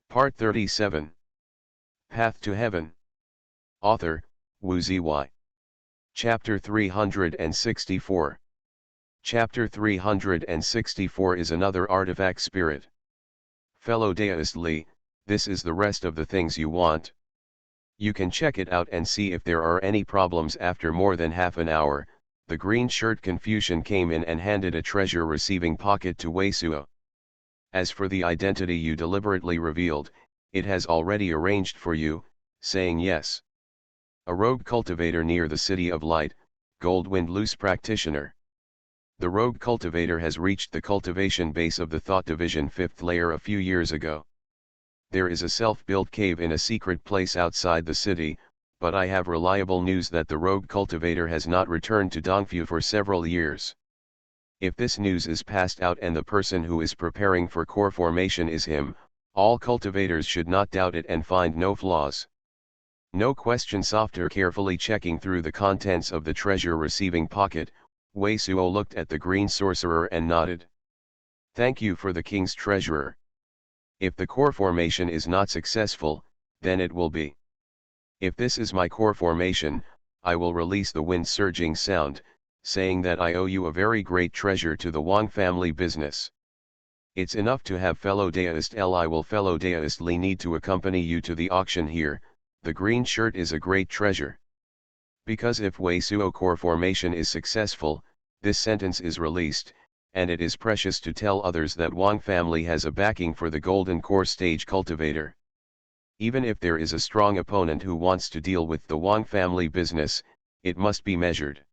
Part 37. Path to Heaven. Author, Wu Ziyi. Chapter 364. Chapter 364 is another artifact spirit. Fellow Daoist Li, this is the rest of the things you want. You can check it out and see if there are any problems. After more than half an hour, the green shirt Confucian came in and handed a treasure receiving pocket to Wei Suo. As for the identity you deliberately revealed, it has already arranged for you, saying yes. A rogue cultivator near the City of Light, Goldwind Loose practitioner. The rogue cultivator has reached the cultivation base of the Thought Division 5th layer a few years ago. There is a self-built cave in a secret place outside the city, but I have reliable news that the rogue cultivator has not returned to Dongfu for several years. If this news is passed out and the person who is preparing for core formation is him, all cultivators should not doubt it and find no flaws. No questions. After carefully checking through the contents of the treasure receiving pocket, Wei Suo looked at the green sorcerer and nodded. Thank you for the king's treasurer. If the core formation is not successful, then it will be. If this is my core formation, I will release the wind surging sound, saying that I owe you a very great treasure to the Wang family business. It's enough to have fellow Daoist Li. Will fellow Daoist Li need to accompany you to the auction here? The green shirt is a great treasure. Because if Wei Suo core formation is successful, this sentence is released, and it is precious to tell others that Wang family has a backing for the golden core stage cultivator. Even if there is a strong opponent who wants to deal with the Wang family business, it must be measured.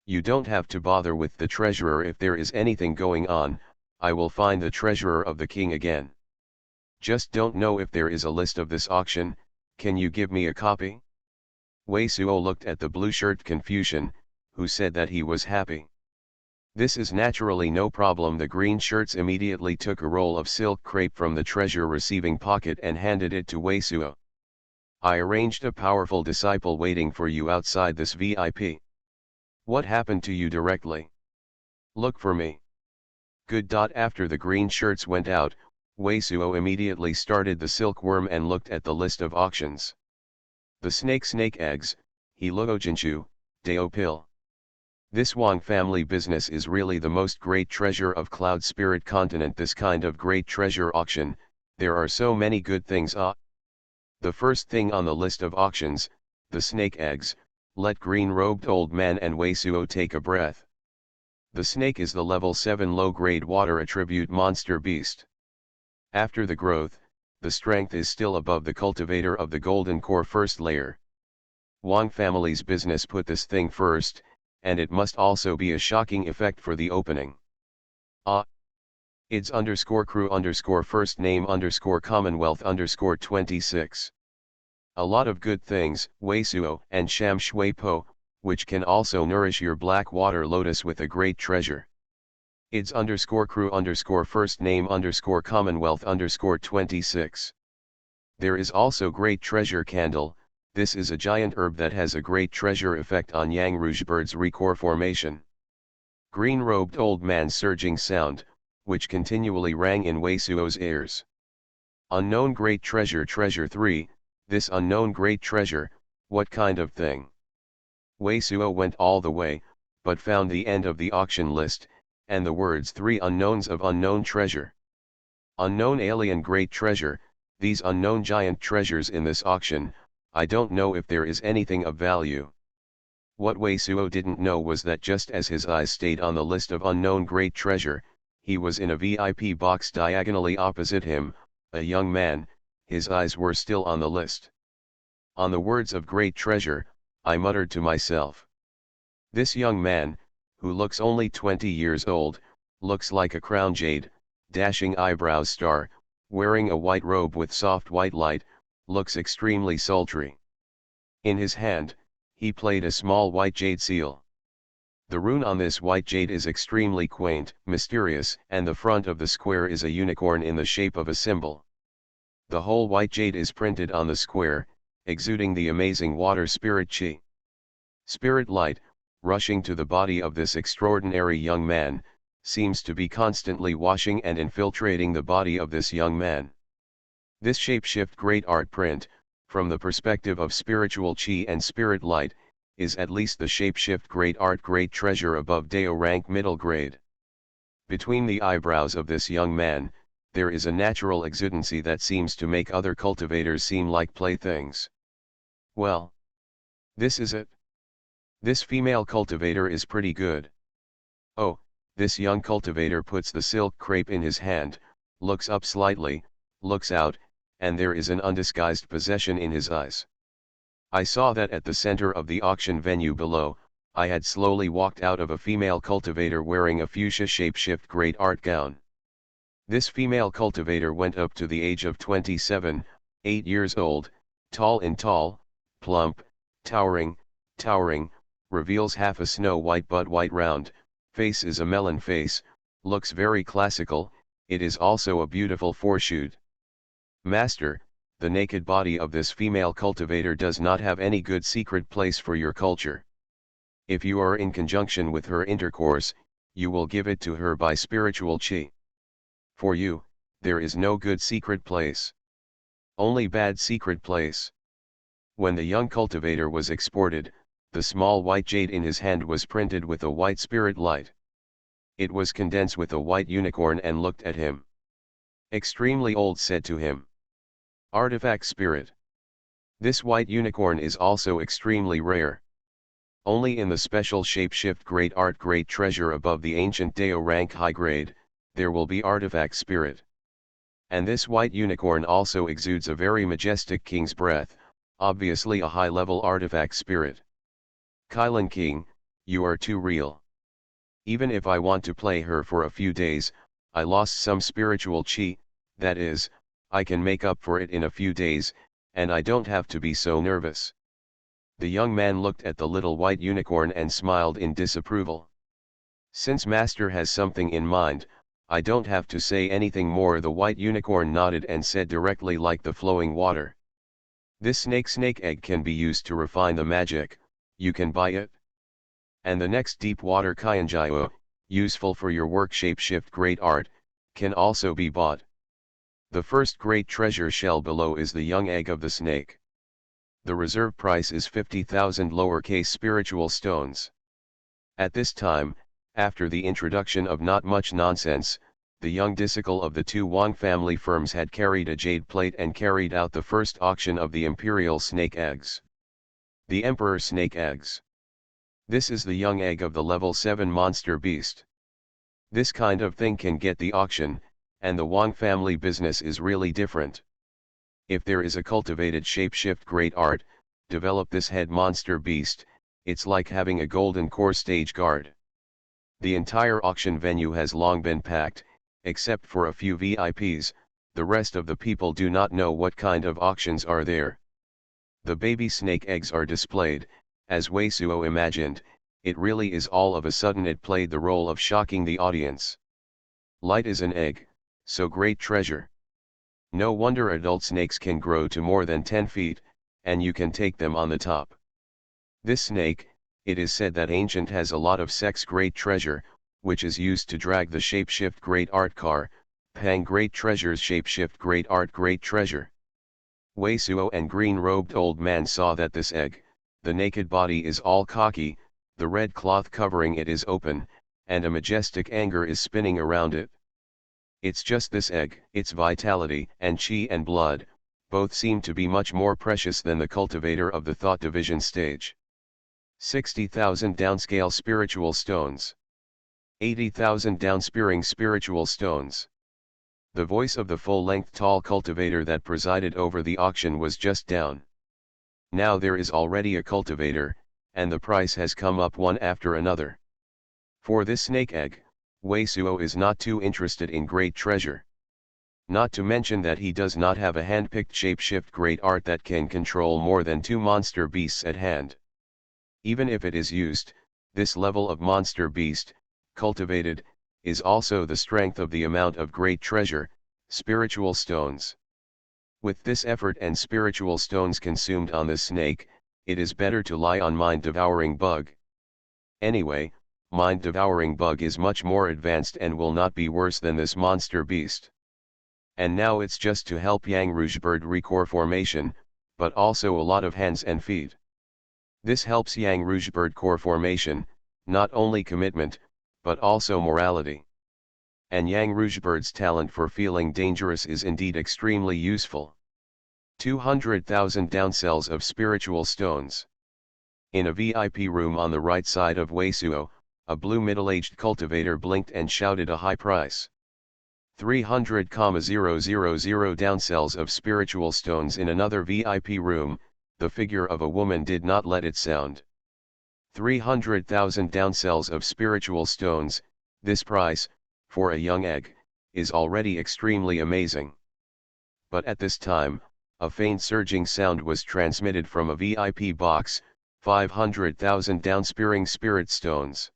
You don't have to bother with the treasurer. If there is anything going on, I will find the treasurer of the king again. Just don't know if there is a list of this auction. Can you give me a copy? Wei Suo looked at the blue shirt Confucian, who said that he was happy. This is naturally no problem. The green shirts immediately took a roll of silk crepe from the treasure receiving pocket and handed it to Wei Suo. I arranged a powerful disciple waiting for you outside this VIP. What happened to you directly? Look for me. Good. After the green shirts went out, Wei Suo immediately started the silkworm and looked at the list of auctions. The snake eggs, Heluojinshu, Dao pill. This Wang family business is really the most great treasure of Cloud Spirit continent. This kind of great treasure auction, there are so many good things. The first thing on the list of auctions, the snake eggs. Let green-robed old man and Wei Suo take a breath. The snake is the level 7 low-grade water attribute monster beast. After the growth, the strength is still above the cultivator of the golden core first layer. Wang family's business put this thing first, and it must also be a shocking effect for the opening. It's _crew first name Commonwealth 26. A lot of good things, Wei Suo and Sham Shui Po, which can also nourish your black water lotus with a great treasure. It's _crew first name Commonwealth 26. There is also great treasure candle. This is a giant herb that has a great treasure effect on Yang Rouge bird's recore formation. Green-robed old man surging sound, which continually rang in Wei Suo's ears. Unknown great treasure 3, this unknown great treasure, what kind of thing? Wei Suo went all the way, but found the end of the auction list, and the words 3 unknowns of unknown treasure. Unknown alien great treasure, these unknown giant treasures in this auction, I don't know if there is anything of value. What Wei Suo didn't know was that just as his eyes stayed on the list of unknown great treasure, he was in a VIP box diagonally opposite him, a young man, his eyes were still on the list. On the words of great treasure, I muttered to myself. This young man, who looks only 20 years old, looks like a crown jade, dashing eyebrows star, wearing a white robe with soft white light, looks extremely sultry. In his hand, he played a small white jade seal. The rune on this white jade is extremely quaint, mysterious, and the front of the square is a unicorn in the shape of a symbol. The whole white jade is printed on the square, exuding the amazing water spirit chi. Spirit light, rushing to the body of this extraordinary young man, seems to be constantly washing and infiltrating the body of this young man. This shapeshift great art print, from the perspective of spiritual chi and spirit light, is at least the shapeshift great art great treasure above Dao rank middle grade. Between the eyebrows of this young man, there is a natural exudancy that seems to make other cultivators seem like playthings. Well, this is it. This female cultivator is pretty good. Oh, this young cultivator puts the silk crepe in his hand, looks up slightly, looks out, and there is an undisguised possession in his eyes. I saw that at the center of the auction venue below, I had slowly walked out of a female cultivator wearing a fuchsia shapeshift great art gown. This female cultivator went up to the age of 27, 8 years old, tall, plump, towering, reveals half a snow white but white round, face is a melon face, looks very classical, it is also a beautiful foreshoot. Master, the naked body of this female cultivator does not have any good secret place for your culture. If you are in conjunction with her intercourse, you will give it to her by spiritual chi. For you, there is no good secret place. Only bad secret place. When the young cultivator was exported, the small white jade in his hand was printed with a white spirit light. It was condensed with a white unicorn and looked at him. Extremely old said to him. Artifact spirit. This white unicorn is also extremely rare. Only in the special shapeshift great art great treasure above the ancient Dao rank high grade, there will be artifact spirit. And this white unicorn also exudes a very majestic king's breath, obviously a high-level artifact spirit. Kylan King, you are too real. Even if I want to play her for a few days, I lost some spiritual chi, that is, I can make up for it in a few days, and I don't have to be so nervous. The young man looked at the little white unicorn and smiled in disapproval. Since Master has something in mind, I don't have to say anything more. The white unicorn nodded and said directly like the flowing water. This snake egg can be used to refine the magic, you can buy it. And the next deep water Kyanjio, useful for your work shapeshift great art, can also be bought. The first great treasure shell below is the young egg of the snake. The reserve price is 50,000 lowercase spiritual stones. At this time, after the introduction of not much nonsense, the young disciple of the two Wang family firms had carried a jade plate and carried out the first auction of the imperial snake eggs. The emperor snake eggs. This is the young egg of the level 7 monster beast. This kind of thing can get the auction, and the Wang family business is really different. If there is a cultivated shapeshift great art, develop this head monster beast, it's like having a golden core stage guard. The entire auction venue has long been packed, except for a few VIPs, the rest of the people do not know what kind of auctions are there. The baby snake eggs are displayed, as Wei Suo imagined, it really is all of a sudden it played the role of shocking the audience. Light is an egg, so great treasure. No wonder adult snakes can grow to more than 10 feet, and you can take them on the top. This snake, it is said that ancient has a lot of sex great treasure, which is used to drag the shapeshift great art car, Pang great treasures shapeshift great art great treasure. Wei Suo and green-robed old man saw that this egg, the naked body is all cocky, the red cloth covering it is open, and a majestic anger is spinning around it. It's just this egg, its vitality and chi and blood, both seem to be much more precious than the cultivator of the thought division stage. 60,000 downscale spiritual stones. 80,000 downspearing spiritual stones. The voice of the full-length tall cultivator that presided over the auction was just down. Now there is already a cultivator, and the price has come up one after another. For this snake egg, Wei Suo is not too interested in great treasure. Not to mention that he does not have a hand-picked shapeshift great art that can control more than 2 monster beasts at hand. Even if it is used, this level of monster beast, cultivated, is also the strength of the amount of great treasure, spiritual stones. With this effort and spiritual stones consumed on this snake, it is better to lie on mind-devouring bug. Anyway, mind-devouring bug is much more advanced and will not be worse than this monster beast. And now it's just to help Yang Rougebird recore formation, but also a lot of hands and feet. This helps Yang Rougebird core formation, not only commitment, but also morality. And Yang Rougebird's talent for feeling dangerous is indeed extremely useful. 200,000 down cells of spiritual stones. In a VIP room on the right side of Wei Suo, a blue middle-aged cultivator blinked and shouted a high price. 300,000 down cells of spiritual stones. In another VIP room, the figure of a woman did not let it sound. 300,000 down cells of spiritual stones, this price, for a young egg, is already extremely amazing. But at this time, a faint surging sound was transmitted from a VIP box, 500,000 down spearing spirit stones.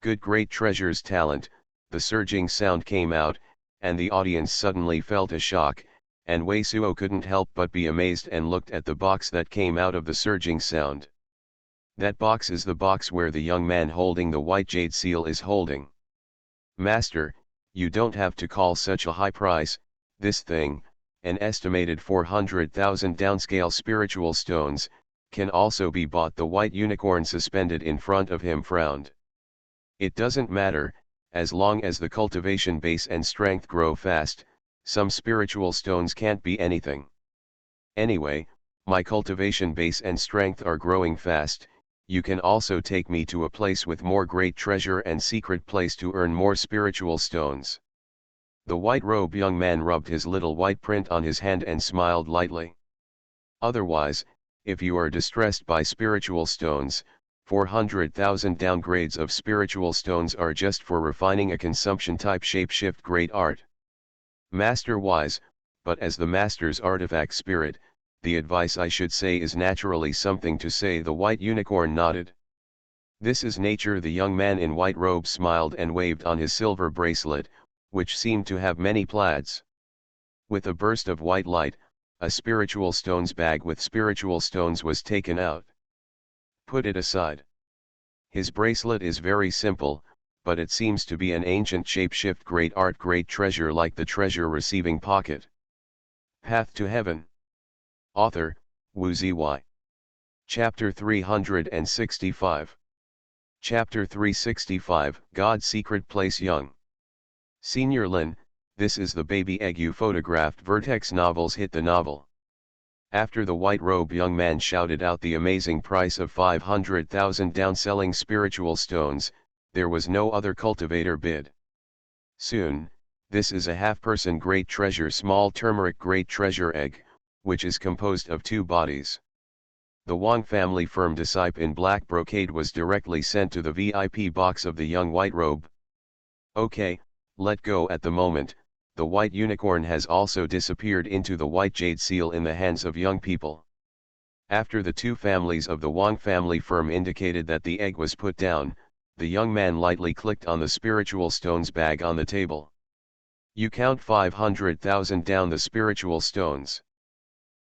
Good great treasure's talent, the surging sound came out, and the audience suddenly felt a shock, and Wei Suo couldn't help but be amazed and looked at the box that came out of the surging sound. That box is the box where the young man holding the white jade seal is holding. Master, you don't have to call such a high price. This thing, an estimated 400,000 downscale spiritual stones, can also be bought. The white unicorn suspended in front of him frowned. It doesn't matter, as long as the cultivation base and strength grow fast, some spiritual stones can't be anything. Anyway, my cultivation base and strength are growing fast. You can also take me to a place with more great treasure and secret place to earn more spiritual stones. The white-robed young man rubbed his little white print on his hand and smiled lightly. Otherwise, if you are distressed by spiritual stones, 400,000 downgrades of spiritual stones are just for refining a consumption-type shapeshift great art. Master-wise, but as the master's artifact spirit, the advice I should say is naturally something to say. The white unicorn nodded. This is nature. The young man in white robe smiled and waved on his silver bracelet, which seemed to have many plaids. With a burst of white light, a spiritual stones bag with spiritual stones was taken out. Put it aside. His bracelet is very simple, but it seems to be an ancient shapeshift great art great treasure like the treasure receiving pocket. Path to Heaven. Author, Wu Ziwei. Chapter 365. Chapter 365, God's Secret Place. Young Senior Lin, this is the baby egg you photographed. Vertex Novels hit the novel. After the white robe young man shouted out the amazing price of 500,000 down-selling spiritual stones, there was no other cultivator bid. Soon, this is a half-person great treasure small turmeric great treasure egg, which is composed of 2 bodies. The Wang family firm disciple in black brocade was directly sent to the VIP box of the young white robe. Okay, let go at the moment. The white unicorn has also disappeared into the white jade seal in the hands of young people. After the 2 families of the Wang family firm indicated that the egg was put down, the young man lightly clicked on the spiritual stones bag on the table. You count 500,000 down the spiritual stones.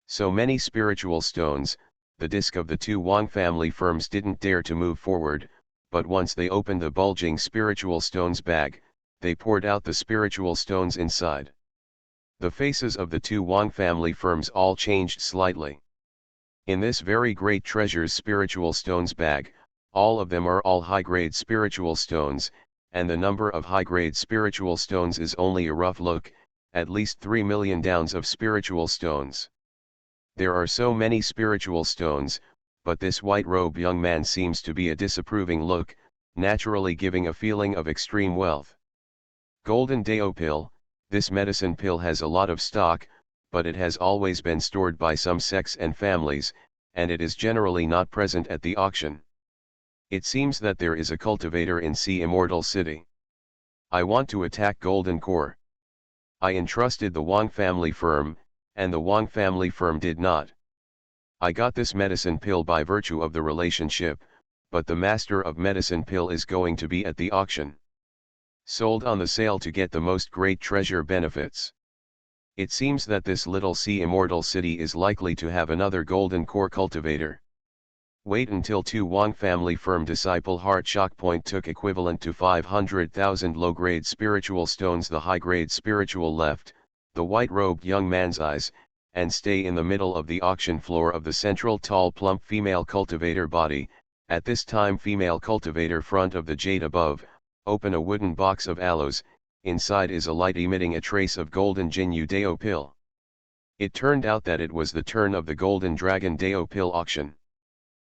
So many spiritual stones, the disc of the 2 Wang family firms didn't dare to move forward, but once they opened the bulging spiritual stones bag, they poured out the spiritual stones inside. The faces of the 2 Wang family firms all changed slightly. In this very great treasure's spiritual stones bag, all of them are all high-grade spiritual stones, and the number of high-grade spiritual stones is only a rough look, at least 3 million downs of spiritual stones. There are so many spiritual stones, but this white-robed young man seems to be a disapproving look, naturally giving a feeling of extreme wealth. Golden Dao pill, this medicine pill has a lot of stock, but it has always been stored by some sects and families, and it is generally not present at the auction. It seems that there is a cultivator in Sea Immortal City. I want to attack Golden Core. I entrusted the Wang family firm, and the Wang family firm did not. I got this medicine pill by virtue of the relationship, but the master of medicine pill is going to be at the auction. Sold on the sale to get the most great treasure benefits. It seems that this little Sea Immortal City is likely to have another Golden Core cultivator. Wait until 2 Wang family firm disciple Heart Shock Point took equivalent to 500,000 low-grade spiritual stones. The high-grade spiritual left, the white-robed young man's eyes, and stay in the middle of the auction floor of the central tall plump female cultivator body. At this time female cultivator front of the jade above, open a wooden box of aloes, inside is a light emitting a trace of golden Jinyu Deo pill. It turned out that it was the turn of the golden dragon Deo pill auction.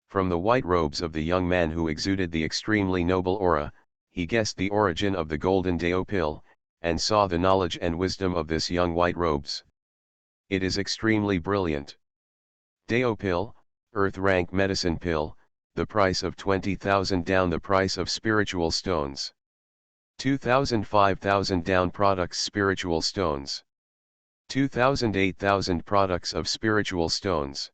From the white robes of the young man who exuded the extremely noble aura, he guessed the origin of the golden Deo pill, and saw the knowledge and wisdom of this young white robes. It is extremely brilliant. Deo pill, earth rank medicine pill, the price of 20,000 down, the price of spiritual stones. 2,000 5,000 down products spiritual stones. 2,000 8,000 products of spiritual stones.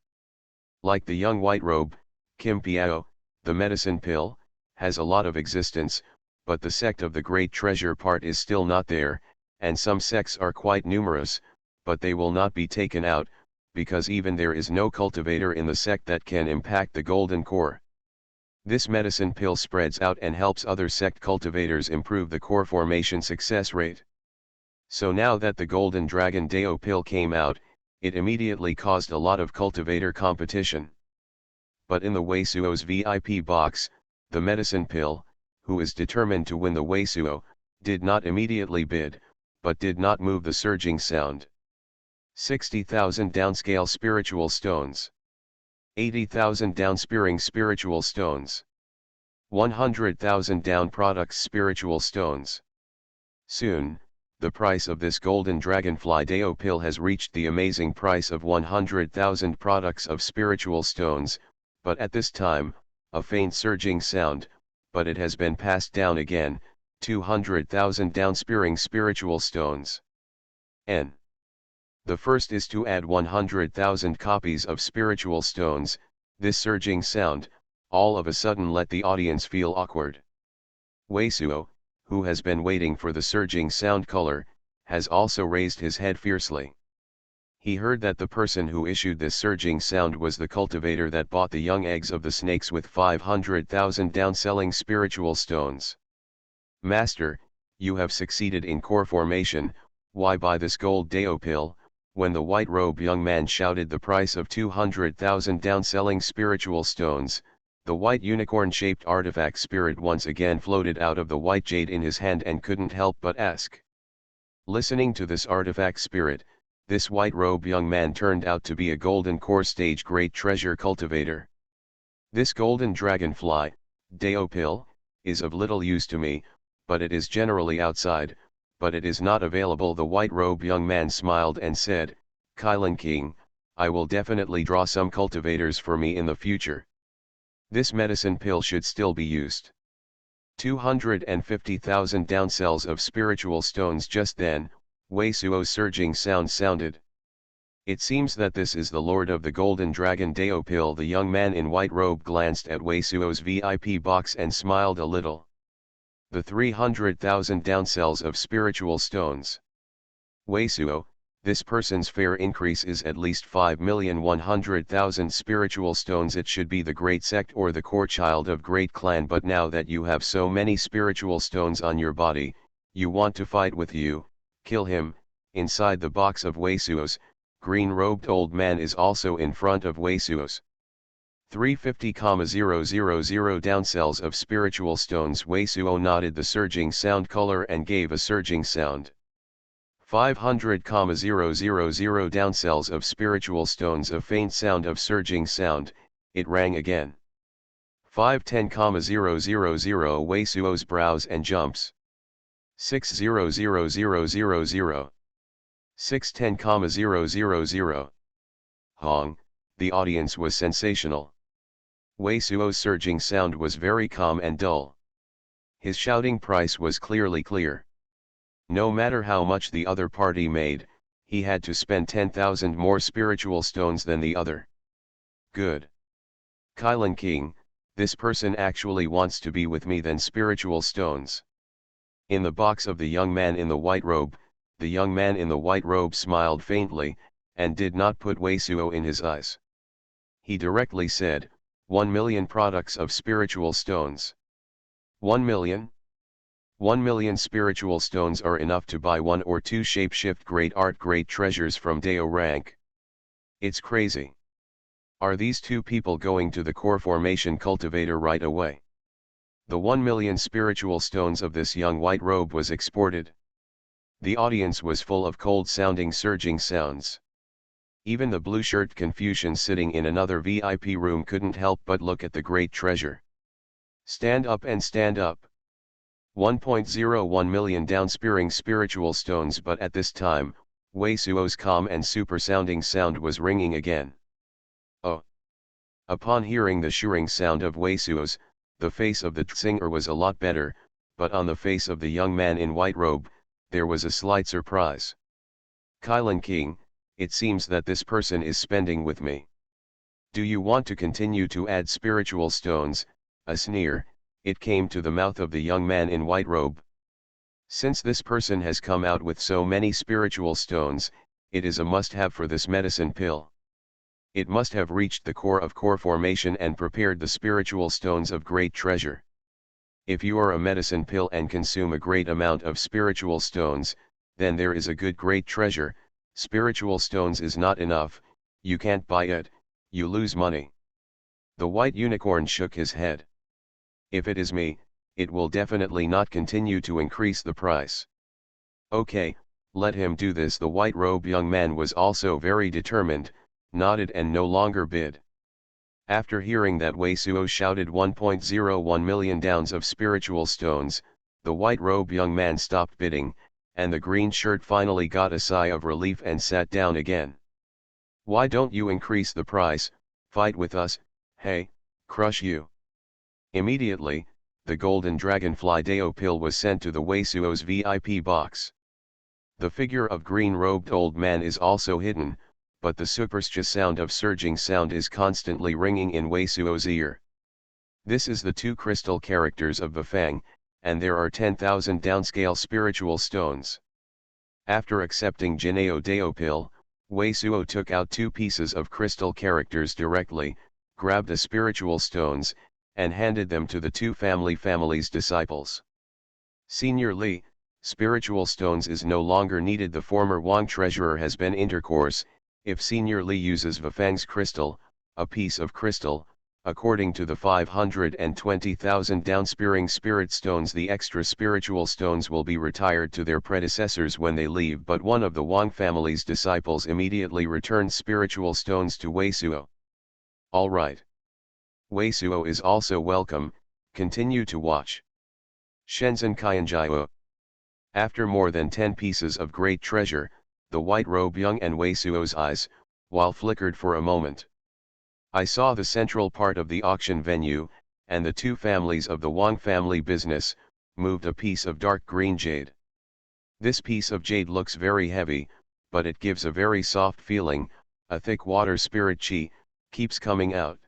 Like the young white robe, Kim Piao, the medicine pill, has a lot of existence, but the sect of the great treasure part is still not there, and some sects are quite numerous, but they will not be taken out, because even there is no cultivator in the sect that can impact the golden core. This medicine pill spreads out and helps other sect cultivators improve the core formation success rate. So now that the golden dragon Deo pill came out, it immediately caused a lot of cultivator competition. But in the Weisuo's VIP box, the medicine pill, who is determined to win the Weisuo, did not immediately bid, but did not move the surging sound. 60,000 downscale spiritual stones. 80,000 down spearing spiritual stones. 100,000 down products spiritual stones. Soon, the price of this golden dragonfly Deo pill has reached the amazing price of 100,000 products of spiritual stones, but at this time, a faint surging sound, but it has been passed down again, 200,000 down spearing spiritual stones. N. The first is to add 100,000 copies of spiritual stones. This surging sound, all of a sudden let the audience feel awkward. Weisuo, who has been waiting for the surging sound color, has also raised his head fiercely. He heard that the person who issued this surging sound was the cultivator that bought the young eggs of the snakes with 500,000 down selling spiritual stones. Master, you have succeeded in core formation, why buy this gold Deo pill? When the white robe young man shouted the price of 200,000 down selling spiritual stones, the white unicorn-shaped artifact spirit once again floated out of the white jade in his hand and couldn't help but ask. Listening to this artifact spirit, this white robe young man turned out to be a golden core stage great treasure cultivator. This golden dragonfly, Deo pill, is of little use to me, but it is generally outside, but it is not available. The white robe young man smiled and said, Kylan King, I will definitely draw some cultivators for me in the future. This medicine pill should still be used. 250,000 down cells of spiritual stones. Just then, Weisuo's surging sound sounded. It seems that this is the lord of the golden dragon Deo pill. The young man in white robe glanced at Weisuo's VIP box and smiled a little. The 300,000 down cells of spiritual stones. Weisuo, this person's fair increase is at least 5,100,000 spiritual stones. It should be the great sect or the core child of great clan, but now that you have so many spiritual stones on your body, you want to fight with you, kill him. Inside the box of Weisuo's, green-robed old man is also in front of Weisuo's. 350,000 down cells of spiritual stones. Weisuo nodded the surging sound color and gave a surging sound. 500,000 down cells of spiritual stones. A faint sound of surging sound, it rang again. 510,000 Weisuo's brows and jumps. 600,000. 610,000. Hong, the audience was sensational. Weisuo's surging sound was very calm and dull. His shouting price was clearly clear. No matter how much the other party made, he had to spend 10,000 more spiritual stones than the other. Good. Kylan King, this person actually wants to be with me than spiritual stones. In the box of the young man in the white robe, the young man in the white robe smiled faintly, and did not put Weisuo in his eyes. He directly said, 1 million products of spiritual stones. 1 million? 1 million spiritual stones are enough to buy 1 or 2 shapeshift great art great treasures from Dao rank. It's crazy. Are these two people going to the core formation cultivator right away? The 1 million spiritual stones of this young white robe was exported. The audience was full of cold-sounding surging sounds. Even the blue-shirt Confucian sitting in another VIP room couldn't help but look at the great treasure. Stand up and stand up. 1.01 million down-spearing spiritual stones, but at this time, Wei Suo's calm and super-sounding sound was ringing again. Oh! Upon hearing the shooing sound of Wei Suo's, the face of the singer was a lot better, but on the face of the young man in white robe, there was a slight surprise. Kailan King, it seems that this person is spending with me. Do you want to continue to add spiritual stones? A sneer, it came to the mouth of the young man in white robe. Since this person has come out with so many spiritual stones, it is a must-have for this medicine pill. It must have reached the core of core formation and prepared the spiritual stones of great treasure. If you are a medicine pill and consume a great amount of spiritual stones, then there is a good great treasure. Spiritual stones is not enough, you can't buy it, you lose money. The white unicorn shook his head. If it is me, it will definitely not continue to increase the price. Okay, let him do this. The white robe young man was also very determined, nodded and no longer bid. After hearing that Wei Suo shouted 1.01 million downs of spiritual stones, the white robe young man stopped bidding, and the green shirt finally got a sigh of relief and sat down again. Why don't you increase the price? Fight with us, hey, crush you. Immediately, the golden dragonfly Dao pill was sent to the Wei Suo's VIP box. The figure of green-robed old man is also hidden, but the superstitious sound of surging sound is constantly ringing in Wei Suo's ear. This is the 2 crystal characters of Bafang, and there are 10,000 downscale spiritual stones. After accepting Jineo Dao pill, Wei Suo took out 2 pieces of crystal characters directly, grabbed the spiritual stones, and handed them to the 2 family's disciples. Senior Li, spiritual stones is no longer needed. The former Wang treasurer has been intercourse. If Senior Li uses Vafang's crystal, a piece of crystal, according to the 520,000 downspearing spirit stones, the extra spiritual stones will be retired to their predecessors when they leave, but one of the Wang family's disciples immediately returned spiritual stones to Wei Suo. Alright. Wei Suo is also welcome, continue to watch. Shenzhen Qianjiao. After more than 10 pieces of great treasure, the white robe young and Wei Suo's eyes, while flickered for a moment. I saw the central part of the auction venue, and the 2 families of the Wang family business, moved a piece of dark green jade. This piece of jade looks very heavy, but it gives a very soft feeling, a thick water spirit qi, keeps coming out.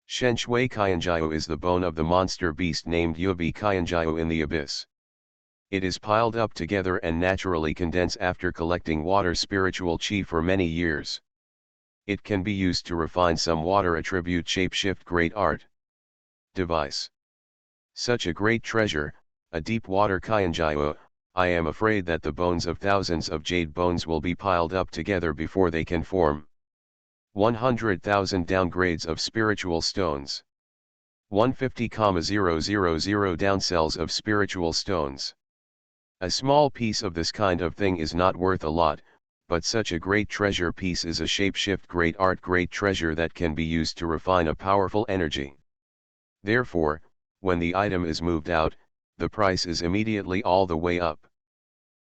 Shenshui Qianjiao is the bone of the monster beast named Yubi Qianjiao in the abyss. It is piled up together and naturally condense after collecting water spiritual qi for many years. It can be used to refine some water attribute shapeshift great art device. Such a great treasure, a deep water Qianjiao, I am afraid that the bones of thousands of jade bones will be piled up together before they can form. 100,000 downgrades of spiritual stones. 150,000 down cells of spiritual stones. A small piece of this kind of thing is not worth a lot, but such a great treasure piece is a shapeshift great art great treasure that can be used to refine a powerful energy. Therefore, when the item is moved out, the price is immediately all the way up.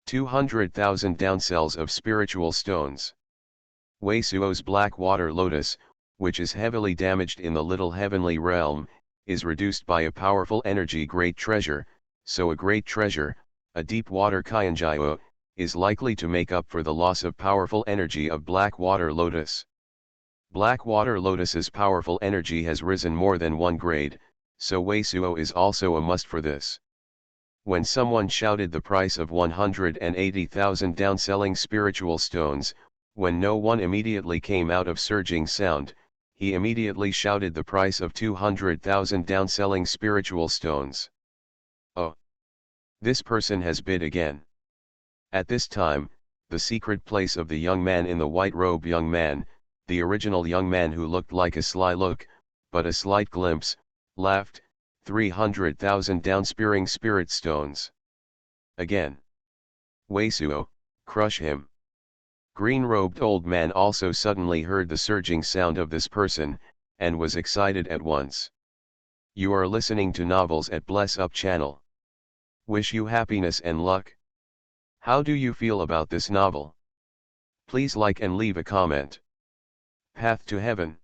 200,000 down cells of spiritual stones. Wei Suo's black water lotus, which is heavily damaged in the little heavenly realm, is reduced by a powerful energy great treasure, so a great treasure, a deep water Qianjiao, is likely to make up for the loss of powerful energy of black water lotus. Black water lotus's powerful energy has risen more than 1 grade, so Wei Suo is also a must for this. When someone shouted the price of 180,000 down-selling spiritual stones, when no one immediately came out of surging sound, he immediately shouted the price of 200,000 down-selling spiritual stones. Oh! This person has bid again. At this time, the secret place of the young man in the white robe young man, the original young man who looked like a sly look, but a slight glimpse, laughed, 300,000 down spearing spirit stones. Again. Weisuo, crush him. Green-robed old man also suddenly heard the surging sound of this person, and was excited at once. You are listening to novels at Bless Up channel. Wish you happiness and luck. How do you feel about this novel? Please like and leave a comment. Path to Heaven.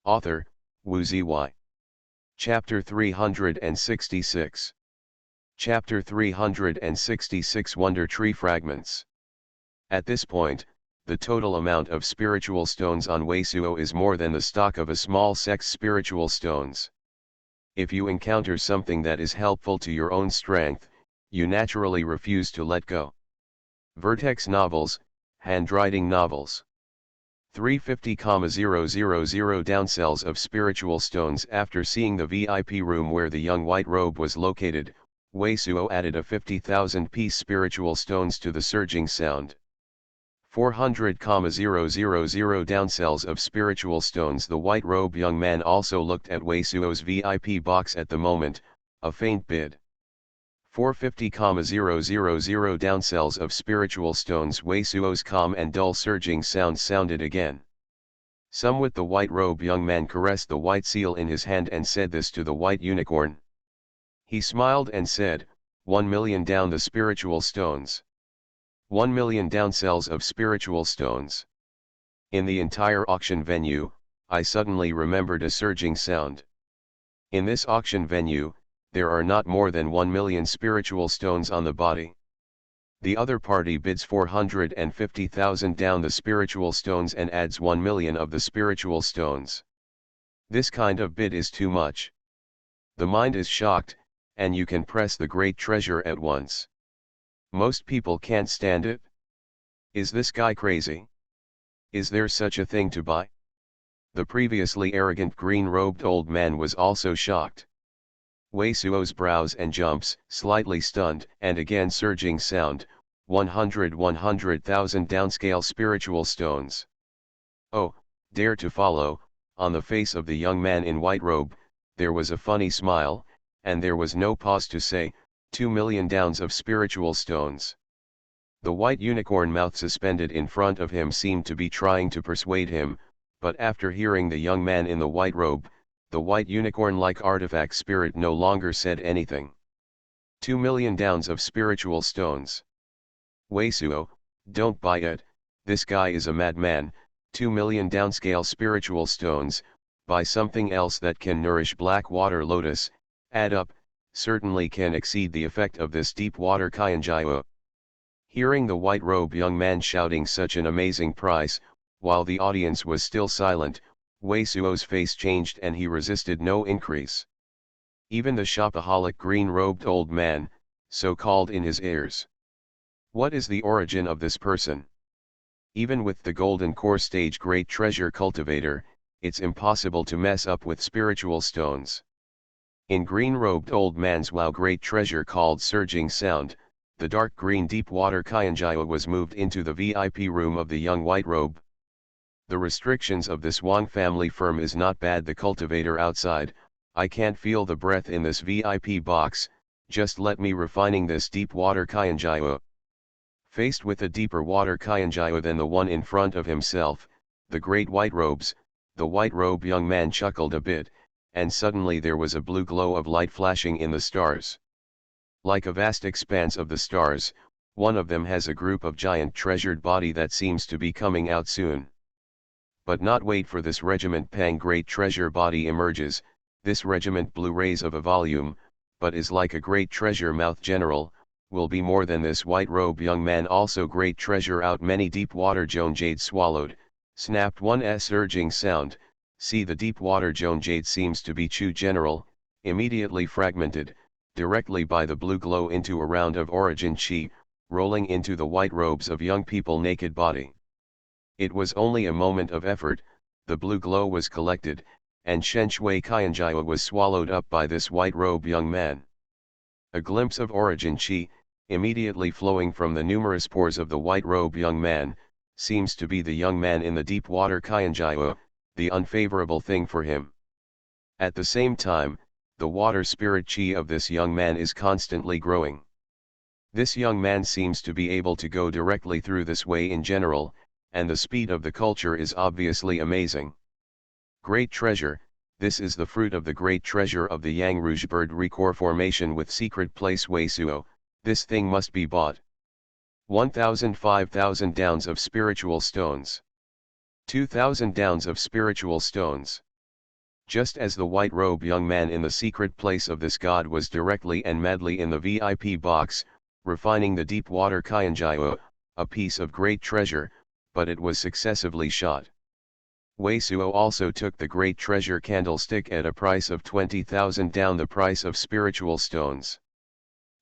Author, Wu Ziyi. Chapter 366. Chapter 366 Wonder Tree Fragments. At this point, the total amount of spiritual stones on Weisuo is more than the stock of a small sect's spiritual stones. If you encounter something that is helpful to your own strength, you naturally refuse to let go. Vertex novels, handwriting novels. 350,000 downcells of spiritual stones. After seeing the VIP room where the young white robe was located, Weisuo added a 50,000 piece spiritual stones to the surging sound. 400,000 downcells of spiritual stones. The white robe young man also looked at Weisuo's VIP box at the moment, a faint bid. 450,000 downcells of spiritual stones. Weisuo's calm and dull surging sound sounded again. Somewhat the white robe young man caressed the white seal in his hand and said this to the white unicorn. He smiled and said, 1 million down the spiritual stones. 1 million downcells of spiritual stones. In the entire auction venue, I suddenly remembered a surging sound. In this auction venue, there are not more than 1 million spiritual stones on the body. The other party bids 450,000 down the spiritual stones and adds 1 million of the spiritual stones. This kind of bid is too much. The mind is shocked, and you can press the great treasure at once. Most people can't stand it. Is this guy crazy? Is there such a thing to buy? The previously arrogant green-robed old man was also shocked. Weisuo's brows and jumps, slightly stunned, and again surging sound, 100,000 downscale spiritual stones. Oh, dare to follow. On the face of the young man in white robe, there was a funny smile, and there was no pause to say, 2 million downs of spiritual stones. The white unicorn mouth suspended in front of him seemed to be trying to persuade him, but after hearing the young man in the white robe, the white unicorn-like artifact spirit no longer said anything. 2 million downs of spiritual stones. Weisuo, don't buy it, this guy is a madman. 2 million downscale spiritual stones, buy something else that can nourish black water lotus, add up, certainly can exceed the effect of this deep water Qianjiao. Hearing the white robe young man shouting such an amazing price, while the audience was still silent, Weisuo's face changed and he resisted no increase. Even the shopaholic green-robed old man, so called in his ears. What is the origin of this person? Even with the golden core stage great treasure cultivator, it's impossible to mess up with spiritual stones. In green-robed old man's wow great treasure called surging sound, the dark green deep water Qianjiao was moved into the VIP room of the young white robe. The restrictions of this Wang family firm is not bad. The cultivator outside, I can't feel the breath in this VIP box, just let me refining this deep water Qianjiao. Faced with a deeper water Qianjiao than the one in front of himself, the great white robes, the white robe young man chuckled a bit, and suddenly there was a blue glow of light flashing in the stars. Like a vast expanse of the stars, one of them has a group of giant treasured body that seems to be coming out soon. But not wait for this regiment pang great treasure body emerges, this regiment blue rays of a volume, but is like a great treasure mouth general, will be more than this white robe young man also great treasure out many deep water Joan Jade swallowed, snapped one surging sound, see the deep water Joan Jade seems to be chew general, immediately fragmented, directly by the blue glow into a round of origin chi, rolling into the white robes of young people naked body. It was only a moment of effort, the blue glow was collected, and Shen Shui Qianjiao was swallowed up by this white robe young man. A glimpse of origin chi, immediately flowing from the numerous pores of the white-robed young man, seems to be the young man in the deep water Qianjiao, the unfavorable thing for him. At the same time, the water spirit chi of this young man is constantly growing. This young man seems to be able to go directly through this way in general, and the speed of the culture is obviously amazing. Great treasure, this is the fruit of the great treasure of the Yang Rouge bird recore formation with secret place Wei Suo, this thing must be bought. 5,000 downs of spiritual stones. 2,000 downs of spiritual stones. Just as the white-robe young man in the secret place of this god was directly and madly in the VIP box, refining the deep water Qianjiao, a piece of great treasure, but it was successively shot. Wei Suo also took the great treasure candlestick at a price of 20,000 down the price of spiritual stones.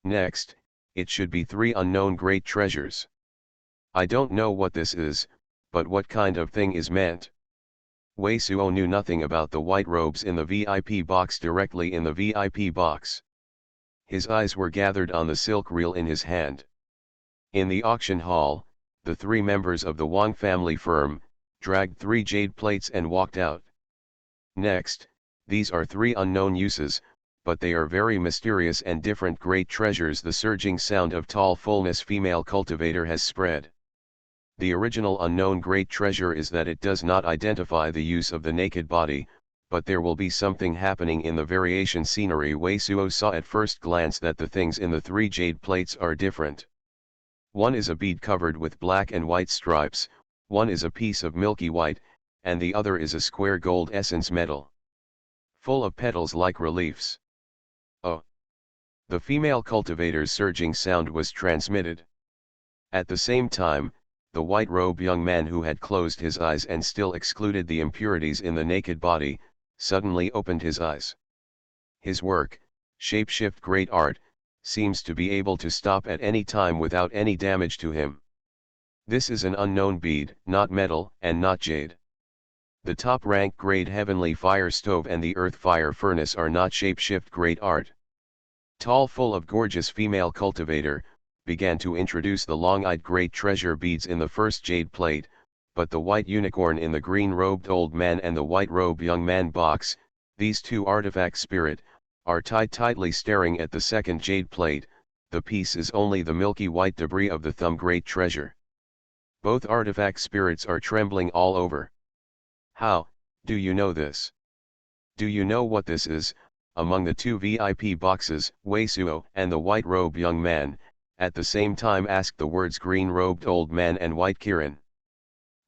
Next, it should be 3 unknown great treasures. I don't know what this is, but what kind of thing is meant? Wei Suo knew nothing about the white robes in the VIP box directly in the VIP box. His eyes were gathered on the silk reel in his hand. In the auction hall, the 3 members of the Wang family firm, dragged 3 jade plates and walked out. Next, these are 3 unknown uses, but they are very mysterious and different great treasures the surging sound of tall fullness female cultivator has spread. The original unknown great treasure is that it does not identify the use of the naked body, but there will be something happening in the variation scenery. Wei Suo saw at first glance that the things in the 3 jade plates are different. One is a bead covered with black and white stripes, one is a piece of milky white, and the other is a square gold essence metal, full of petals like reliefs. Oh! The female cultivator's surging sound was transmitted. At the same time, the white-robe young man who had closed his eyes and still excluded the impurities in the naked body, suddenly opened his eyes. His work, shape-shift great art, seems to be able to stop at any time without any damage to him. This is an unknown bead, not metal and not jade. The top-rank grade heavenly fire stove and the earth fire furnace are not shape-shift great art. Tall full of gorgeous female cultivator, began to introduce the long-eyed great treasure beads in the first jade plate, but the white unicorn in the green-robed old man and the white-robe young man box, these 2 artifact spirit, are tightly staring at the second jade plate. The piece is only the milky white debris of the thumb great treasure. Both artifact spirits are trembling all over. How, do you know this? Do you know what this is? Among the 2 VIP boxes, Wei Suo and the white-robe young man, at the same time asked the words green-robed old man and white Kirin.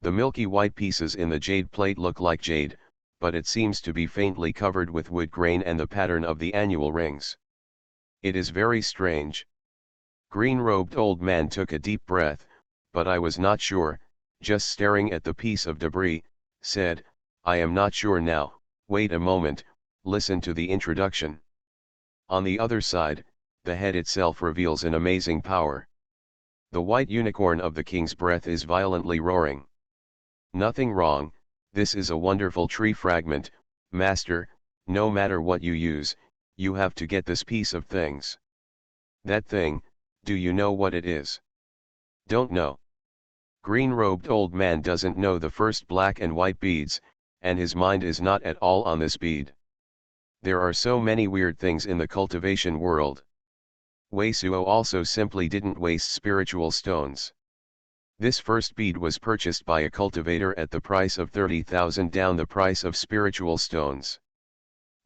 The milky white pieces in the jade plate look like jade, but it seems to be faintly covered with wood grain and the pattern of the annual rings. It is very strange. Green-robed old man took a deep breath, but I was not sure, just staring at the piece of debris, said, I am not sure now. Wait a moment, listen to the introduction. On the other side, the head itself reveals an amazing power. The white unicorn of the king's breath is violently roaring. Nothing wrong, this is a wonderful tree fragment, master, no matter what you use, you have to get this piece of things. That thing, do you know what it is? Don't know. Green-robed old man doesn't know the first black and white beads, and his mind is not at all on this bead. There are so many weird things in the cultivation world. Wei Suo also simply didn't waste spiritual stones. This first bead was purchased by a cultivator at the price of 30,000 down the price of spiritual stones.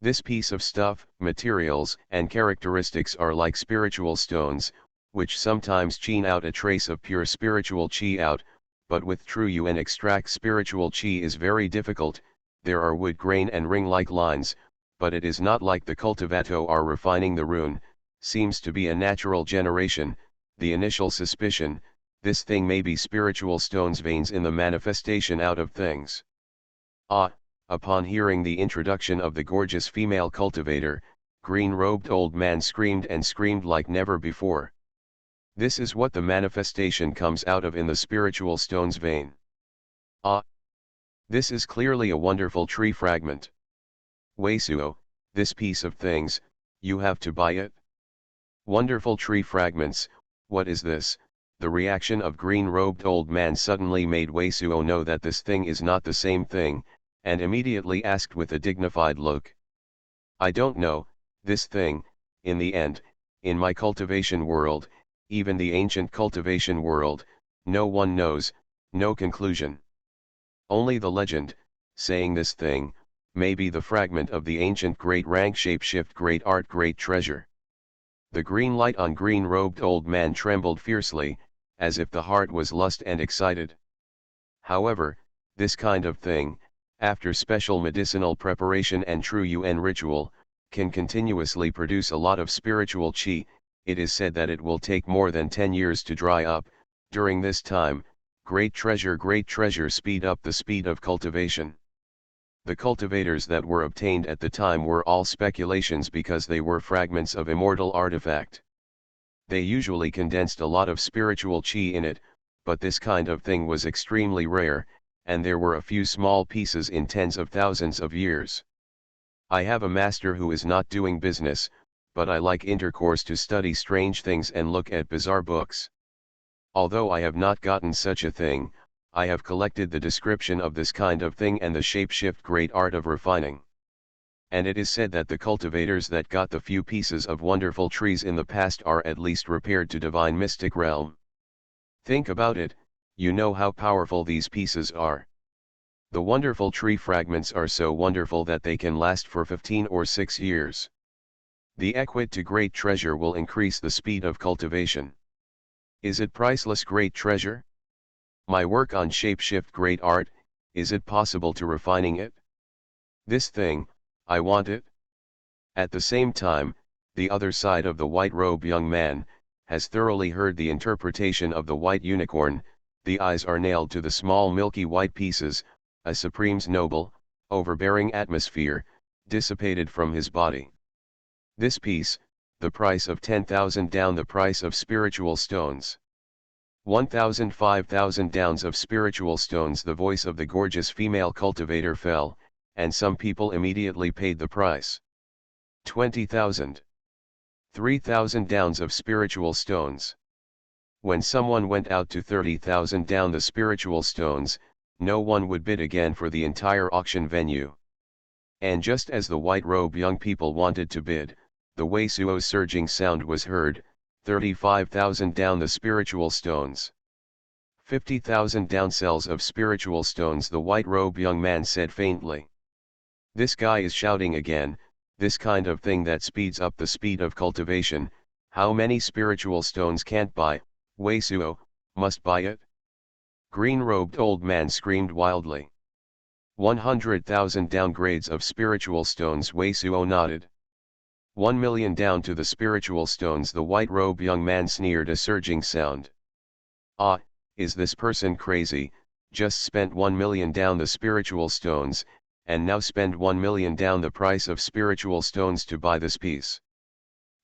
This piece of stuff, materials, and characteristics are like spiritual stones, which sometimes chin out a trace of pure spiritual chi out, but with true yuan extract spiritual chi is very difficult. There are wood grain and ring-like lines, but it is not like the cultivato are refining the rune, seems to be a natural generation. The initial suspicion, this thing may be spiritual stones veins in the manifestation out of things. Upon hearing the introduction of the gorgeous female cultivator, green-robed old man screamed and screamed like never before. This is what the manifestation comes out of in the spiritual stones vein. This is clearly a wonderful tree fragment. Wei Suo, this piece of things, you have to buy it. Wonderful tree fragments, what is this? The reaction of green-robed old man suddenly made Wei Suo know that this thing is not the same thing, and immediately asked with a dignified look. I don't know, this thing, in the end, in my cultivation world, even the ancient cultivation world, no one knows, no conclusion. Only the legend, saying this thing, may be the fragment of the ancient great rank shapeshift great art great treasure. The green light on green-robed old man trembled fiercely, as if the heart was lust and excited. However, this kind of thing, after special medicinal preparation and true Yuan ritual, can continuously produce a lot of spiritual qi. It is said that it will take more than 10 years to dry up. During this time, great treasure speed up the speed of cultivation. The cultivators that were obtained at the time were all speculations because they were fragments of immortal artifact. They usually condensed a lot of spiritual qi in it, but this kind of thing was extremely rare, and there were a few small pieces in tens of thousands of years. I have a master who is not doing business, but I like intercourse to study strange things and look at bizarre books. Although I have not gotten such a thing, I have collected the description of this kind of thing and the shapeshift great art of refining. And it is said that the cultivators that got the few pieces of wonderful trees in the past are at least repaired to divine mystic realm. Think about it, you know how powerful these pieces are. The wonderful tree fragments are so wonderful that they can last for 15 or 6 years. The equate to great treasure will increase the speed of cultivation. Is it priceless great treasure? My work on shapeshift great art, is it possible to refining it? This thing, I want it. At the same time, the other side of the white robe young man, has thoroughly heard the interpretation of the white unicorn. The eyes are nailed to the small milky white pieces, a supreme's noble, overbearing atmosphere, dissipated from his body. This piece, the price of 10,000 down the price of spiritual stones. 1,000 5,000 downs of spiritual stones. The voice of the gorgeous female cultivator fell, and some people immediately paid the price. 20,000. 3,000 downs of spiritual stones. When someone went out to 30,000 down the spiritual stones, no one would bid again for the entire auction venue. And just as the white robe young people wanted to bid, the Wei Suo's surging sound was heard, 35,000 down the spiritual stones. 50,000 down cells of spiritual stones. The white robe young man said faintly. This guy is shouting again, this kind of thing that speeds up the speed of cultivation. How many spiritual stones can't buy? Wei Suo, must buy it? Green-robed old man screamed wildly. 100,000 downgrades of spiritual stones. Wei Suo nodded. 1 million down to the spiritual stones. The white robe young man sneered, a surging sound. Ah, is this person crazy? Just spent 1 million down the spiritual stones, and now spend 1 million down the price of spiritual stones to buy this piece.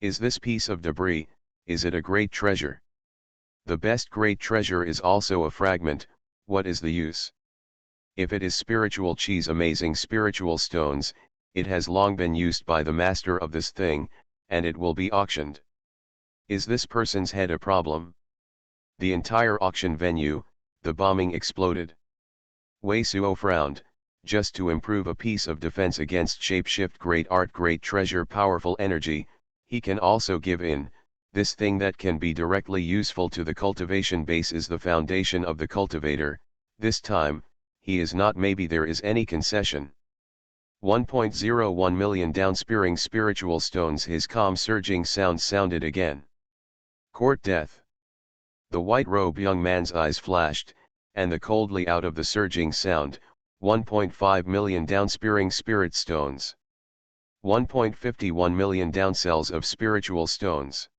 Is this piece of debris, is it a great treasure? The best great treasure is also a fragment. What is the use? If it is spiritual cheese, amazing spiritual stones, it has long been used by the master of this thing, and it will be auctioned. Is this person's head a problem? The entire auction venue, the bombing exploded. Wei Suo frowned, just to improve a piece of defense against shapeshift great art great treasure powerful energy, he can also give in. This thing that can be directly useful to the cultivation base is the foundation of the cultivator. This time, he is not. Maybe there is any concession. 1.01 million down spearing spiritual stones. His calm surging sound sounded again. Court death. The white robe young man's eyes flashed, and the coldly out of the surging sound, 1.5 million down spearing spirit stones. 1.51 million down cells of spiritual stones.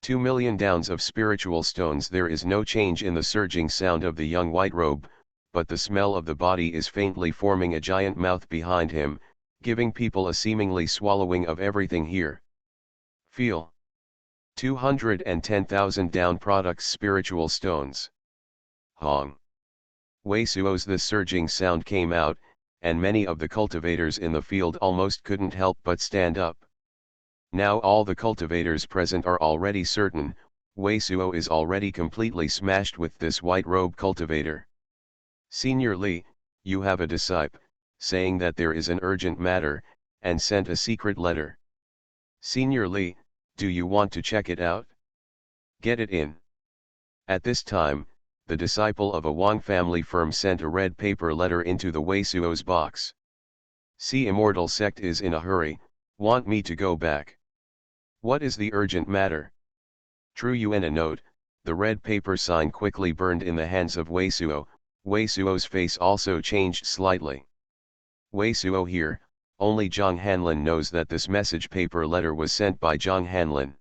2 million downs of spiritual stones. There is no change in the surging sound of the young white robe, but the smell of the body is faintly forming a giant mouth behind him, giving people a seemingly swallowing of everything here. Feel. 210,000 down products spiritual stones. Hong. Wei Suo's the surging sound came out, and many of the cultivators in the field almost couldn't help but stand up. Now all the cultivators present are already certain, Wei Suo is already completely smashed with this white robe cultivator. Senior Li, you have a disciple, saying that there is an urgent matter, and sent a secret letter. Senior Li, do you want to check it out? Get it in. At this time, the disciple of a Wang family firm sent a red paper letter into the Wei Suo's box. See, immortal sect is in a hurry, want me to go back. What is the urgent matter? True Yuan a note, the red paper sign quickly burned in the hands of Wei Suo. Wei Suo's face also changed slightly. Wei Suo here, only Zhang Hanlin knows that this message paper letter was sent by Zhang Hanlin.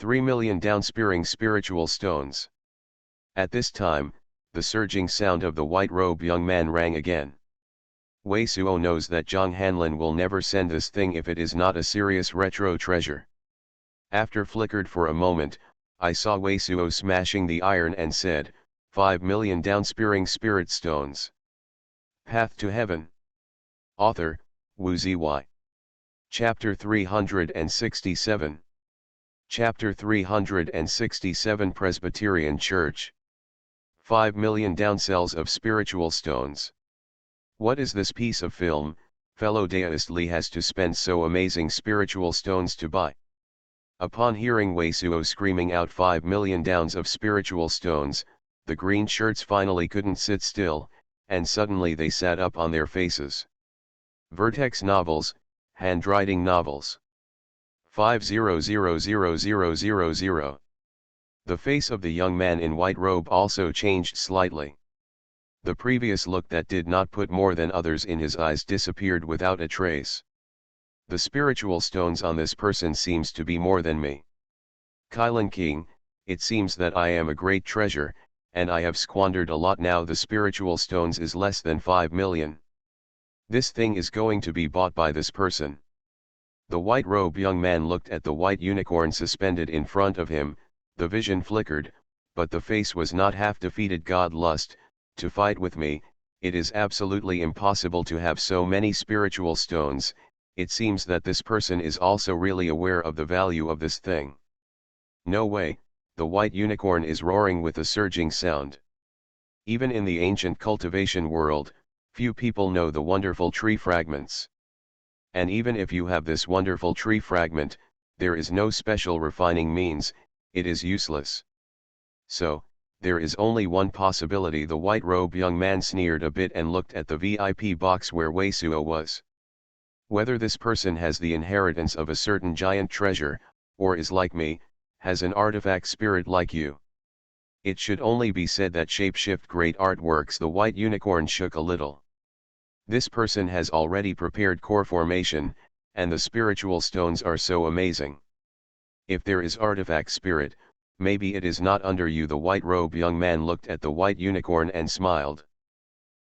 3 million down-spearing spiritual stones. At this time, the surging sound of the white robe young man rang again. Wei Suo knows that Zhang Hanlin will never send this thing if it is not a serious retro treasure. After flickered for a moment, I saw Wei Suo smashing the iron and said, 5 million down-spearing spirit stones. Path to Heaven. Author, Wu Zy. Chapter 367. Chapter 367 Presbyterian Church. 5 million down cells of spiritual stones. What is this piece of film, fellow deist Li has to spend so amazing spiritual stones to buy? Upon hearing Wei Suo screaming out 5 million downs of spiritual stones, the green shirts finally couldn't sit still, and suddenly they sat up on their faces. Vertex novels, handwriting novels. 500000. The face of the young man in white robe also changed slightly. The previous look that did not put more than others in his eyes disappeared without a trace. The spiritual stones on this person seems to be more than me. Kailan King, it seems that I am a great treasure, and I have squandered a lot. Now the spiritual stones is less than 5 million. This thing is going to be bought by this person. The white robe young man looked at the white unicorn suspended in front of him. The vision flickered, but the face was not half defeated. God lust, to fight with me, it is absolutely impossible to have so many spiritual stones. It seems that this person is also really aware of the value of this thing. No way, the white unicorn is roaring with a surging sound. Even in the ancient cultivation world, few people know the wonderful tree fragments. And even if you have this wonderful tree fragment, there is no special refining means, it is useless. So, there is only one possibility. The white robe young man sneered a bit and looked at the VIP box where Wei Suo was. Whether this person has the inheritance of a certain giant treasure, or is like me, has an artifact spirit like you. It should only be said that shapeshift great artworks. The white unicorn shook a little. This person has already prepared core formation, and the spiritual stones are so amazing. If there is artifact spirit, maybe it is not under you. The white robe young man looked at the white unicorn and smiled.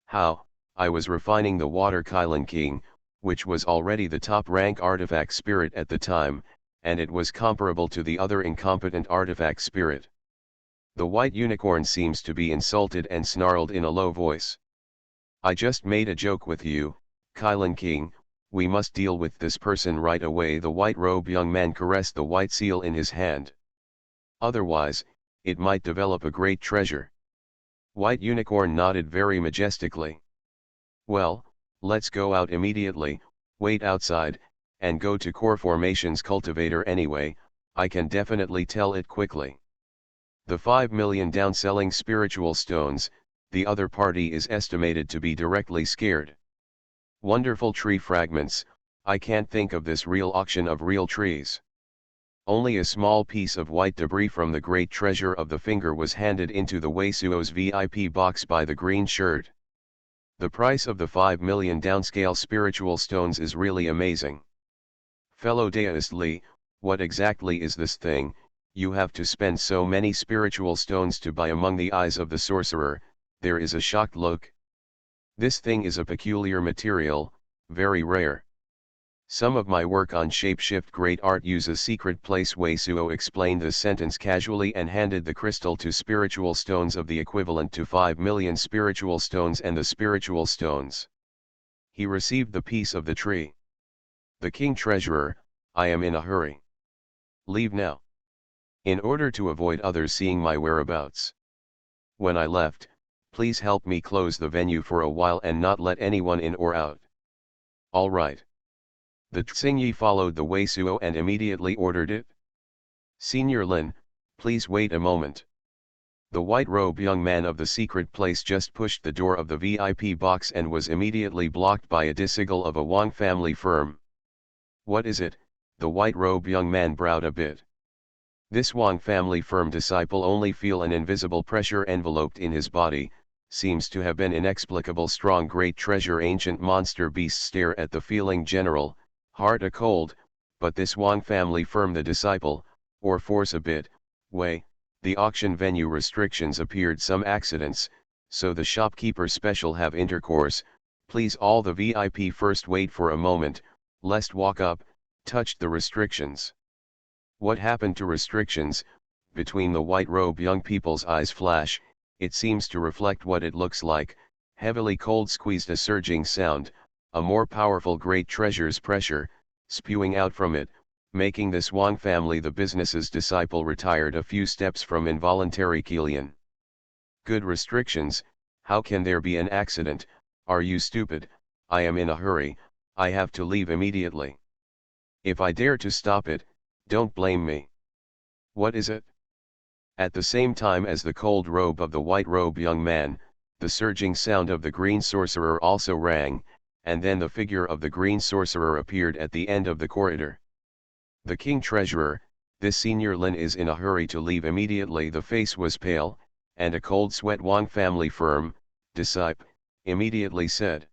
How, I was refining the water Kailan King, which was already the top rank artifact spirit at the time, and it was comparable to the other incompetent artifact spirit. The white unicorn seems to be insulted and snarled in a low voice. I just made a joke with you, Kailan King, we must deal with this person right away. The white robe young man caressed the white seal in his hand. Otherwise, it might develop a great treasure. White unicorn nodded very majestically. Well, let's go out immediately, wait outside, and go to core formations cultivator anyway. I can definitely tell it quickly. The 5 million down selling spiritual stones, the other party is estimated to be directly scared. Wonderful tree fragments, I can't think of this real auction of real trees. Only a small piece of white debris from the great treasure of the finger was handed into the Wei Suo's VIP box by the green shirt. The price of the 5 million downscale spiritual stones is really amazing. Fellow deist Li, what exactly is this thing you have to spend so many spiritual stones to buy? Among the eyes of the sorcerer, there is a shocked look. This thing is a peculiar material, very rare. Some of my work on shapeshift great art uses secret place. Wei Suo explained this sentence casually and handed the crystal to spiritual stones of the equivalent to 5 million spiritual stones and the spiritual stones. He received the piece of the tree. The king treasurer, I am in a hurry. Leave now. In order to avoid others seeing my whereabouts. When I left, please help me close the venue for a while and not let anyone in or out. All right. The Tsingyi followed the Wei Suo and immediately ordered it. Senior Lin, please wait a moment. The white-robed young man of the secret place just pushed the door of the VIP box and was immediately blocked by a disciple of a Wang family firm. What is it? The white-robed young man browed a bit. This Wang family firm disciple only feel an invisible pressure enveloped in his body, seems to have been inexplicable strong great treasure ancient monster beast stare at the feeling general, heart a cold, but this Wang family firm the disciple, or force a bit, way, the auction venue restrictions appeared some accidents, so the shopkeeper special have intercourse, please all the VIP first wait for a moment, lest walk up, touched the restrictions. What happened to restrictions? Between the white-robe young people's eyes flash, it seems to reflect what it looks like, heavily cold squeezed a surging sound, a more powerful great treasure's pressure, spewing out from it, making this Wang family the business's disciple retired a few steps from involuntary Kilian. Good restrictions, how can there be an accident, are you stupid? I am in a hurry, I have to leave immediately. If I dare to stop it, don't blame me. What is it? At the same time as the cold robe of the white robe young man, the surging sound of the green sorcerer also rang, and then the figure of the green sorcerer appeared at the end of the corridor. The king treasurer, this senior Lin is in a hurry to leave immediately. The face was pale, and a cold sweat Wang family firm, disciple, immediately said.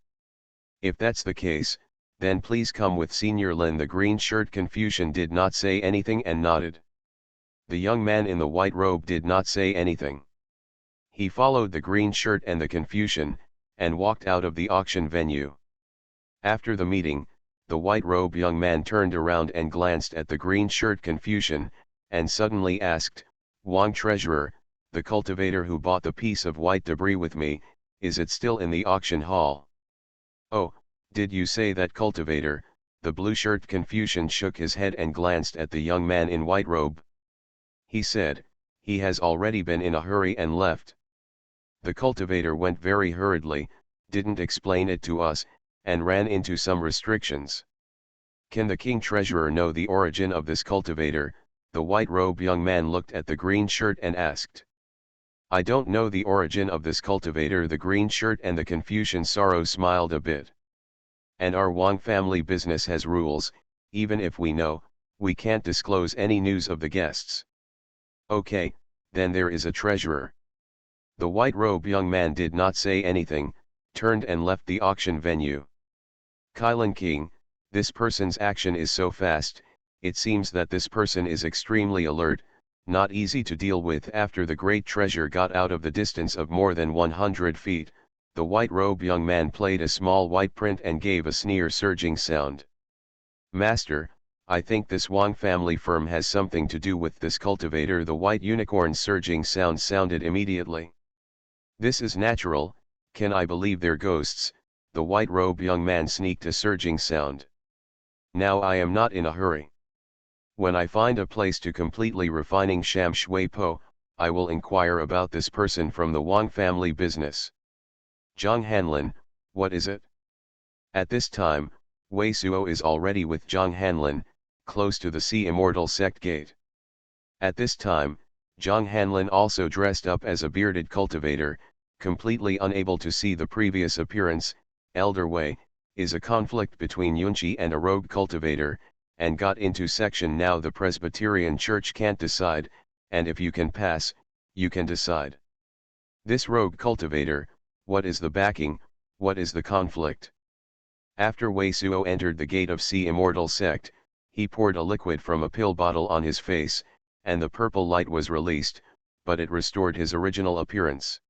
If that's the case, then please come with Senior Lin. The green shirt Confucian did not say anything and nodded. The young man in the white robe did not say anything. He followed the green shirt and the Confucian, and walked out of the auction venue. After the meeting, the white robe young man turned around and glanced at the green shirt Confucian, and suddenly asked, Wang treasurer, the cultivator who bought the piece of white debris with me, is it still in the auction hall? Oh, did you say that cultivator? The blue shirt Confucian shook his head and glanced at the young man in white robe. He said, he has already been in a hurry and left. The cultivator went very hurriedly, didn't explain it to us, and ran into some restrictions. Can the king treasurer know the origin of this cultivator? The white robe young man looked at the green shirt and asked. I don't know the origin of this cultivator. The green shirt and the Confucian sorrow smiled a bit. And our Wang family business has rules, even if we know, we can't disclose any news of the guests. Okay, then there is a treasurer. The white robe young man did not say anything, turned and left the auction venue. Kailan King, this person's action is so fast, it seems that this person is extremely alert, not easy to deal with. After the great treasure got out of the distance of more than 100 feet, the white robe young man played a small white print and gave a sneer surging sound. Master, I think this Wang family firm has something to do with this cultivator. The white unicorn's surging sound sounded immediately. This is natural, can I believe they're ghosts? The white robe young man sneaked a surging sound. Now I am not in a hurry. When I find a place to completely refining Sham Shui Po, I will inquire about this person from the Wang family business. Zhang Hanlin, what is it? At this time, Wei Suo is already with Zhang Hanlin, close to the Sea Immortal Sect gate. At this time, Zhang Hanlin also dressed up as a bearded cultivator, completely unable to see the previous appearance. Elder Wei, is a conflict between Yunqi and a rogue cultivator, and got into section. Now the Presbyterian Church can't decide, and if you can pass, you can decide. This rogue cultivator, what is the backing, what is the conflict? After Wei Suo entered the gate of Sea Immortal Sect, he poured a liquid from a pill bottle on his face, and the purple light was released, but it restored his original appearance.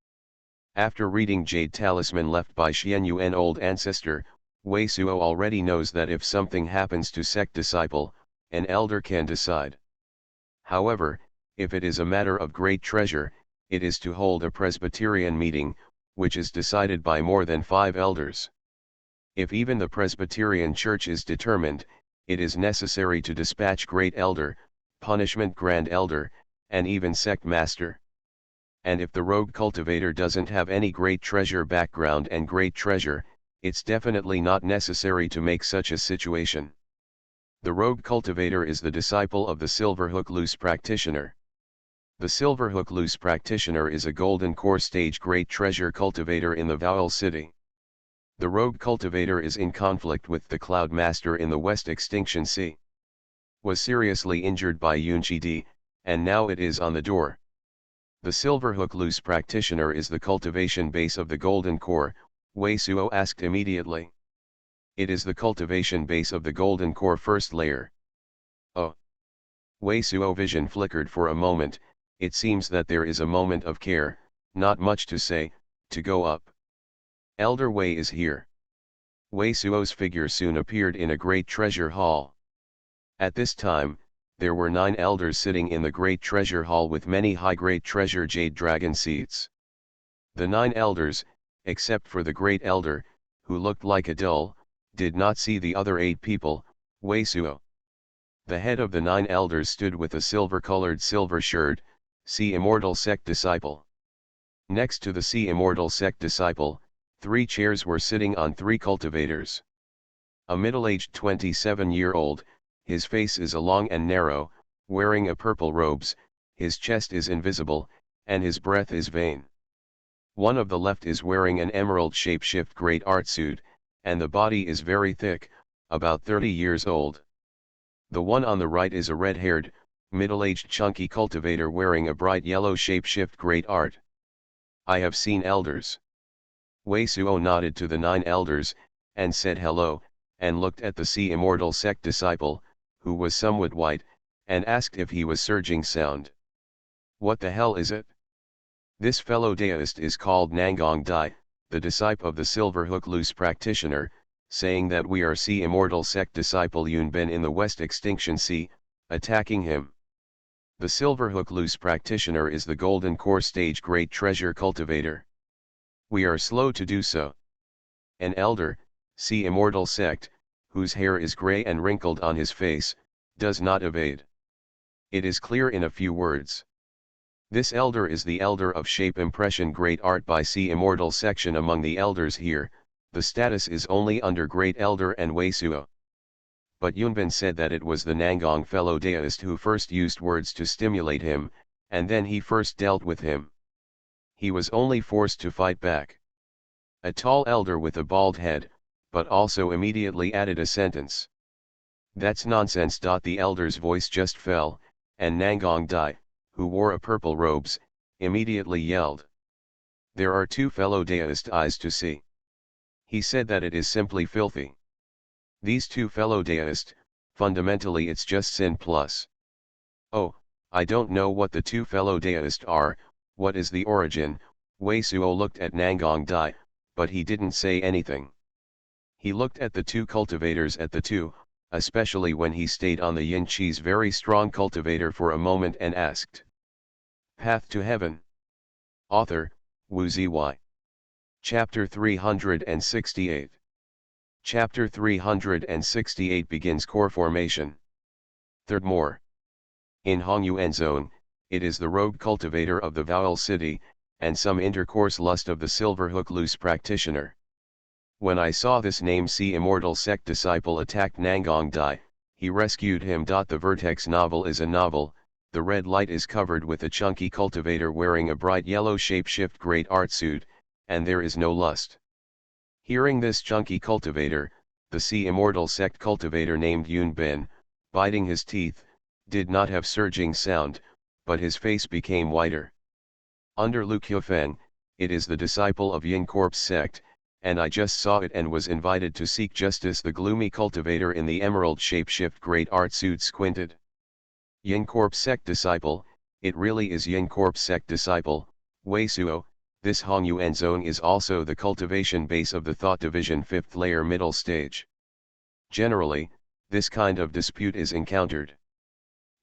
After reading Jade Talisman left by Xuanhuan old ancestor, Wei Suo already knows that if something happens to sect disciple, an elder can decide. However, if it is a matter of great treasure, it is to hold a Presbyterian meeting, which is decided by more than 5 elders. If even the Presbyterian Church is determined, it is necessary to dispatch Great Elder, Punishment Grand Elder, and even Sect Master. And if the rogue cultivator doesn't have any great treasure background and great treasure, it's definitely not necessary to make such a situation. The rogue cultivator is the disciple of the Silverhook Loose practitioner. The Silverhook Loose practitioner is a golden core stage great treasure cultivator in the Vowel City. The rogue cultivator is in conflict with the Cloud Master in the West Extinction Sea. Was seriously injured by Yunchi, and now it is on the door. The Silverhook Loose practitioner is the cultivation base of the golden core, Wei Suo asked immediately. It is the cultivation base of the golden core first layer. Oh. Wei Suo vision flickered for a moment. It seems that there is a moment of care, not much to say, to go up. Elder Wei is here. Wei Suo's figure soon appeared in a great treasure hall. At this time, there were 9 elders sitting in the great treasure hall with many high-grade treasure jade dragon seats. The 9 elders, except for the great elder, who looked like a dull, did not see the other 8 people, Wei Suo. The head of the 9 elders stood with a silver-colored silver shirt, Sea Immortal Sect Disciple. Next to the Sea Immortal Sect Disciple, 3 chairs were sitting on 3 cultivators. A middle-aged 27-year-old, his face is long and narrow, wearing a purple robes, his chest is invisible, and his breath is vain. One of the left is wearing an emerald shapeshift great art suit, and the body is very thick, about 30 years old. The one on the right is a red-haired, middle-aged chunky cultivator wearing a bright yellow shapeshift great art. I have seen elders. Wei Suo nodded to the 9 elders, and said hello, and looked at the Sea Immortal Sect disciple, who was somewhat white, and asked if he was surging sound. What the hell is it? This fellow deist is called Nangong Dai, the disciple of the Silverhook Loose practitioner, saying that we are Sea Immortal Sect disciple Yun Ben in the West Extinction Sea, attacking him. The Silverhook Loose practitioner is the golden core stage great treasure cultivator. We are slow to do so. An elder, Sea Immortal Sect, whose hair is gray and wrinkled on his face, does not evade. It is clear in a few words. This elder is the elder of Shape Impression Great Art by Sea Immortal section among the elders here. The status is only under Great Elder and Wei Suo. But Yunbin said that it was the Nangong fellow deist who first used words to stimulate him, and then he first dealt with him. He was only forced to fight back. A tall elder with a bald head, but also immediately added a sentence. That's nonsense. The elder's voice just fell, and Nangong Dai, who wore a purple robes, immediately yelled. There are 2 fellow deist eyes to see. He said that it is simply filthy. These 2 fellow deist, fundamentally it's just sin plus. Oh, I don't know what the 2 fellow deist are, what is the origin. Wei Suo looked at Nangong Dai, but he didn't say anything. He looked at the 2 cultivators at the 2, especially when he stayed on the Yin Chi's very strong cultivator for a moment and asked. Path to Heaven. Author, Wu Zy. Chapter 368. Chapter 368 begins core formation. Third more. In Hongyuan Zone, it is the rogue cultivator of the Vowel City, and some intercourse lust of the Silverhook Loose practitioner. When I saw this name Sea Immortal Sect disciple attacked Nangong Dai, he rescued him. The Vertex novel is a novel. The red light is covered with a chunky cultivator wearing a bright yellow shapeshift great art suit, and there is no lust. Hearing this chunky cultivator, the Sea Immortal Sect cultivator named Yun Ben, biting his teeth, did not have surging sound, but his face became whiter. Under Lu Qiufeng, it is the disciple of Yin Corpse Sect, and I just saw it and was invited to seek justice. The gloomy cultivator in the emerald shapeshift great art suit squinted. Yin Corpse Sect disciple, it really is Yin Corpse Sect disciple, Wei Suo. This Hongyuan Zone is also the cultivation base of the thought division 5th layer middle stage. Generally, this kind of dispute is encountered.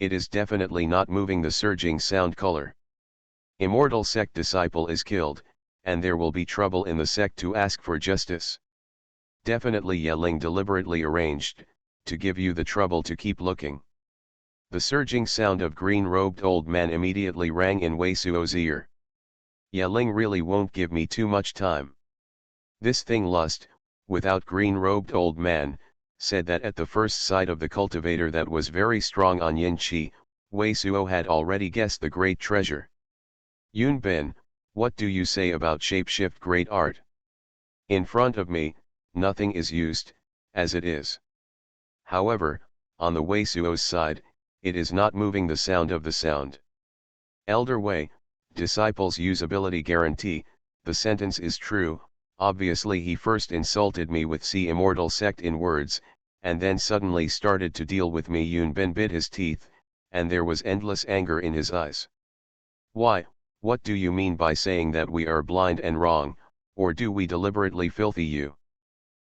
It is definitely not moving the surging sound color. Immortal Sect disciple is killed, and there will be trouble in the sect to ask for justice. Definitely yelling deliberately arranged, to give you the trouble to keep looking. The surging sound of green-robed old man immediately rang in Wei Suo's ear. Yelling really won't give me too much time. This thing lust, without green-robed old man, said that at the first sight of the cultivator that was very strong on yin qi, Wei Suo had already guessed the great treasure. Yun Bin, what do you say about shapeshift great art? In front of me, nothing is used, as it is. However, on the Wei Suo's side, it is not moving the sound of the sound. Elder Wei, disciples usability guarantee, the sentence is true. Obviously he first insulted me with C immortal sect in words, and then suddenly started to deal with me. Yun Bin bit his teeth, and there was endless anger in his eyes. Why, what do you mean by saying that we are blind and wrong, or do we deliberately filthy you?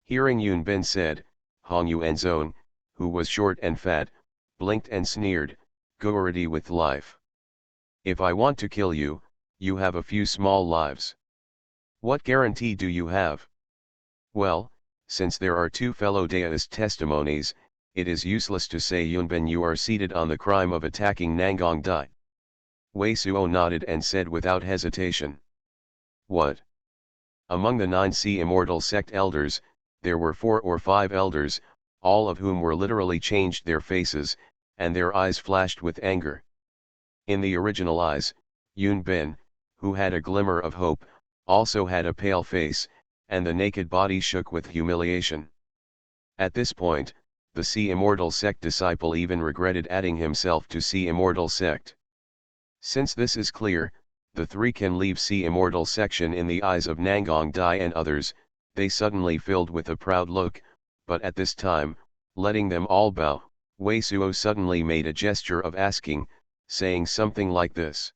Hearing Yun Bin said, Hongyuan Zong, who was short and fat, blinked and sneered, go already with life. If I want to kill you, you have a few small lives. What guarantee do you have? Well, since there are two fellow Daoist testimonies, it is useless to say Yunbin you are seated on the crime of attacking Nangong Dai. Wei Suo nodded and said without hesitation. What? Among the 9 C immortal sect elders, there were 4 or 5 elders, all of whom were literally changed their faces, and their eyes flashed with anger. In the original eyes, Yun Bin, who had a glimmer of hope, also had a pale face, and the naked body shook with humiliation. At this point, the C immortal sect disciple even regretted adding himself to C immortal sect. Since this is clear, the 3 can leave C immortal section in the eyes of Nangong Dai and others, they suddenly filled with a proud look, but at this time, letting them all bow, Wei Suo suddenly made a gesture of asking, saying something like this.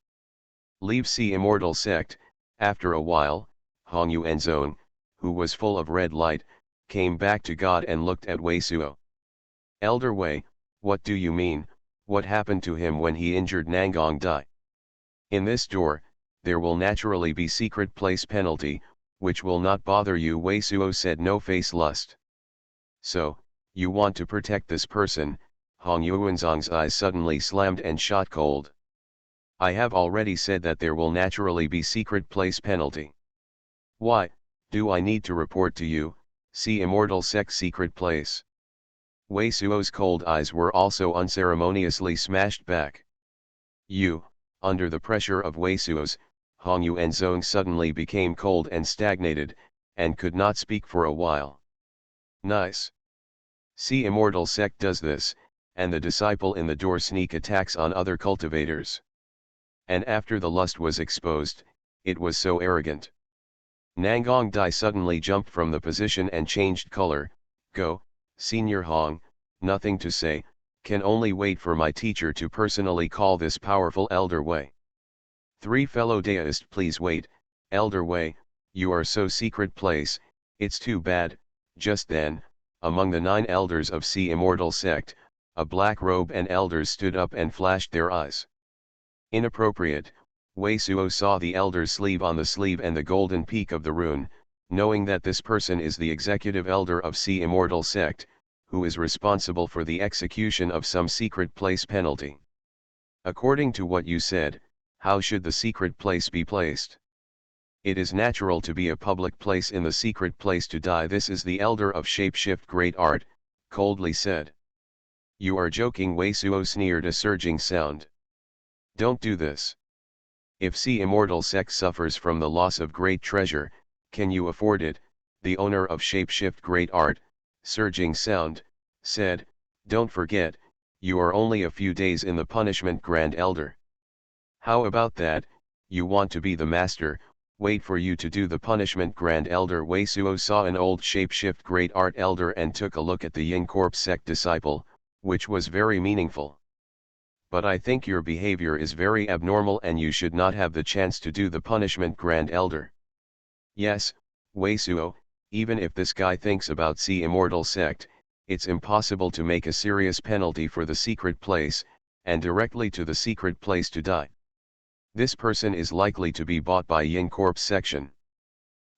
Leave C immortal sect. After a while, Hongyuan Zong, who was full of red light, came back to God and looked at Wei Suo. Elder Wei, what do you mean, what happened to him when he injured Nangong Dai? In this door, there will naturally be secret place penalty, which will not bother you. Wei Suo said no face lust. So, you want to protect this person? Hongyuan Zong's eyes suddenly slammed and shot cold. I have already said that there will naturally be secret place penalty. Why, do I need to report to you, see immortal sect secret place? Wei Suo's cold eyes were also unceremoniously smashed back. You, under the pressure of Wei Suo's, Hongyuan Zong suddenly became cold and stagnated, and could not speak for a while. Nice. See immortal sect does this, and the disciple in the door sneak attacks on other cultivators. And after the lust was exposed, it was so arrogant. Nangong Dai suddenly jumped from the position and changed color. Go, Senior Hong, nothing to say, can only wait for my teacher to personally call this powerful Elder Wei. 3 fellow Daoist, please wait, Elder Wei, you are so secret place, it's too bad. Just then, among the 9 elders of C immortal sect, a black robe and elders stood up and flashed their eyes. Inappropriate. Wei Suo saw the elder's sleeve on the sleeve and the golden peak of the rune, knowing that this person is the executive elder of C immortal sect, who is responsible for the execution of some secret place penalty. According to what you said, how should the secret place be placed? It is natural to be a public place in the secret place to die. This is the elder of shapeshift great art, coldly said. You are joking. Wei Suo sneered a surging sound. Don't do this. If C immortal sect suffers from the loss of great treasure, can you afford it? The owner of shapeshift great art, surging sound, said, don't forget, you are only a few days in the punishment grand elder. How about that, you want to be the master, wait for you to do the punishment grand elder. Wei Suo saw an old shapeshift great art elder and took a look at the Yin Corp sect disciple, which was very meaningful. But I think your behavior is very abnormal and you should not have the chance to do the punishment grand elder. Yes, Wei Suo, even if this guy thinks about C immortal sect, it's impossible to make a serious penalty for the secret place, and directly to the secret place to die. This person is likely to be bought by Yin Corp section.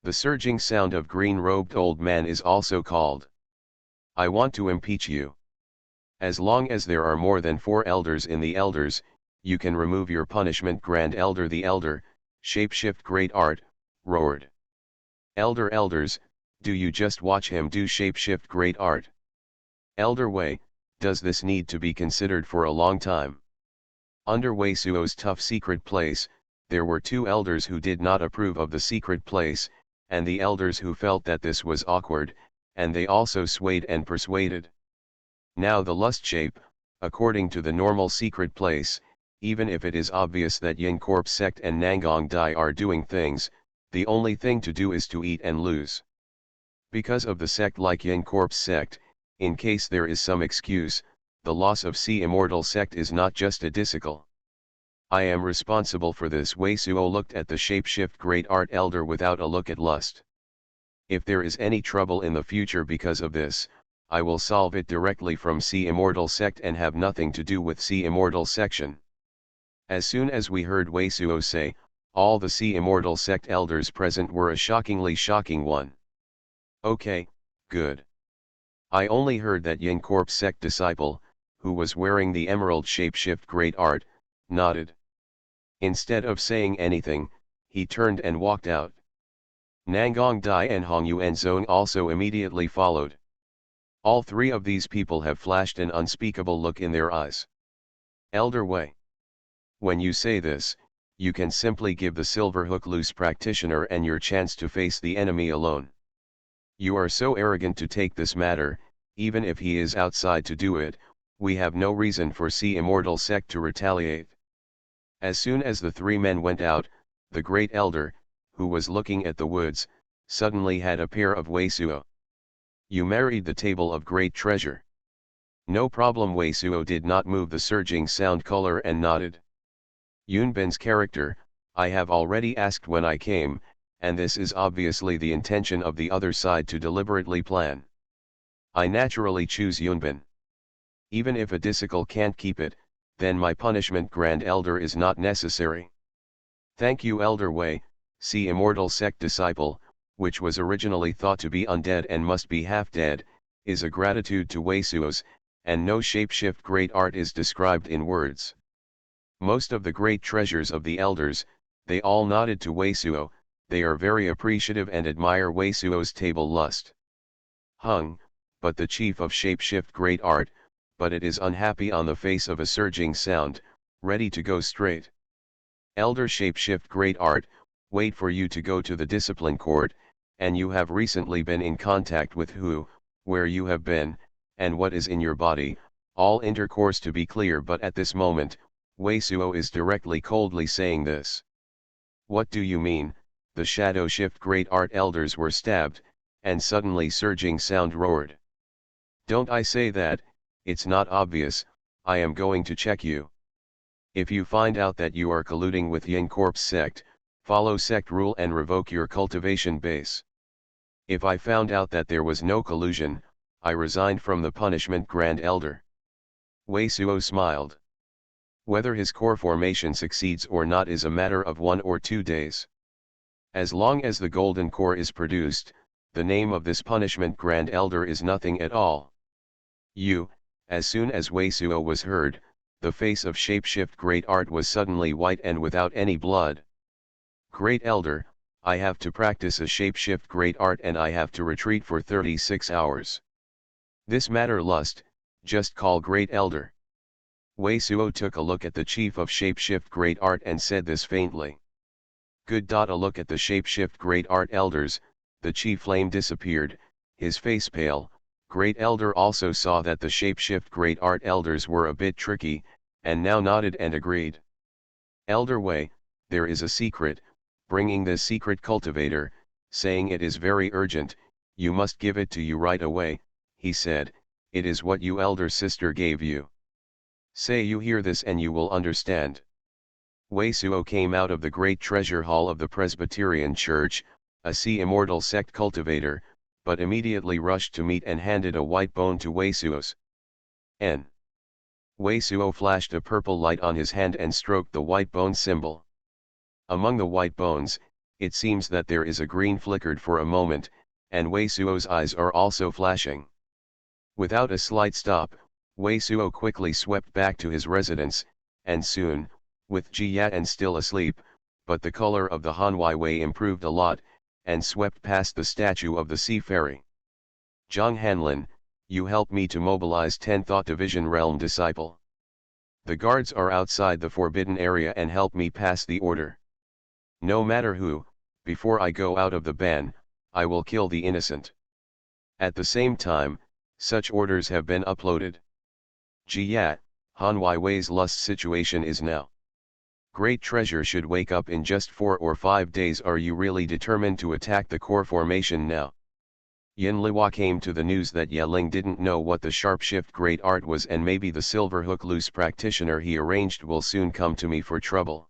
The surging sound of green-robed old man is also called. I want to impeach you. As long as there are more than 4 elders in the elders, you can remove your punishment. Grand Elder the Elder, shapeshift great art, roared. Elders, do you just watch him do shapeshift great art? Elder Wei, does this need to be considered for a long time? Under Wei Suo's tough secret place, there were 2 elders who did not approve of the secret place, and the elders who felt that this was awkward, and they also swayed and persuaded. Now the lust shape, according to the normal secret place, even if it is obvious that Yin Corp sect and Nangong Dai are doing things, the only thing to do is to eat and lose. Because of the sect like Yin Corp's sect, in case there is some excuse, the loss of C Immortal sect is not just a disical. I am responsible for this. Wei Suo looked at the shapeshift great art elder without a look at lust. If there is any trouble in the future because of this, I will solve it directly from C Immortal sect and have nothing to do with C Immortal section. As soon as we heard Wei Suo say, all the C Immortal sect elders present were a shockingly shocking one. Okay, good. I only heard that Yin Corp sect disciple, who was wearing the emerald shapeshift great art, nodded. Instead of saying anything, he turned and walked out. Nangong Dai and Hongyuan Zong also immediately followed. All 3 of these people have flashed an unspeakable look in their eyes. Elder Wei. When you say this, you can simply give the silver hook loose practitioner and your chance to face the enemy alone. You are so arrogant to take this matter, even if he is outside to do it, we have no reason for C Immortal sect to retaliate. As soon as the 3 men went out, the great elder, who was looking at the woods, suddenly had a pair of Wei Suo. You married the table of great treasure. No problem. Wei Suo did not move the surging sound color and nodded. Yunbin's character, I have already asked when I came, and this is obviously the intention of the other side to deliberately plan. I naturally choose Yunbin. Even if a disical can't keep it, then my punishment Grand Elder is not necessary. Thank you Elder Wei, C Immortal sect disciple, which was originally thought to be undead and must be half dead, is a gratitude to Wei Suo's, and no shapeshift great art is described in words. Most of the great treasures of the elders, they all nodded to Wei Suo, they are very appreciative and admire Wei Suo's table lust. But the chief of shapeshift great art, but it is unhappy on the face of a surging sound, ready to go straight. Elder shapeshift great art, wait for you to go to the discipline court, and you have recently been in contact with who, where you have been, and what is in your body, all intercourse to be clear. But at this moment, Wei Suo is directly coldly saying this. What do you mean? The shadow shift great art elders were stabbed, and suddenly surging sound roared. Don't I say that, it's not obvious, I am going to check you. If you find out that you are colluding with Yin Corp's sect, follow sect rule and revoke your cultivation base. If I found out that there was no collusion, I resigned from the punishment Grand Elder. Wei Suo smiled. Whether his core formation succeeds or not is a matter of 1 or 2 days. As long as the golden core is produced, the name of this punishment Grand Elder is nothing at all. As soon as Wei Suo was heard, the face of shapeshift great art was suddenly white and without any blood. Great Elder, I have to practice a shapeshift great art and I have to retreat for 36 hours. This matter lust, just call Great Elder. Wei Suo took a look at the chief of shapeshift great art and said this faintly. Good. A look at the shapeshift great art elders, the chief flame disappeared, his face pale. Great Elder also saw that the shapeshift great art elders were a bit tricky, and now nodded and agreed. Elder Wei, there is a secret, bringing this secret cultivator, saying it is very urgent, you must give it to you right away, he said, it is what you elder sister gave you. Say you hear this and you will understand. Wei Suo came out of the great treasure hall of the Presbyterian Church, a C Immortal sect cultivator, but immediately rushed to meet and handed a white bone to Wei Suo's. Wei Suo flashed a purple light on his hand and stroked the white bone symbol. Among the white bones, it seems that there is a green flickered for a moment, and Wei Suo's eyes are also flashing. Without a slight stop, Wei Suo quickly swept back to his residence, and soon, with Ji Yan still asleep, but the color of the Hanwei Wei improved a lot, and swept past the statue of the sea fairy. Zhang Hanlin, you help me to mobilize 10 Thought Division Realm Disciple. The guards are outside the forbidden area and help me pass the order. No matter who, before I go out of the ban, I will kill the innocent. At the same time, such orders have been uploaded. Jia, Han Weiwei's lust situation is now. Great Treasure should wake up in just 4 or 5 days. Are you really determined to attack the core formation now? Yin Liwa came to the news that Yeling didn't know what the sharpshift great art was, and maybe the Silverhook loose practitioner he arranged will soon come to me for trouble.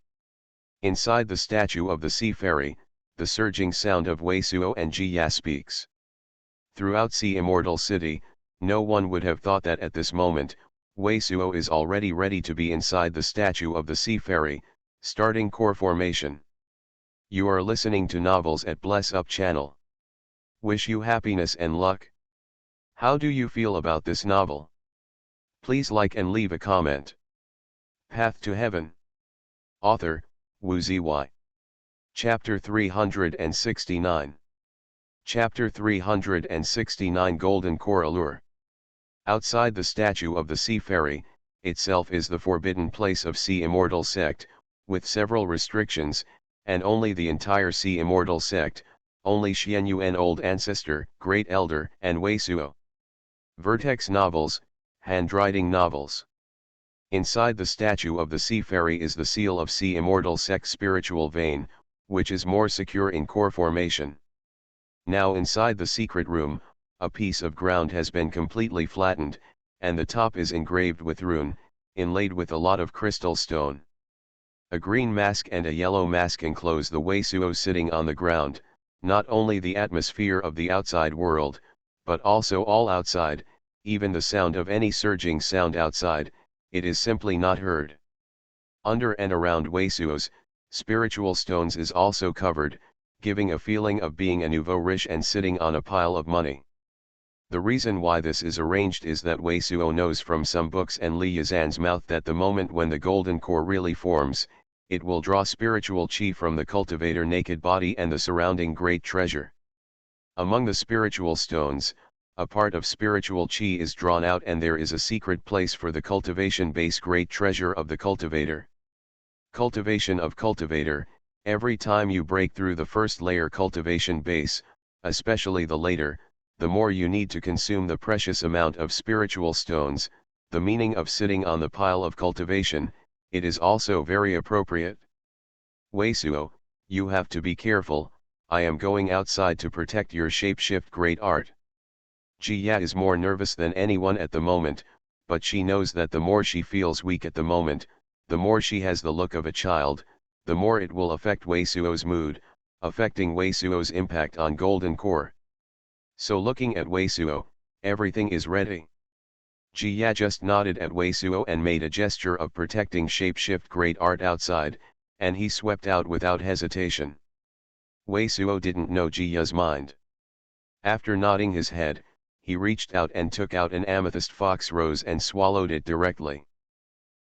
Inside the statue of the sea fairy, the surging sound of Wei Suo and Jia speaks. Throughout Sea Immortal City, no one would have thought that at this moment, Wei Suo is already ready to be inside the statue of the sea fairy, starting core formation. You are listening to Novels at Bless Up channel. Wish you happiness and luck. How do you feel about this novel? Please like and leave a comment. Path to Heaven. Author, Wu Ziyi. Chapter 369. Chapter 369 Golden Core Allure. Outside the statue of the sea fairy, itself is the forbidden place of Sea Immortal Sect, with several restrictions, and only the entire Sea Immortal Sect, only Xuanhuan Old Ancestor, Great Elder, and Wei Suo. Vertex Novels, Handwriting Novels. Inside the statue of the sea fairy is the seal of Sea Immortal Sect spiritual vein, which is more secure in core formation. Now inside the secret room, a piece of ground has been completely flattened, and the top is engraved with rune, inlaid with a lot of crystal stone. A green mask and a yellow mask enclose the Wei Suo sitting on the ground, not only the atmosphere of the outside world, but also all outside, even the sound of any surging sound outside, it is simply not heard. Under and around Wei Suo's spiritual stones is also covered, giving a feeling of being a nouveau riche and sitting on a pile of money. The reason why this is arranged is that Wei Suo knows from some books and Li Yazan's mouth that the moment when the golden core really forms, it will draw spiritual qi from the cultivator naked body and the surrounding great treasure. Among the spiritual stones, a part of spiritual qi is drawn out, and there is a secret place for the cultivation base great treasure of the cultivator. Cultivation of cultivator. Every time you break through the first layer cultivation base, especially the later, the more you need to consume the precious amount of spiritual stones. The meaning of sitting on the pile of cultivation, it is also very appropriate. Wei Suo, you have to be careful, I am going outside to protect your shapeshift great art. Jia is more nervous than anyone at the moment, but she knows that the more she feels weak at the moment, the more she has the look of a child, the more it will affect Wei Suo's mood, affecting Wei Suo's impact on Golden Core. So looking at Wei Suo, everything is ready. Jia just nodded at Wei Suo and made a gesture of protecting shapeshift great art outside, and he swept out without hesitation. Wei Suo didn't know Jia's mind. After nodding his head, he reached out and took out an amethyst fox rose and swallowed it directly.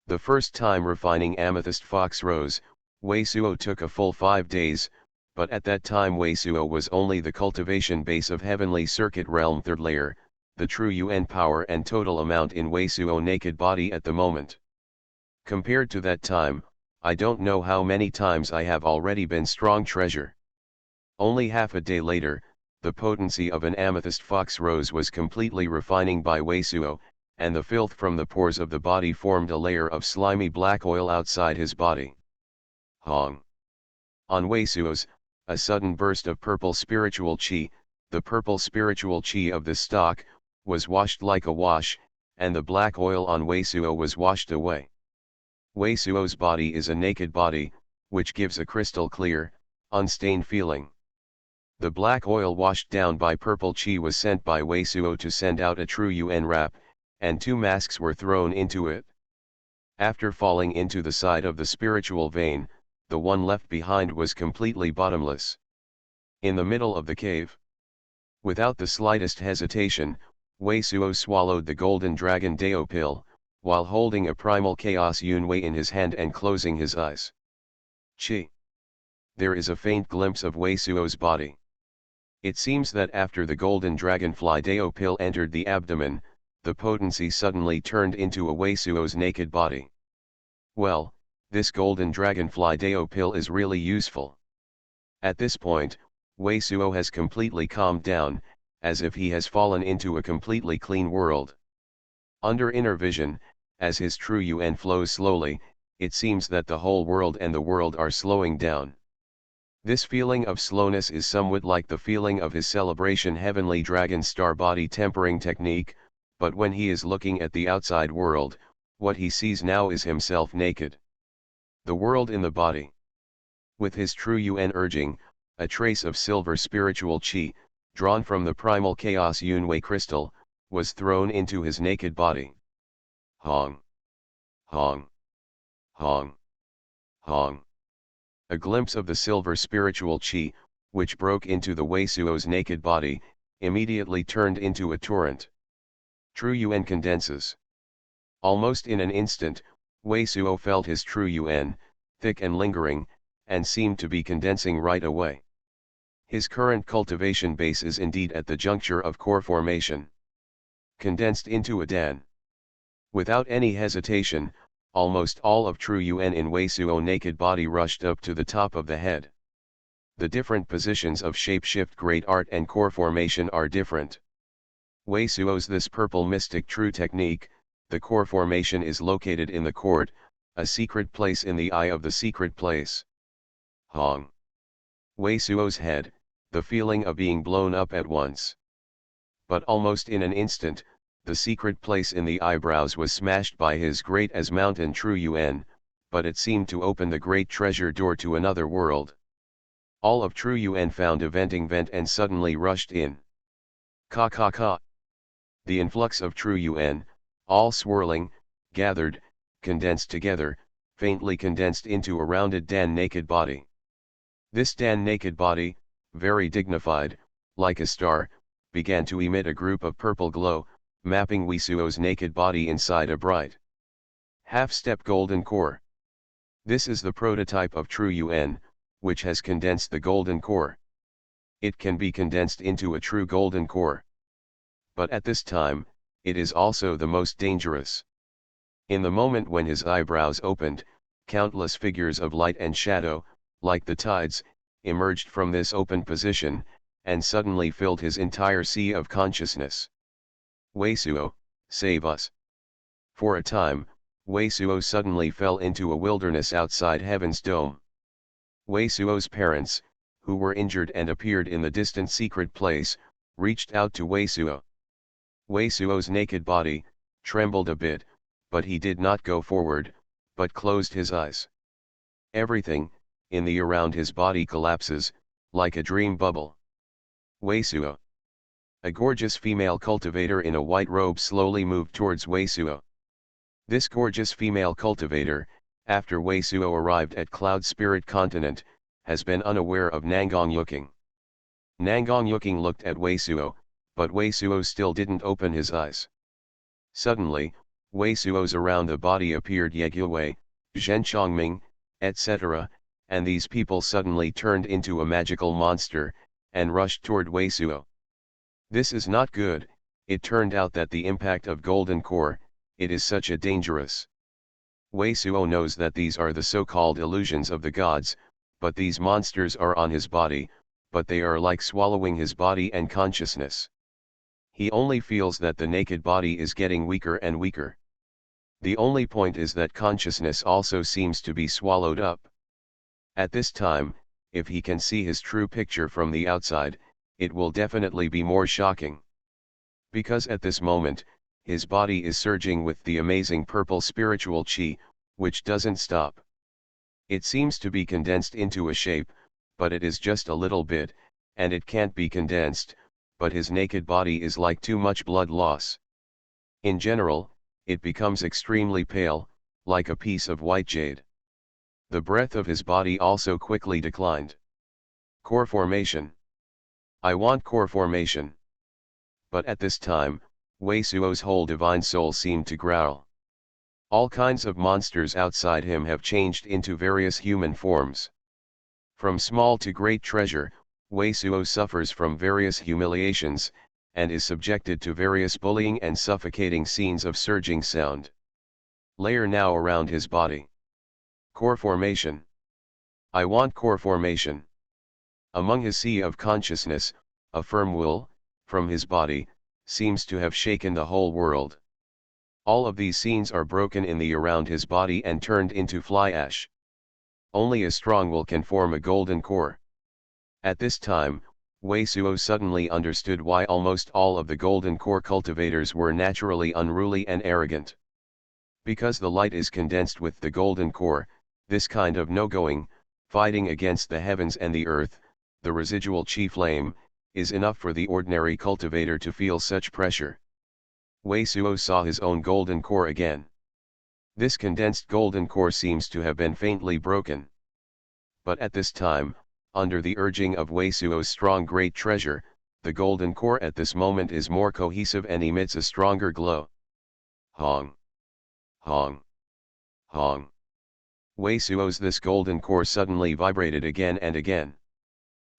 The first time refining amethyst fox rose, Wei Suo took a full 5 days, but at that time Wei Suo was only the cultivation base of Heavenly Circuit Realm 3rd layer, the true UN power and total amount in Wei Suo naked body at the moment. Compared to that time, I don't know how many times I have already been strong treasure. Only half a day later, the potency of an amethyst fox rose was completely refining by Wei Suo, and the filth from the pores of the body formed a layer of slimy black oil outside his body. Hong. On Wei Suo's, a sudden burst of purple spiritual qi, the purple spiritual qi of this stock, was washed like a wash, and the black oil on Wei Suo was washed away. Wei Suo's body is a naked body, which gives a crystal clear, unstained feeling. The black oil washed down by purple qi was sent by Wei Suo to send out a true UN wrap, and 2 masks were thrown into it. After falling into the side of the spiritual vein, the one left behind was completely bottomless. In the middle of the cave, without the slightest hesitation, Wei Suo swallowed the golden dragon Dao pill, while holding a primal chaos Yunwei in his hand and closing his eyes. Chi. There is a faint glimpse of Wei Suo's body. It seems that after the golden dragonfly Dao pill entered the abdomen, the potency suddenly turned into a Wei Suo's naked body. Well, this golden dragonfly Dao pill is really useful. At this point, Wei Suo has completely calmed down, as if he has fallen into a completely clean world. Under inner vision, as his true Yuan flows slowly, it seems that the whole world and the world are slowing down. This feeling of slowness is somewhat like the feeling of his celebration heavenly dragon star body tempering technique, but when he is looking at the outside world, what he sees now is himself naked. The world in the body. With his true Yuan urging, a trace of silver spiritual chi, drawn from the primal chaos Yunwei crystal, was thrown into his naked body. Hong. Hong. Hong. Hong. A glimpse of the silver spiritual chi, which broke into the Wei Suo's naked body, immediately turned into a torrent. True Yuan condenses. Almost in an instant, Wei Suo felt his true Yuan, thick and lingering, and seemed to be condensing right away. His current cultivation base is indeed at the juncture of core formation. Condensed into a Dan. Without any hesitation, almost all of true Yuan in Wei Suo naked body rushed up to the top of the head. The different positions of shapeshift great art and core formation are different. Wei Suo's this purple mystic true technique, the core formation is located in the court, a secret place in the eye of the secret place. Hong. Wei Suo's head, the feeling of being blown up at once. But almost in an instant, the secret place in the eyebrows was smashed by his great as mountain true Yuan, but it seemed to open the great treasure door to another world. All of true Yuan found a venting vent and suddenly rushed in. Ka ka ka. The influx of true Yuan, all swirling, gathered, condensed together, faintly condensed into a rounded Dan naked body. This Dan naked body, very dignified, like a star, began to emit a group of purple glow, mapping Wei Suo's naked body inside a bright half-step golden core. This is the prototype of true Yuan, which has condensed the golden core. It can be condensed into a true golden core. But at this time, it is also the most dangerous. In the moment when his eyebrows opened, countless figures of light and shadow, like the tides, emerged from this open position, and suddenly filled his entire sea of consciousness. Wei Suo, save us. For a time, Wei Suo suddenly fell into a wilderness outside Heaven's dome. Wei Suo's parents, who were injured and appeared in the distant secret place, reached out to Wei Suo. Wei Suo's naked body trembled a bit, but he did not go forward, but closed his eyes. Everything in the around his body collapses, like a dream bubble. Wei Suo. A gorgeous female cultivator in a white robe slowly moved towards Wei Suo. This gorgeous female cultivator, after Wei Suo arrived at Cloud Spirit Continent, has been unaware of Nangong Yuking. Nangong Yuking looked at Wei Suo, but Wei Suo still didn't open his eyes. Suddenly, Wei Suo's around the body appeared Yeguwei, Zhen Chongming, etc., and these people suddenly turned into a magical monster, and rushed toward Wei Suo. This is not good. It turned out that the impact of golden core, it is such a dangerous. Wei Suo knows that these are the so-called illusions of the gods, but these monsters are on his body, but they are like swallowing his body and consciousness. He only feels that the naked body is getting weaker and weaker. The only point is that consciousness also seems to be swallowed up. At this time, if he can see his true picture from the outside, it will definitely be more shocking. Because at this moment, his body is surging with the amazing purple spiritual chi, which doesn't stop. It seems to be condensed into a shape, but it is just a little bit, and it can't be condensed, but his naked body is like too much blood loss. In general, it becomes extremely pale, like a piece of white jade. The breath of his body also quickly declined. Core formation. I want core formation. But at this time, Wei Suo's whole divine soul seemed to growl. All kinds of monsters outside him have changed into various human forms. From small to great treasure, Wei Suo suffers from various humiliations, and is subjected to various bullying and suffocating scenes of surging sound. Layer now around his body. Core formation. I want core formation. Among his sea of consciousness, a firm will, from his body, seems to have shaken the whole world. All of these scenes are broken in the around his body and turned into fly ash. Only a strong will can form a golden core. At this time, Wei Suo suddenly understood why almost all of the golden core cultivators were naturally unruly and arrogant. Because the light is condensed with the golden core, this kind of no-going, fighting against the heavens and the earth, the residual chi flame, is enough for the ordinary cultivator to feel such pressure. Wei Suo saw his own golden core again. This condensed golden core seems to have been faintly broken. But at this time, under the urging of Wei Suo's strong great treasure, the golden core at this moment is more cohesive and emits a stronger glow. Hong! Hong! Hong! Wei Suo's this golden core suddenly vibrated again and again.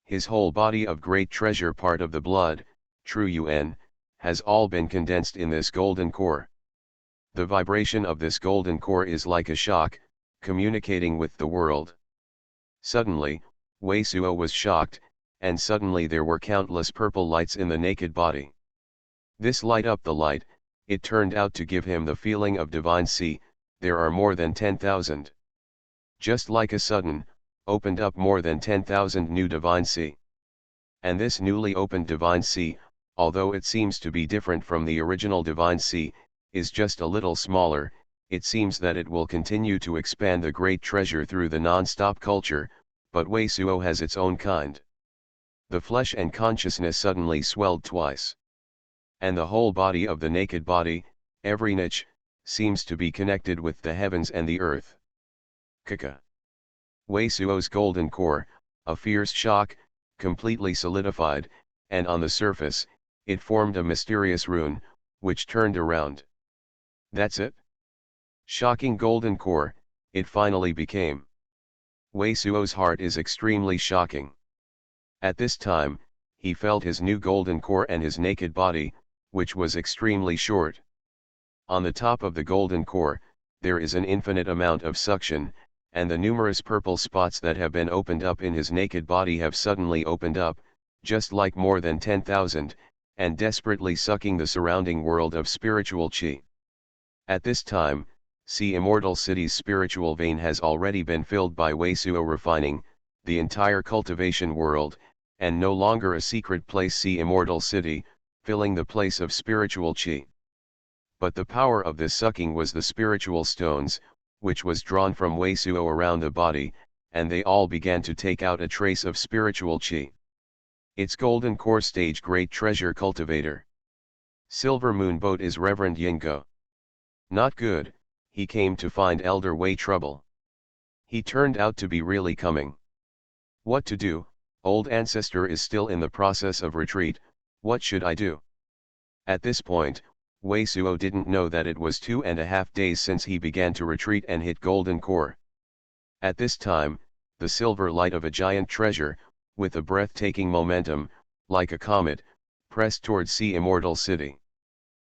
His whole body of great treasure, part of the blood, true Yuan, has all been condensed in this golden core. The vibration of this golden core is like a shock, communicating with the world. Suddenly, Wei Suo was shocked, and suddenly there were countless purple lights in the naked body. This light up the light, it turned out to give him the feeling of divine sea. There are more than 10,000. Just like a sudden, opened up more than 10,000 new divine sea. And this newly opened divine sea, although it seems to be different from the original divine sea, is just a little smaller. It seems that it will continue to expand the great treasure through the non-stop culture, but Wei Suo has its own kind. The flesh and consciousness suddenly swelled twice. And the whole body of the naked body, every niche, seems to be connected with the heavens and the earth. Kaka. Wei Suo's golden core, a fierce shock, completely solidified, and on the surface, it formed a mysterious rune, which turned around. That's it? Shocking golden core, it finally became. Wei Suo's heart is extremely shocking. At this time, he felt his new golden core and his naked body, which was extremely short. On the top of the golden core, there is an infinite amount of suction, and the numerous purple spots that have been opened up in his naked body have suddenly opened up, just like more than 10,000, and desperately sucking the surrounding world of spiritual chi. At this time, Sea Immortal City's spiritual vein has already been filled by Wei Suo refining, the entire cultivation world, and no longer a secret place. Sea Immortal City, filling the place of spiritual chi. But the power of this sucking was the spiritual stones, which was drawn from Wei Suo around the body, and they all began to take out a trace of spiritual chi. Its golden core stage great treasure cultivator. Silver Moon Boat is Reverend Yinggo. Not good, he came to find Elder Wei trouble. He turned out to be really coming. What to do? Old ancestor is still in the process of retreat, what should I do? At this point, Wei Suo didn't know that it was 2.5 days since he began to retreat and hit golden core. At this time, the silver light of a giant treasure, with a breathtaking momentum, like a comet, pressed towards Sea Immortal City.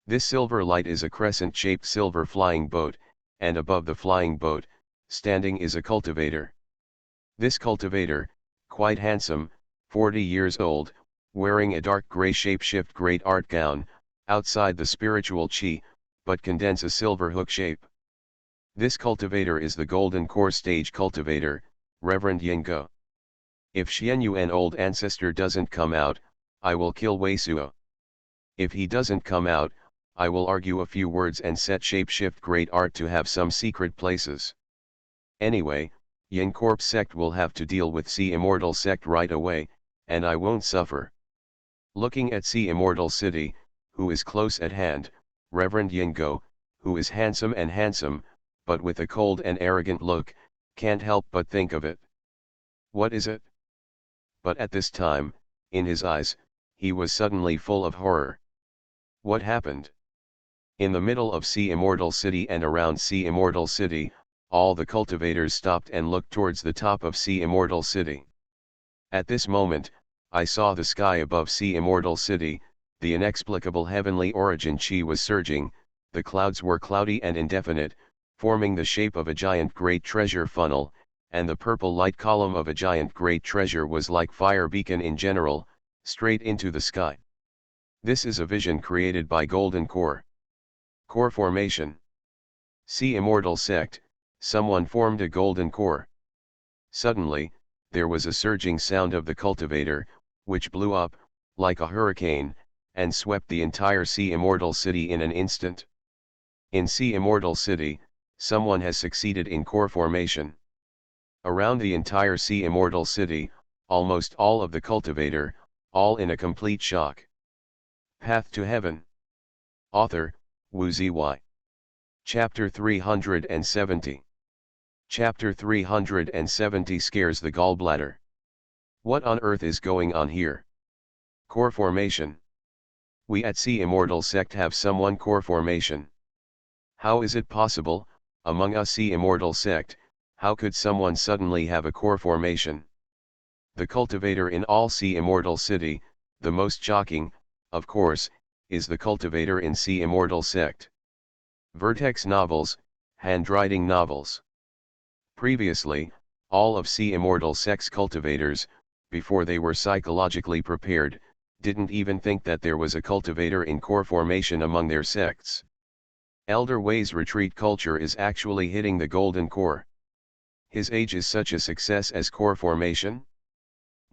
This silver light is a crescent-shaped silver flying boat, and above the flying boat, standing is a cultivator. This cultivator, quite handsome, 40 years old, wearing a dark grey shape-shift great art gown, outside the spiritual chi, but condense a silver hook shape. This cultivator is the golden core stage cultivator, Reverend Yinggo. If Xuanhuan old ancestor doesn't come out, I will kill Wei Suo. If he doesn't come out, I will argue a few words and set shape-shift great art to have some secret places. Anyway, Yin Corp sect will have to deal with Sea Immortal sect right away, and I won't suffer. Looking at Sea Immortal City, who is close at hand, Reverend Yinggo, who is handsome, but with a cold and arrogant look, can't help but think of it. What is it? But at this time, in his eyes, he was suddenly full of horror. What happened? In the middle of Sea Immortal City and around Sea Immortal City, all the cultivators stopped and looked towards the top of Sea Immortal City. At this moment, I saw the sky above Sea Immortal City, the inexplicable heavenly origin chi was surging, the clouds were cloudy and indefinite, forming the shape of a giant great treasure funnel, and the purple light column of a giant great treasure was like fire beacon in general, straight into the sky. This is a vision created by Golden Core. Core formation. Sea Immortal Sect, someone formed a golden core. Suddenly, there was a surging sound of the cultivator, which blew up, like a hurricane, and swept the entire Sea Immortal City in an instant. In Sea Immortal City, someone has succeeded in core formation. Around the entire Sea Immortal City, almost all of the cultivator, all in a complete shock. Path to Heaven. Author, Xuanhuan. Chapter 370. Chapter 370 scares the gallbladder. What on earth is going on here? Core formation. We at Sea Immortal Sect have someone core formation. How is it possible, among us Sea Immortal Sect, how could someone suddenly have a core formation? The cultivator in all Sea Immortal City, the most shocking, of course, is the cultivator in Sea Immortal Sect. Vertex novels, handwriting novels. Previously, all of Sea Immortal Sect's cultivators, before they were psychologically prepared, didn't even think that there was a cultivator in core formation among their sects. Elder Wei's retreat culture is actually hitting the golden core. His age is such a success as core formation?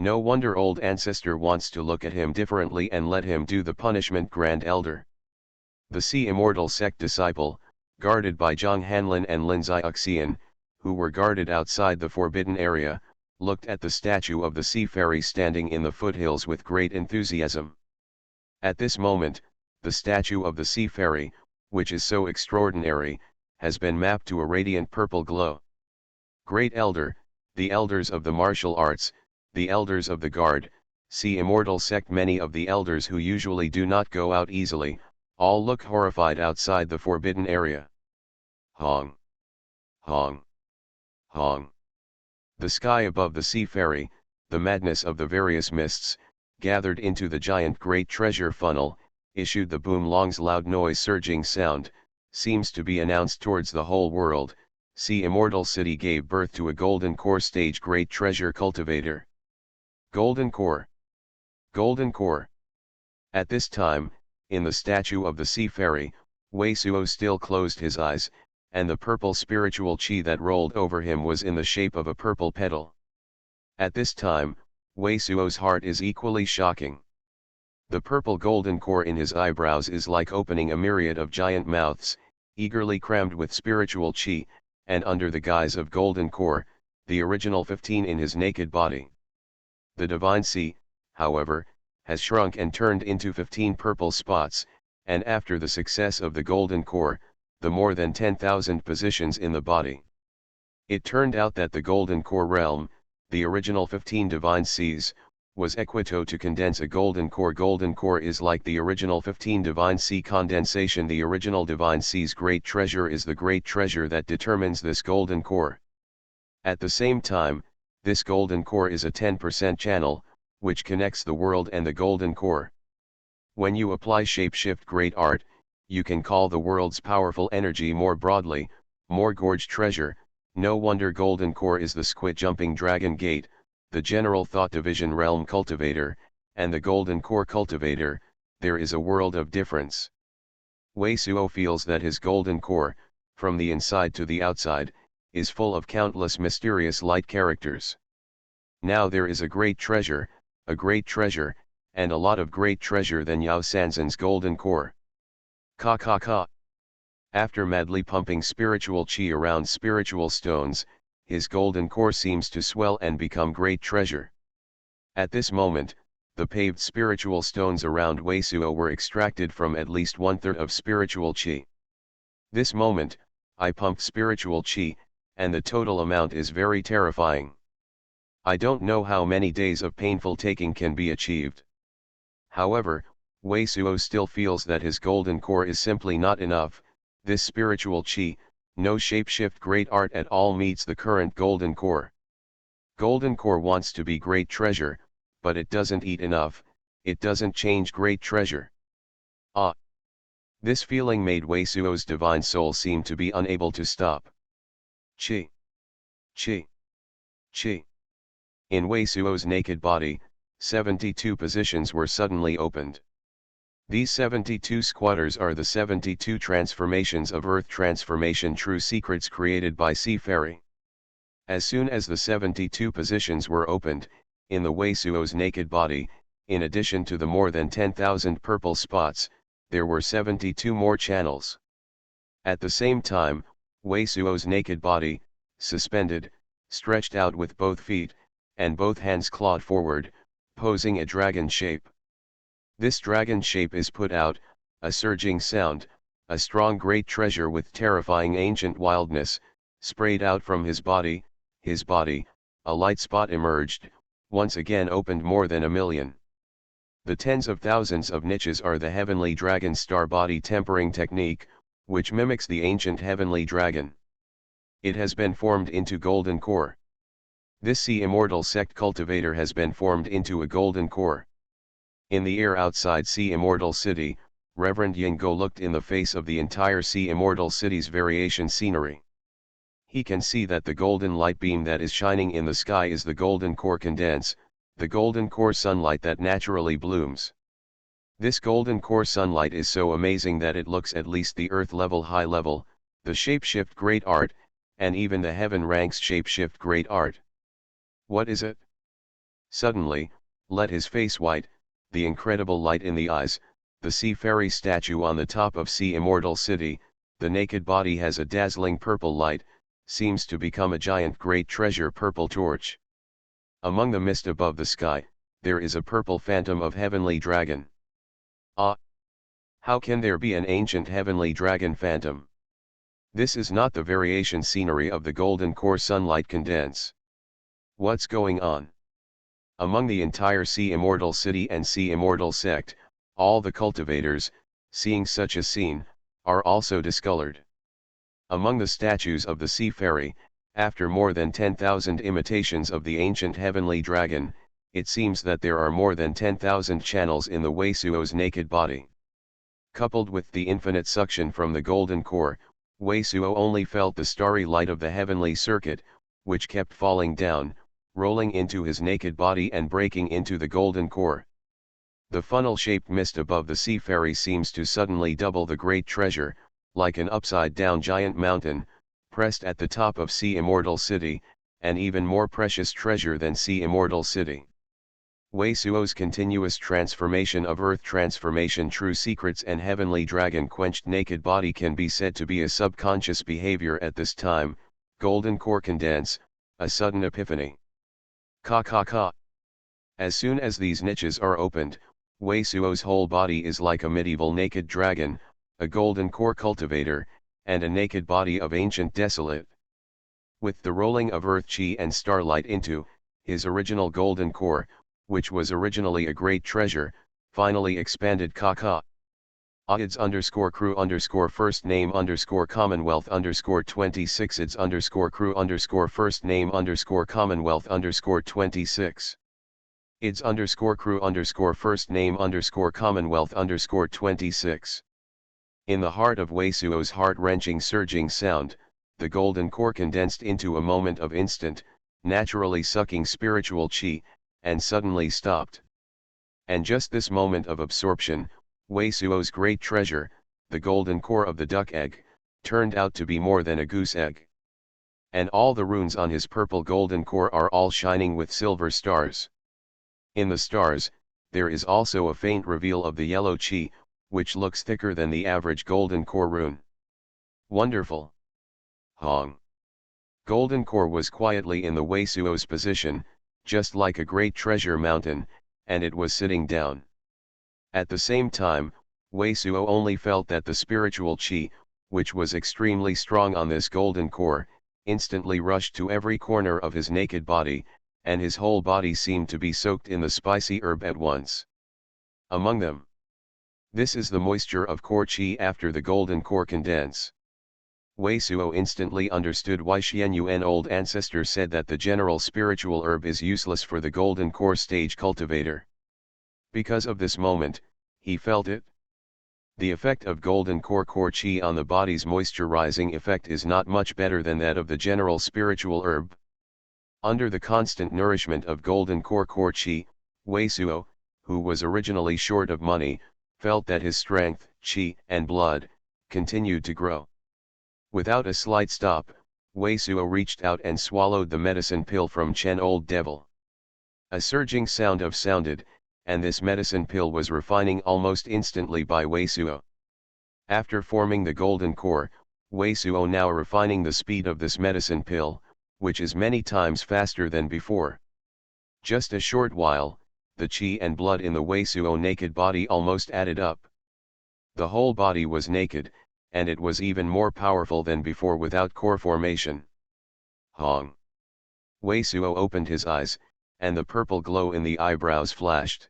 No wonder old ancestor wants to look at him differently and let him do the punishment Grand Elder. The Sea Immortal Sect disciple, guarded by Zhang Hanlin and Lin Xiaoxian, who were guarded outside the forbidden area, looked at the statue of the sea fairy standing in the foothills with great enthusiasm. At this moment, the statue of the sea fairy, which is so extraordinary, has been mapped to a radiant purple glow. Great Elder, the elders of the martial arts, the elders of the guard, Sea Immortal Sect, many of the elders who usually do not go out easily, all look horrified outside the forbidden area. Hong! Hong! Hong! The sky above the sea fairy, the madness of the various mists, gathered into the giant great treasure funnel, issued the boom long's loud noise surging sound, seems to be announced towards the whole world. Sea Immortal City gave birth to a golden core stage great treasure cultivator. Golden core. Golden core. At this time, in the statue of the sea fairy, Wei Suo still closed his eyes, and the purple spiritual chi that rolled over him was in the shape of a purple petal. At this time, Wei Suo's heart is equally shocking. The purple golden core in his eyebrows is like opening a myriad of giant mouths, eagerly crammed with spiritual chi, and under the guise of golden core, the original 15 in his naked body. The divine sea, however, has shrunk and turned into 15 purple spots, and after the success of the golden core, the more than 10,000 positions in the body. It turned out that the golden core realm, the original 15 divine seas, was equito to condense a golden core. Golden core is like the original 15 divine sea condensation. The original divine sea's great treasure is the great treasure that determines this golden core. At the same time, this golden core is a 10% channel, which connects the world and the golden core. When you apply shapeshift great art, you can call the world's powerful energy more broadly, more gorge treasure. No wonder golden core is the squid jumping dragon gate, the general thought division realm cultivator, and the golden core cultivator. There is a world of difference. Wei Suo feels that his golden core, from the inside to the outside, is full of countless mysterious light characters. Now there is a great treasure, and a lot of great treasure than Yao Sanzan's golden core. Ka ka ka. After madly pumping spiritual chi around spiritual stones, his golden core seems to swell and become great treasure. At this moment, the paved spiritual stones around Wei Suo were extracted from at least 1/3 of spiritual chi. This moment, I pumped spiritual chi, and the total amount is very terrifying. I don't know how many days of painful taking can be achieved. However, Wei Suo still feels that his golden core is simply not enough. This spiritual chi, no shapeshift great art at all meets the current golden core. Golden core wants to be great treasure, but it doesn't eat enough, it doesn't change great treasure. Ah! This feeling made Wei Suo's divine soul seem to be unable to stop. Chi! Chi! Chi! In Wei Suo's naked body, 72 positions were suddenly opened. These 72 squatters are the 72 transformations of earth transformation true secrets created by Sci-fi. As soon as the 72 positions were opened, in the Wei Suo's naked body, in addition to the more than 10,000 purple spots, there were 72 more channels. At the same time, Wei Suo's naked body, suspended, stretched out with both feet, and both hands clawed forward, posing a dragon shape. This dragon shape is put out, a surging sound, a strong great treasure with terrifying ancient wildness, sprayed out from his body, a light spot emerged, once again opened more than 1,000,000. The tens of thousands of niches are the heavenly dragon star body tempering technique, which mimics the ancient heavenly dragon. It has been formed into golden core. This sea immortal sect cultivator has been formed into a golden core. In the air outside Sea Immortal City, Reverend Yinggo looked in the face of the entire Sea Immortal City's variation scenery. He can see that the golden light beam that is shining in the sky is the golden core condense, the golden core sunlight that naturally blooms. This golden core sunlight is so amazing that it looks at least the earth level high level, the shapeshift great art, and even the heaven ranks shapeshift great art. What is it? Suddenly, let his face white, the incredible light in the eyes, the sea fairy statue on the top of Sea Immortal City, the naked body has a dazzling purple light, seems to become a giant great treasure purple torch. Among the mist above the sky, there is a purple phantom of heavenly dragon. Ah! How can there be an ancient heavenly dragon phantom? This is not the variation scenery of the golden core sunlight condense. What's going on? Among the entire Sea Immortal City and Sea Immortal sect, all the cultivators, seeing such a scene, are also discolored. Among the statues of the sea fairy, after more than 10,000 imitations of the ancient heavenly dragon, it seems that there are more than 10,000 channels in the Wei Suo's naked body. Coupled with the infinite suction from the golden core, Wei Suo only felt the starry light of the heavenly circuit, which kept falling down, rolling into his naked body and breaking into the golden core. The funnel-shaped mist above the sea fairy seems to suddenly double the great treasure, like an upside-down giant mountain, pressed at the top of Sea Immortal City, an even more precious treasure than Sea Immortal City. Wei Suo's continuous transformation of earth transformation true secrets and heavenly dragon quenched naked body can be said to be a subconscious behavior at this time, golden core condense, a sudden epiphany. Ka ka ka. As soon as these niches are opened, Wei Suo's whole body is like a medieval naked dragon, a golden core cultivator, and a naked body of ancient desolate. With the rolling of earth chi and starlight into his original golden core, which was originally a great treasure, finally expanded ka ka. Aids _crew first name Commonwealth 26 Aids crew first name Commonwealth 26 Aids crew first name Commonwealth 26. In the heart of Wei Suo's heart-wrenching surging sound, the golden core condensed into a moment of instant, naturally sucking spiritual chi, and suddenly stopped. And just this moment of absorption, Wei Suo's great treasure, the golden core of the duck egg, turned out to be more than a goose egg. And all the runes on his purple golden core are all shining with silver stars. In the stars, there is also a faint reveal of the yellow chi, which looks thicker than the average golden core rune. Wonderful! Hong! Golden core was quietly in the Wei Suo's position, just like a great treasure mountain, and it was sitting down. At the same time, Wei Suo only felt that the spiritual chi, which was extremely strong on this golden core, instantly rushed to every corner of his naked body, and his whole body seemed to be soaked in the spicy herb at once. Among them, This is the moisture of core qi after the golden core condense. Wei Suo instantly understood why Xuanhuan old ancestor said that the general spiritual herb is useless for the golden core stage cultivator. Because of this moment, he felt it. The effect of golden core qi on the body's moisturizing effect is not much better than that of the general spiritual herb. Under the constant nourishment of golden core qi, Wei Suo, who was originally short of money, felt that his strength, qi, and blood, continued to grow. Without a slight stop, Wei Suo reached out and swallowed the medicine pill from Chen Old Devil. A surging sound sounded, and this medicine pill was refining almost instantly by Wei Suo. After forming the golden core, Wei Suo now refining the speed of this medicine pill, which is many times faster than before. Just a short while, the qi and blood in the Wei Suo naked body almost added up. The whole body was naked, and it was even more powerful than before without core formation. Hong! Wei Suo opened his eyes, and the purple glow in the eyebrows flashed.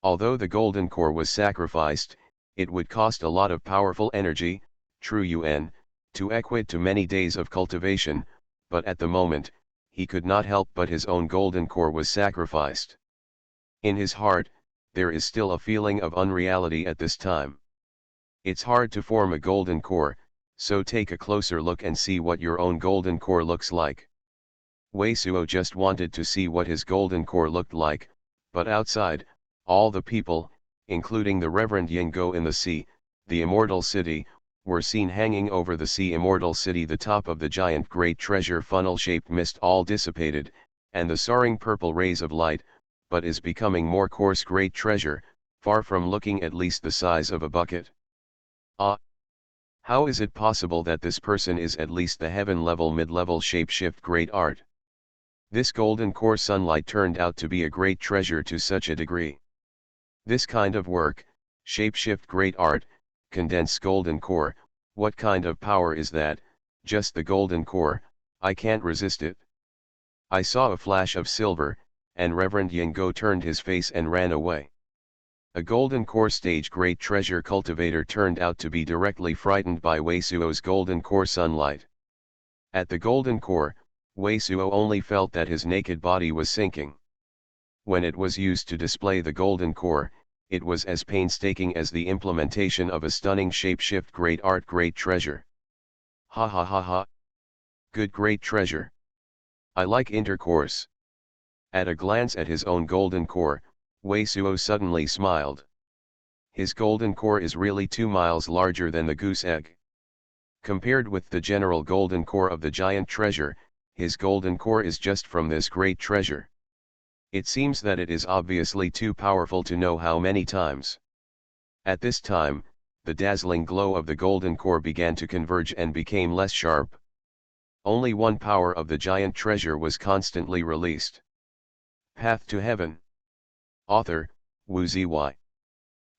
Although the golden core was sacrificed, it would cost a lot of powerful energy, true yuan, to equate to many days of cultivation, but at the moment, he could not help but his own golden core was sacrificed. In his heart, there is still a feeling of unreality at this time. It's hard to form a golden core, so take a closer look and see what your own golden core looks like. Wei Suo just wanted to see what his golden core looked like, but outside, all the people, including the Reverend Yinggo in the sea, the immortal city, were seen hanging over the sea immortal city. The top of the giant great treasure funnel-shaped mist all dissipated, and the soaring purple rays of light, but is becoming more coarse great treasure, far from looking at least the size of a bucket. Ah! How is it possible that this person is at least the heaven-level mid-level shape-shift great art? This golden core sunlight turned out to be a great treasure to such a degree. This kind of work, shape-shift great art, condense golden core, what kind of power is that? Just the golden core, I can't resist it. I saw a flash of silver, and Reverend Yinggo turned his face and ran away. A golden core stage great treasure cultivator turned out to be directly frightened by Wei Suo's golden core sunlight. At the golden core, Wei Suo only felt that his naked body was sinking. When it was used to display the golden core, it was as painstaking as the implementation of a stunning shape-shift great art great treasure. Ha ha ha ha. Good great treasure. I like intercourse. At a glance at his own golden core, Wei Suo suddenly smiled. His golden core is really 2 miles larger than the goose egg. Compared with the general golden core of the giant treasure, his golden core is just from this great treasure. It seems that it is obviously too powerful to know how many times. At this time, the dazzling glow of the golden core began to converge and became less sharp. Only one power of the giant treasure was constantly released. Path to Heaven. Author, Wu Ziyi.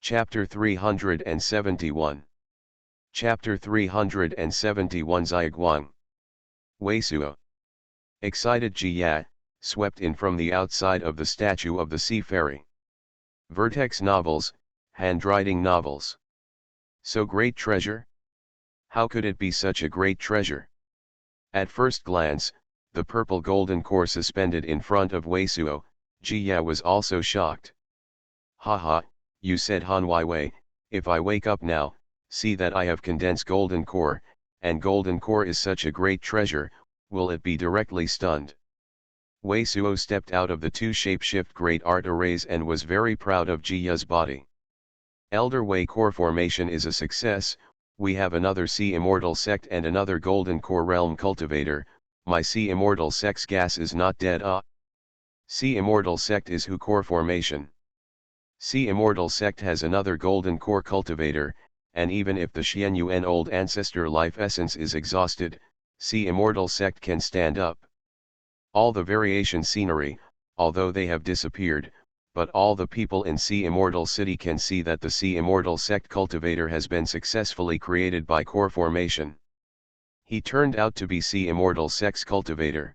Chapter 371. Chapter 371 Ziyiguang. Wei Suo. Excited Jia, swept in from the outside of the statue of the sea fairy. Vertex novels, handwriting novels. So great treasure? How could it be such a great treasure? At first glance, the purple golden core suspended in front of Wei Suo, Jia was also shocked. Ha, you said Han Wei, if I wake up now, see that I have condensed golden core, and golden core is such a great treasure, will it be directly stunned? Wei Suo stepped out of the 2 shape-shift great art arrays and was very proud of Jiya's body. Elder Wei core formation is a success. We have another sea immortal sect and another golden core realm cultivator. My sea immortal sect's gas is not dead. Sea immortal sect is who core formation. Sea immortal sect has another golden core cultivator, and even if the Xuanhuan old ancestor life essence is exhausted, sea immortal sect can stand up. All the variation scenery, although they have disappeared, but all the people in Sea Immortal City can see that the Sea Immortal sect cultivator has been successfully created by core formation. He turned out to be Sea Immortal sect's cultivator.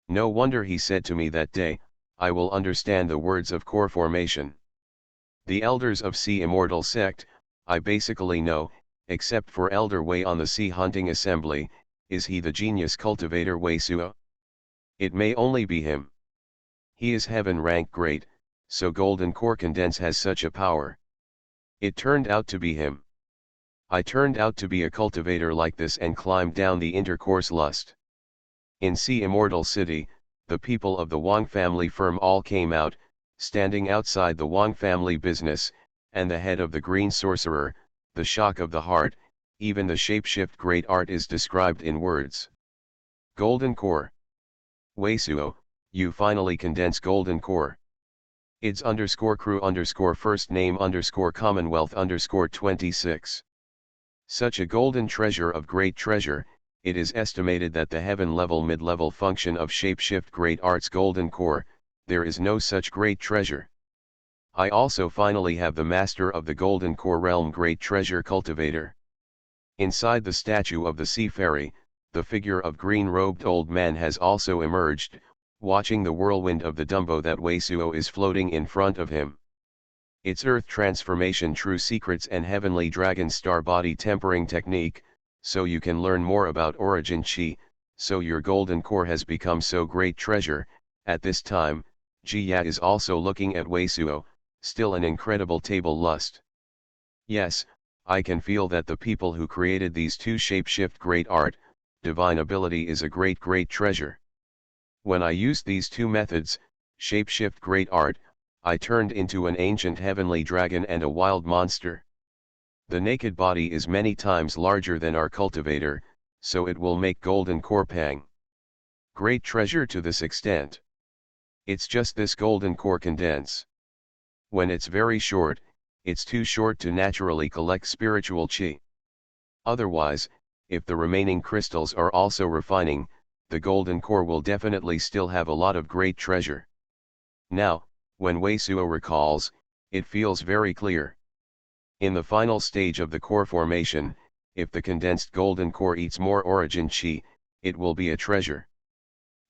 No wonder he said to me that day, I will understand the words of core formation. The elders of Sea Immortal sect, I basically know, except for Elder Wei on the Sea Hunting Assembly, is he the genius cultivator Wei Suo? It may only be him. He is heaven rank great, so Golden Core Condense has such a power. It turned out to be him. I turned out to be a cultivator like this and climbed down the intercourse lust. In Sea Immortal City, the people of the Wang family firm all came out, standing outside the Wang family business, and the head of the Green Sorcerer, the shock of the heart, even the shapeshift great art is described in words. Golden Core. Wei Suo, you finally condense Golden Core. IDS _crew first name Commonwealth 26. Such a golden treasure of great treasure, it is estimated that the heaven-level mid-level function of shapeshift great art's Golden Core, there is no such great treasure. I also finally have the master of the Golden Core realm great treasure cultivator. Inside the statue of the sea fairy, the figure of green-robed old man has also emerged, watching the whirlwind of the Dumbo that Wei Suo is floating in front of him. Its earth transformation true secrets and heavenly dragon star body tempering technique, so you can learn more about origin chi, so your Golden Core has become so great treasure. At this time, Jia is also looking at Wei Suo, still an incredible table lust. Yes, I can feel that the people who created these two shapeshift great art, divine ability is a great treasure. When I used these two methods, shapeshift great art, I turned into an ancient heavenly dragon and a wild monster. The naked body is many times larger than our cultivator, so it will make Golden Core pang. Great treasure to this extent. It's just this Golden Core condense. When it's very short, it's too short to naturally collect spiritual chi. Otherwise, if the remaining crystals are also refining, the Golden Core will definitely still have a lot of great treasure. Now, when Wei Suo recalls, it feels very clear. In the final stage of the core formation, if the condensed Golden Core eats more origin chi, it will be a treasure.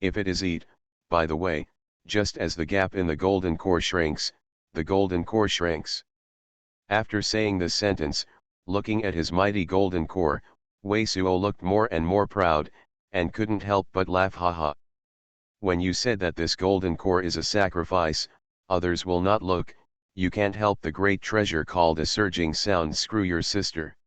If it is eat, by the way, just as the gap in the Golden Core shrinks, the Golden Core shrinks. After saying this sentence, looking at his mighty Golden Core, Wei Suo looked more and more proud, and couldn't help but laugh haha. When you said that this Golden Core is a sacrifice, others will not look, you can't help the great treasure called a surging sound screw your sister.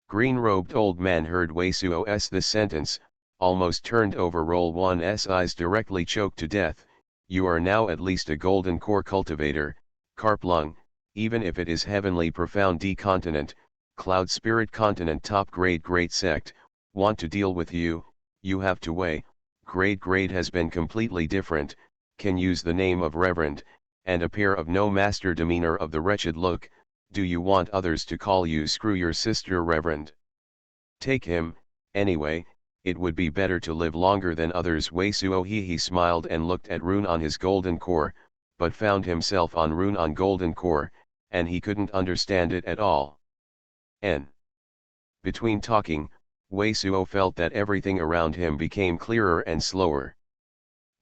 Green-robed old man heard Wei Suo's this sentence, almost turned over roll one's eyes directly choked to death. You are now at least a Golden Core cultivator, carp lung, even if it is heavenly profound D continent, cloud spirit continent top grade great sect, want to deal with you, you have to weigh, grade has been completely different, can use the name of reverend, and a pair of no master demeanor of the wretched look, do you want others to call you screw your sister reverend? Take him, anyway, it would be better to live longer than others. Wei Suo he smiled and looked at rune on his Golden Core, but found himself on rune on Golden Core, and he couldn't understand it at all. Between talking, Wei Suo felt that everything around him became clearer and slower.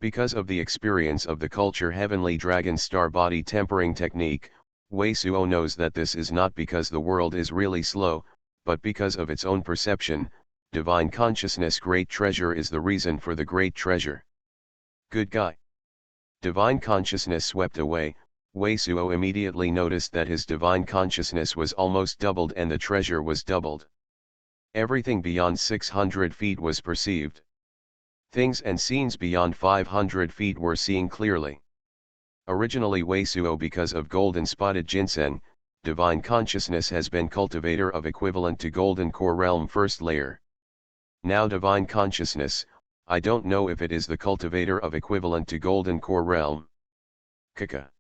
Because of the experience of the culture heavenly dragon star body tempering technique, Wei Suo knows that this is not because the world is really slow, but because of its own perception. Divine consciousness great treasure is the reason for the great treasure. Good guy. Divine consciousness swept away, Wei Suo immediately noticed that his divine consciousness was almost doubled and the treasure was doubled. Everything beyond 600 feet was perceived. Things and scenes beyond 500 feet were seen clearly. Originally Wei Suo because of golden spotted ginseng, divine consciousness has been cultivator of equivalent to Golden Core realm first layer. Now divine consciousness, I don't know if it is the cultivator of equivalent to Golden Core realm. Kaka.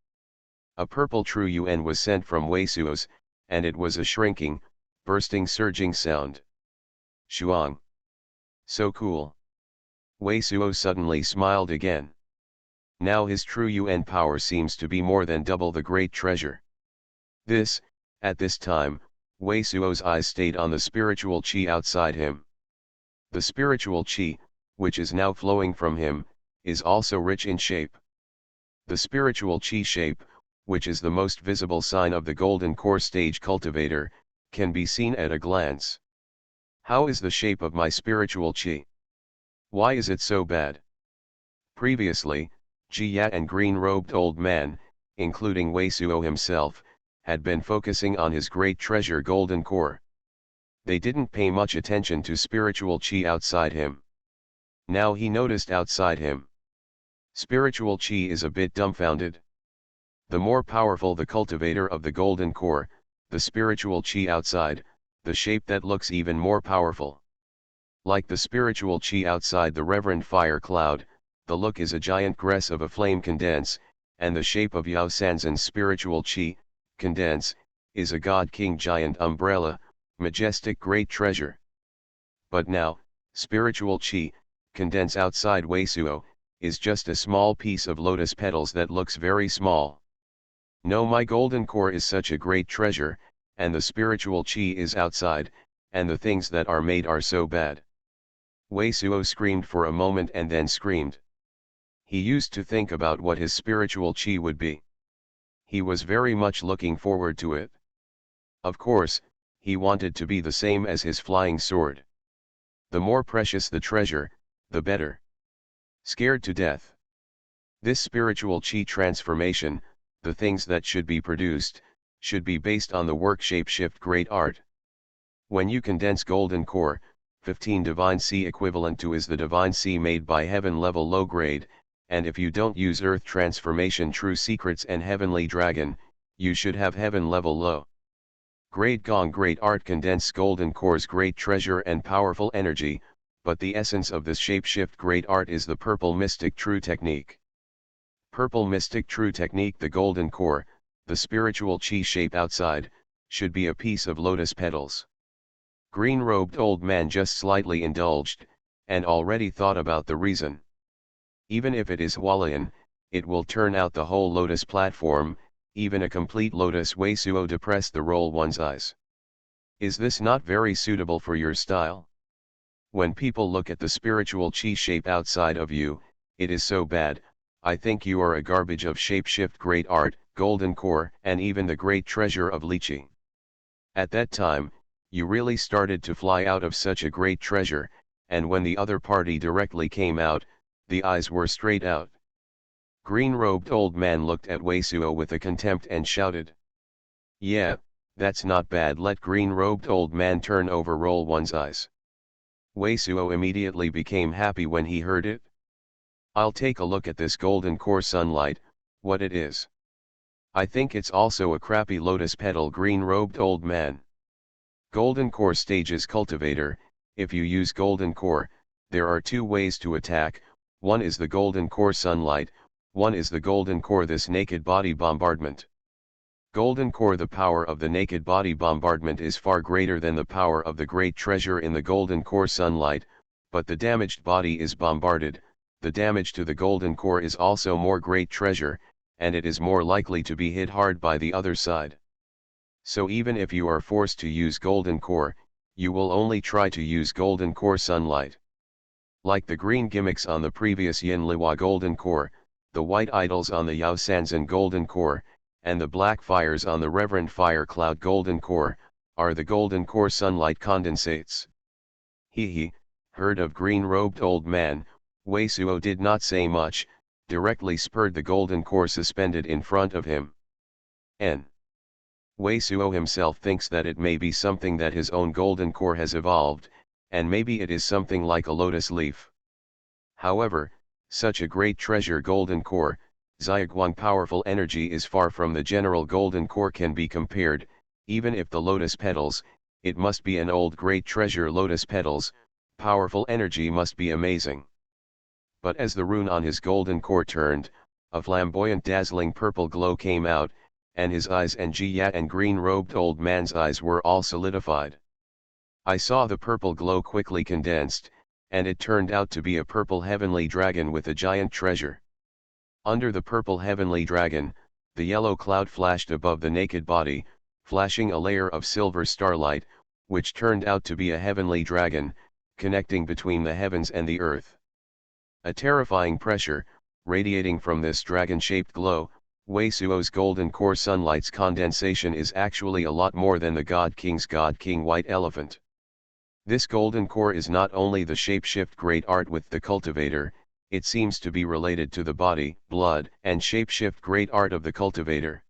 A purple true UN was sent from Wei Suo's, and it was a shrinking, bursting surging sound. Shuang. So cool. Wei Suo suddenly smiled again. Now his true UN power seems to be more than double the great treasure. At this time, Wei Suo's eyes stayed on the spiritual chi outside him. The spiritual chi, which is now flowing from him, is also rich in shape. The spiritual chi shape, which is the most visible sign of the golden core stage cultivator, can be seen at a glance. How is the shape of my spiritual chi? Why is it so bad? Previously, Jia and green-robed old man, including Wei Suo himself, had been focusing on his great treasure golden core. They didn't pay much attention to spiritual chi outside him. Now he noticed outside him. Spiritual chi is a bit dumbfounded. The more powerful the cultivator of the golden core, the spiritual chi outside, the shape that looks even more powerful. Like the spiritual chi outside the reverend fire cloud, the look is a giant grass of a flame condense, and the shape of Yao Sanzan's spiritual chi, condense, is a god king giant umbrella, majestic great treasure. But now, spiritual chi, condense outside Wei Suo, is just a small piece of lotus petals that looks very small. No, my golden core is such a great treasure, and the spiritual chi is outside, and the things that are made are so bad. Wei Suo screamed for a moment and then screamed. He used to think about what his spiritual chi would be. He was very much looking forward to it. Of course, he wanted to be the same as his flying sword. The more precious the treasure, the better. Scared to death. This spiritual chi transformation, the things that should be produced, should be based on the work shapeshift great art. When you condense golden core, 15 divine C equivalent to is the divine C made by heaven level low grade, and if you don't use earth transformation true secrets and heavenly dragon, you should have heaven level low grade gong great art condense golden core's great treasure and powerful energy, but the essence of this shapeshift great art is the purple mystic true technique. Purple mystic true technique the golden core, the spiritual chi shape outside, should be a piece of lotus petals. Green-robed old man just slightly indulged, and already thought about the reason. Even if it is Hualian, it will turn out the whole lotus platform, even a complete lotus. Wei Suo depressed the roll one's eyes. Is this not very suitable for your style? When people look at the spiritual chi shape outside of you, it is so bad. I think you are a garbage of shapeshift great art, golden core, and even the great treasure of lychee. At that time, you really started to fly out of such a great treasure, and when the other party directly came out, the eyes were straight out. Green-robed old man looked at Wei Suo with a contempt and shouted. Yeah, that's not bad. Let green-robed old man turn over roll one's eyes. Wei Suo immediately became happy when he heard it. I'll take a look at this golden core sunlight, what it is. I think it's also a crappy lotus petal. Green-robed old man. Golden core stages cultivator. If you use golden core, there are two ways to attack. One is the golden core sunlight, one is the golden core this naked body bombardment. Golden core the power of the naked body bombardment is far greater than the power of the great treasure in the golden core sunlight, but the damaged body is bombarded, the damage to the golden core is also more great treasure, and it is more likely to be hit hard by the other side. So even if you are forced to use golden core, you will only try to use golden core sunlight. Like the green gimmicks on the previous Yin Liwa golden core, the white idols on the Yao Sanzan golden core, and the black fires on the Reverend Fire Cloud golden core, are the golden core sunlight condensates. He heard of green-robed old man. Wei Suo did not say much, directly spurred the golden core suspended in front of him. Wei Suo himself thinks that it may be something that his own golden core has evolved, and maybe it is something like a lotus leaf. However, such a great treasure golden core, Xuanhuan powerful energy is far from the general golden core can be compared. Even if the lotus petals, it must be an old great treasure lotus petals, powerful energy must be amazing. But as the rune on his golden core turned, a flamboyant dazzling purple glow came out, and his eyes and Jia and green-robed old man's eyes were all solidified. I saw the purple glow quickly condensed, and it turned out to be a purple heavenly dragon with a giant treasure. Under the purple heavenly dragon, the yellow cloud flashed above the naked body, flashing a layer of silver starlight, which turned out to be a heavenly dragon, connecting between the heavens and the earth. A terrifying pressure, radiating from this dragon-shaped glow, Wei Suo's golden core sunlight's condensation is actually a lot more than the God King white elephant. This golden core is not only the shapeshift great art with the cultivator, it seems to be related to the body, blood, and shapeshift great art of the cultivator.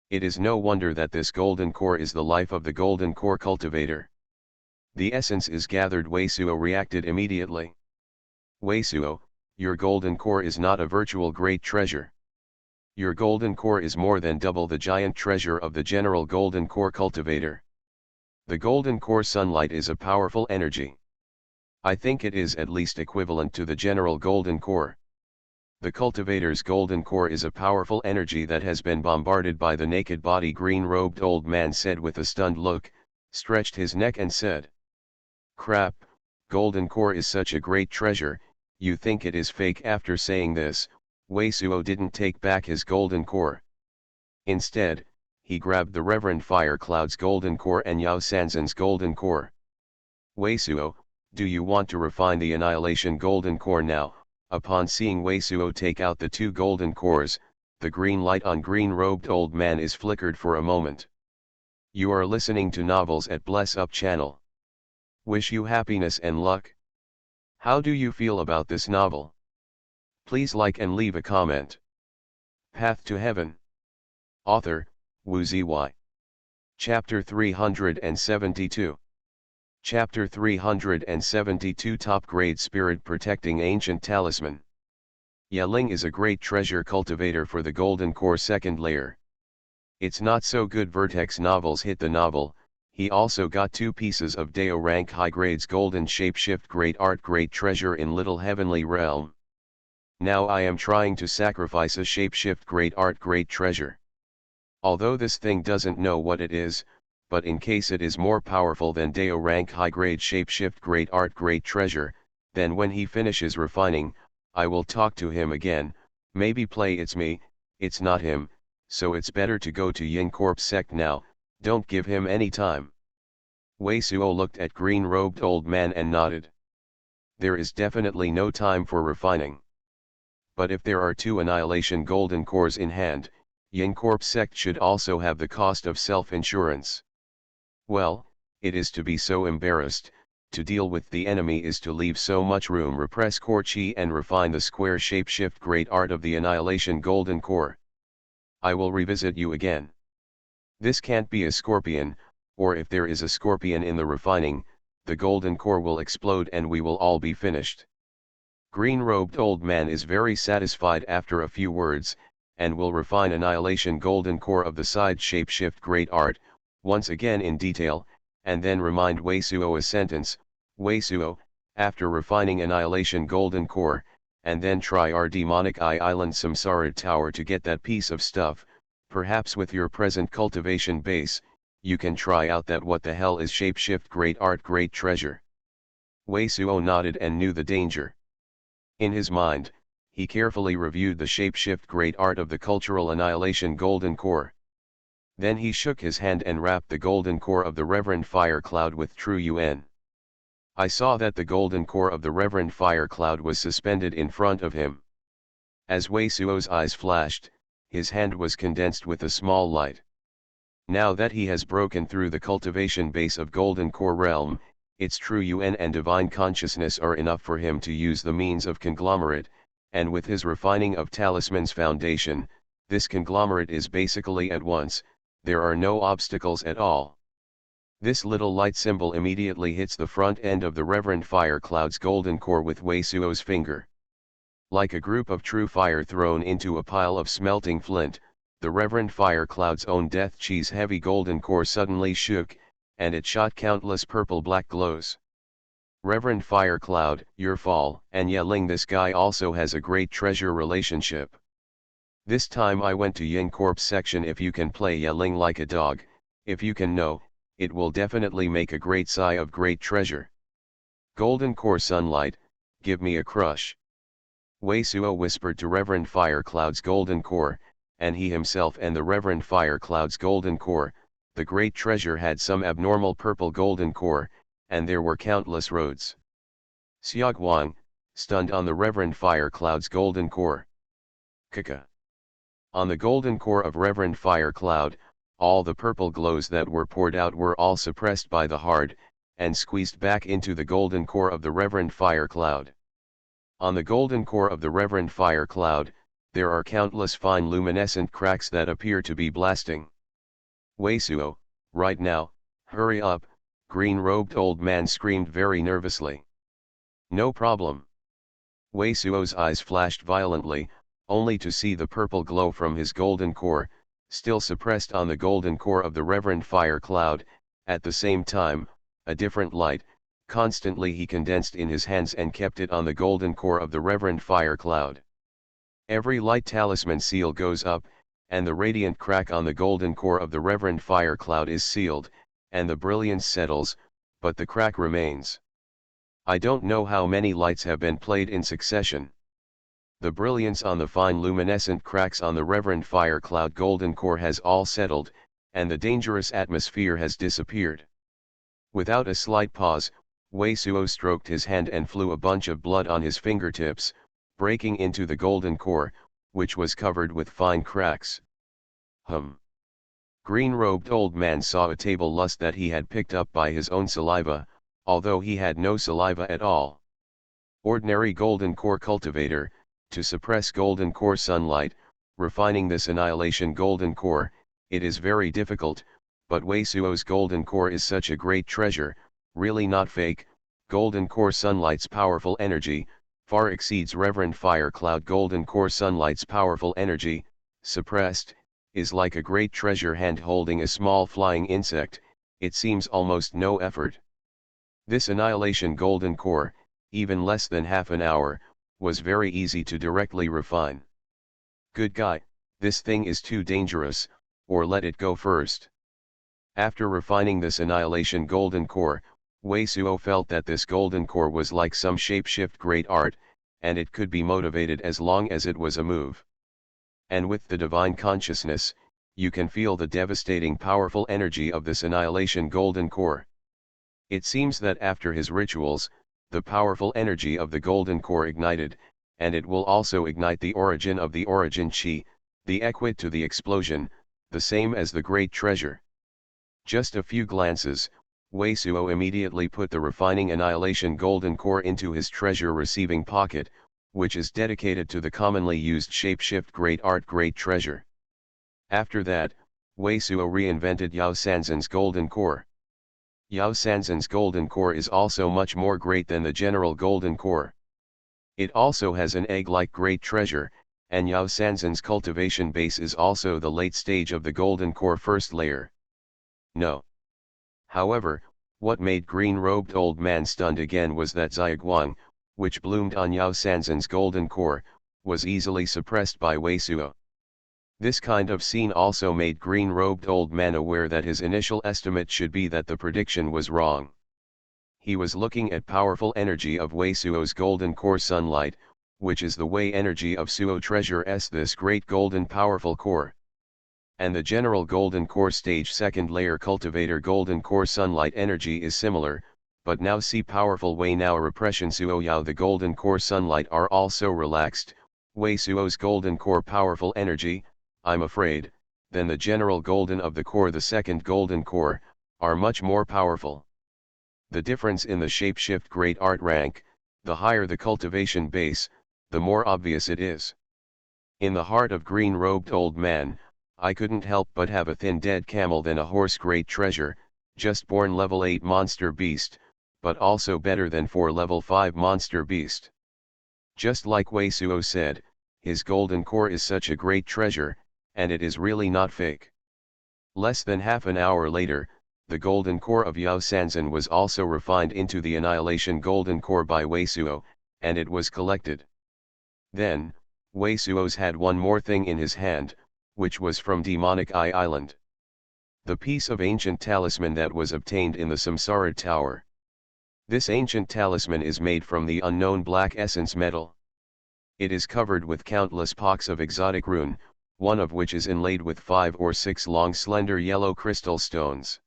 It is no wonder that this golden core is the life of the golden core cultivator. The essence is gathered. Wei Suo reacted immediately. Wei Suo, your golden core is not a virtual great treasure. Your golden core is more than double the giant treasure of the general golden core cultivator. The golden core sunlight is a powerful energy. I think it is at least equivalent to the general golden core. The cultivator's golden core is a powerful energy that has been bombarded by the naked body. Green-robed old man said with a stunned look, stretched his neck and said, "Crap, golden core is such a great treasure, you think it is fake?" After saying this, Wei Suo didn't take back his golden core. Instead, he grabbed the Reverend Fire Cloud's golden core and Yao Sanzhen's golden core. "Wei Suo, do you want to refine the Annihilation golden core now?" Upon seeing Wei Suo take out the two golden cores, the green light on green-robed old man is flickered for a moment. You are listening to Novels at Bless Up channel. Wish you happiness and luck. How do you feel about this novel? Please like and leave a comment. Path to Heaven. Author, Wu Ziyi. Chapter 372. Chapter 372 Top Grade Spirit Protecting Ancient Talisman. Yaling is a great treasure cultivator for the golden core second layer. It's not so good Vertex novels hit the novel. He also got 2 pieces of Dao rank high grades golden shapeshift great art great treasure in Little Heavenly Realm. Now I am trying to sacrifice a shapeshift great art great treasure. Although this thing doesn't know what it is, but in case it is more powerful than Dao rank high grade shapeshift great art great treasure, then when he finishes refining, I will talk to him again. Maybe play it's me, it's not him, so it's better to go to Yin Corp sect now. Don't give him any time. Wei Suo looked at green-robed old man and nodded. There is definitely no time for refining. But if there are 2 Annihilation golden cores in hand, Yin Corp sect should also have the cost of self-insurance. Well, it is to be so embarrassed. To deal with the enemy is to leave so much room. Repress core chi and refine the square shapeshift great art of the Annihilation golden core. I will revisit you again. This can't be a scorpion, or if there is a scorpion in the refining, the golden core will explode and we will all be finished. Green-robed old man is very satisfied after a few words, and will refine Annihilation golden core of the side shapeshift great art, once again in detail, and then remind Wei Suo a sentence. Wei Suo, after refining Annihilation golden core, and then try our demonic eye island Samsara tower to get that piece of stuff. Perhaps with your present cultivation base, you can try out that what the hell is shapeshift great art great treasure. Wei Suo nodded and knew the danger. In his mind, he carefully reviewed the shapeshift great art of the cultural Annihilation golden core. Then he shook his hand and wrapped the golden core of the Reverend Fire Cloud with True Yuan. I saw that the golden core of the Reverend Fire Cloud was suspended in front of him. As Wei Suo's eyes flashed, his hand was condensed with a small light. Now that he has broken through the cultivation base of golden core realm, its True Yuan and divine consciousness are enough for him to use the means of conglomerate, and with his refining of talisman's foundation, this conglomerate is basically at once. There are no obstacles at all. This little light symbol immediately hits the front end of the Reverend Fire Cloud's golden core with Wei Suo's finger. Like a group of true fire thrown into a pile of smelting flint, the Reverend Fire Cloud's own death cheese heavy golden core suddenly shook, and it shot countless purple-black glows. Reverend Fire Cloud, your fall, and Yaling, this guy also has a great treasure relationship. This time I went to Yin Corp section. If you can play Yaling like a dog, if you can know, it will definitely make a great sigh of great treasure. Golden core sunlight, give me a crush. Wei Suo whispered to Reverend Fire Cloud's golden core, and he himself and the Reverend Fire Cloud's golden core, the great treasure had some abnormal purple golden core, and there were countless roads. Xuanhuan, stunned on the Reverend Fire Cloud's golden core. Kaka. On the golden core of Reverend Fire Cloud, all the purple glows that were poured out were all suppressed by the hard, and squeezed back into the golden core of the Reverend Fire Cloud. On the golden core of the Reverend Fire Cloud, there are countless fine luminescent cracks that appear to be blasting. Weisuo, right now, hurry up, green-robed old man screamed very nervously. No problem. Weisuo's eyes flashed violently, only to see the purple glow from his golden core, still suppressed on the golden core of the Reverend Fire Cloud. At the same time, a different light, constantly he condensed in his hands and kept it on the golden core of the Reverend Fire Cloud. Every light talisman seal goes up, and the radiant crack on the golden core of the Reverend Fire Cloud is sealed, and the brilliance settles, but the crack remains. I don't know how many lights have been played in succession. The brilliance on the fine luminescent cracks on the Reverend Fire Cloud golden core has all settled, and the dangerous atmosphere has disappeared. Without a slight pause, Weisuo stroked his hand and flew a bunch of blood on his fingertips, breaking into the golden core, which was covered with fine cracks. Green-robed old man saw a table lust that he had picked up by his own saliva, although he had no saliva at all. Ordinary golden core cultivator, to suppress golden core sunlight, refining this annihilation golden core, it is very difficult, but Weisuo's golden core is such a great treasure, really not fake. Golden core sunlight's powerful energy, far exceeds Reverend Fire Cloud golden core sunlight's powerful energy, suppressed, is like a great treasure hand holding a small flying insect, it seems almost no effort. This annihilation golden core, even less than half an hour, was very easy to directly refine. Good guy, this thing is too dangerous, or let it go first. After refining this annihilation golden core, Weisuo felt that this golden core was like some shapeshift great art, and it could be motivated as long as it was a move. And with the divine consciousness, you can feel the devastating powerful energy of this annihilation golden core. It seems that after his rituals, the powerful energy of the golden core ignited, and it will also ignite the origin of the origin chi, the equate to the explosion, the same as the great treasure. Just a few glances, Weisuo immediately put the refining annihilation golden core into his treasure receiving pocket, which is dedicated to the commonly used shapeshift great art great treasure. After that, Weisuo reinvented Yao Sanzan's golden core. Yao Sanzan's golden core is also much more great than the general golden core. It also has an egg-like great treasure, and Yao Sanzan's cultivation base is also the late stage of the golden core first layer. No. However, what made green-robed old man stunned again was that Xuanhuan, which bloomed on Yao Sanzan's golden core, was easily suppressed by Weisuo. This kind of scene also made green-robed old man aware that his initial estimate should be that the prediction was wrong. He was looking at powerful energy of Weisuo's golden core sunlight, which is the way energy of Suo treasure s this great golden powerful core. And the general golden core stage second layer cultivator golden core sunlight energy is similar, but now see powerful way now repression Suo Yao the golden core sunlight are also relaxed, Weisuo's golden core powerful energy, I'm afraid, than the general golden of the core the second golden core, are much more powerful. The difference in the shapeshift great art rank, the higher the cultivation base, the more obvious it is. In the heart of green-robed old man, I couldn't help but have a thin dead camel than a horse great treasure, just born level 8 monster beast, but also better than 4 level 5 monster beast. Just like Weisuo said, his golden core is such a great treasure, and it is really not fake. Less than half an hour later, the golden core of Yao Sanzan was also refined into the annihilation golden core by Weisuo, and it was collected. Then, Weisuo's had one more thing in his hand, which was from Demonic Eye Island. The piece of ancient talisman that was obtained in the Samsara Tower. This ancient talisman is made from the unknown black essence metal. It is covered with countless pocks of exotic rune, one of which is inlaid with 5 or 6 long slender yellow crystal stones.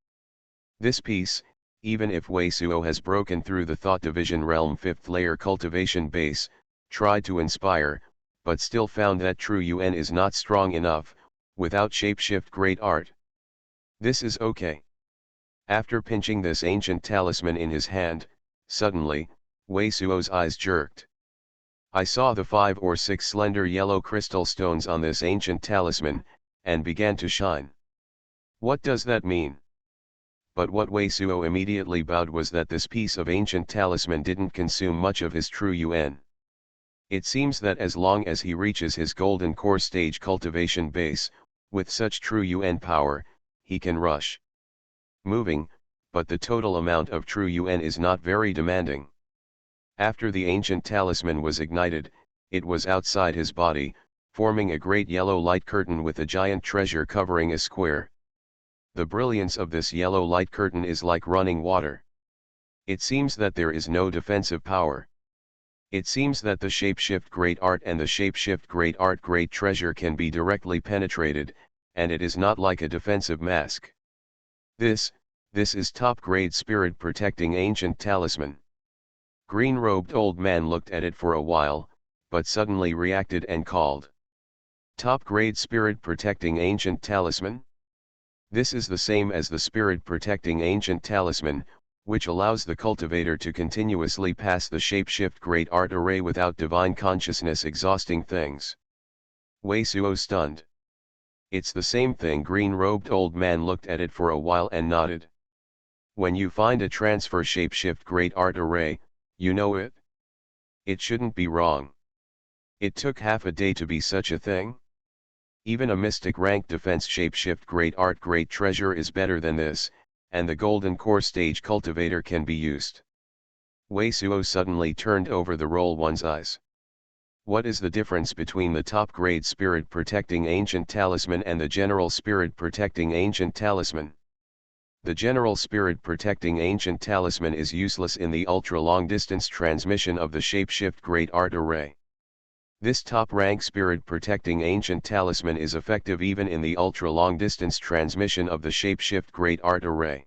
This piece, even if Weisuo has broken through the thought division realm 5th layer cultivation base, tried to inspire, but still found that True Yuan is not strong enough, without shapeshift great art. This is okay. After pinching this ancient talisman in his hand, suddenly, Wei Suo's eyes jerked. I saw the 5 or 6 slender yellow crystal stones on this ancient talisman, and began to shine. What does that mean? But what Wei Suo immediately bowed was that this piece of ancient talisman didn't consume much of his True Yuan. It seems that as long as he reaches his golden core stage cultivation base, with such True Yuan power, he can rush moving, but the total amount of True Yuan is not very demanding. After the ancient talisman was ignited, it was outside his body, forming a great yellow light curtain with a giant treasure covering a square. The brilliance of this yellow light curtain is like running water. It seems that there is no defensive power. It seems that the shapeshift great art and the shapeshift great art great treasure can be directly penetrated, and it is not like a defensive mask. This is top-grade spirit protecting ancient talisman. Green-robed old man looked at it for a while, but suddenly reacted and called. Top-grade spirit protecting ancient talisman? This is the same as the spirit protecting ancient talisman, which allows the cultivator to continuously pass the shapeshift great art array without divine consciousness exhausting things. Wei Suo stunned. It's the same thing. Green-robed old man looked at it for a while and nodded. When you find a transfer shapeshift great art array, you know it? It shouldn't be wrong. It took half a day to be such a thing? Even a mystic rank defense shapeshift great art great treasure is better than this, and the golden core stage cultivator can be used. Wei Suo suddenly turned over the roll one's eyes. What is the difference between the top-grade spirit protecting ancient talisman and the general spirit protecting ancient talisman? The general spirit protecting ancient talisman is useless in the ultra-long distance transmission of the shapeshift great art array. This top-rank spirit protecting ancient talisman is effective even in the ultra-long distance transmission of the shapeshift great art array.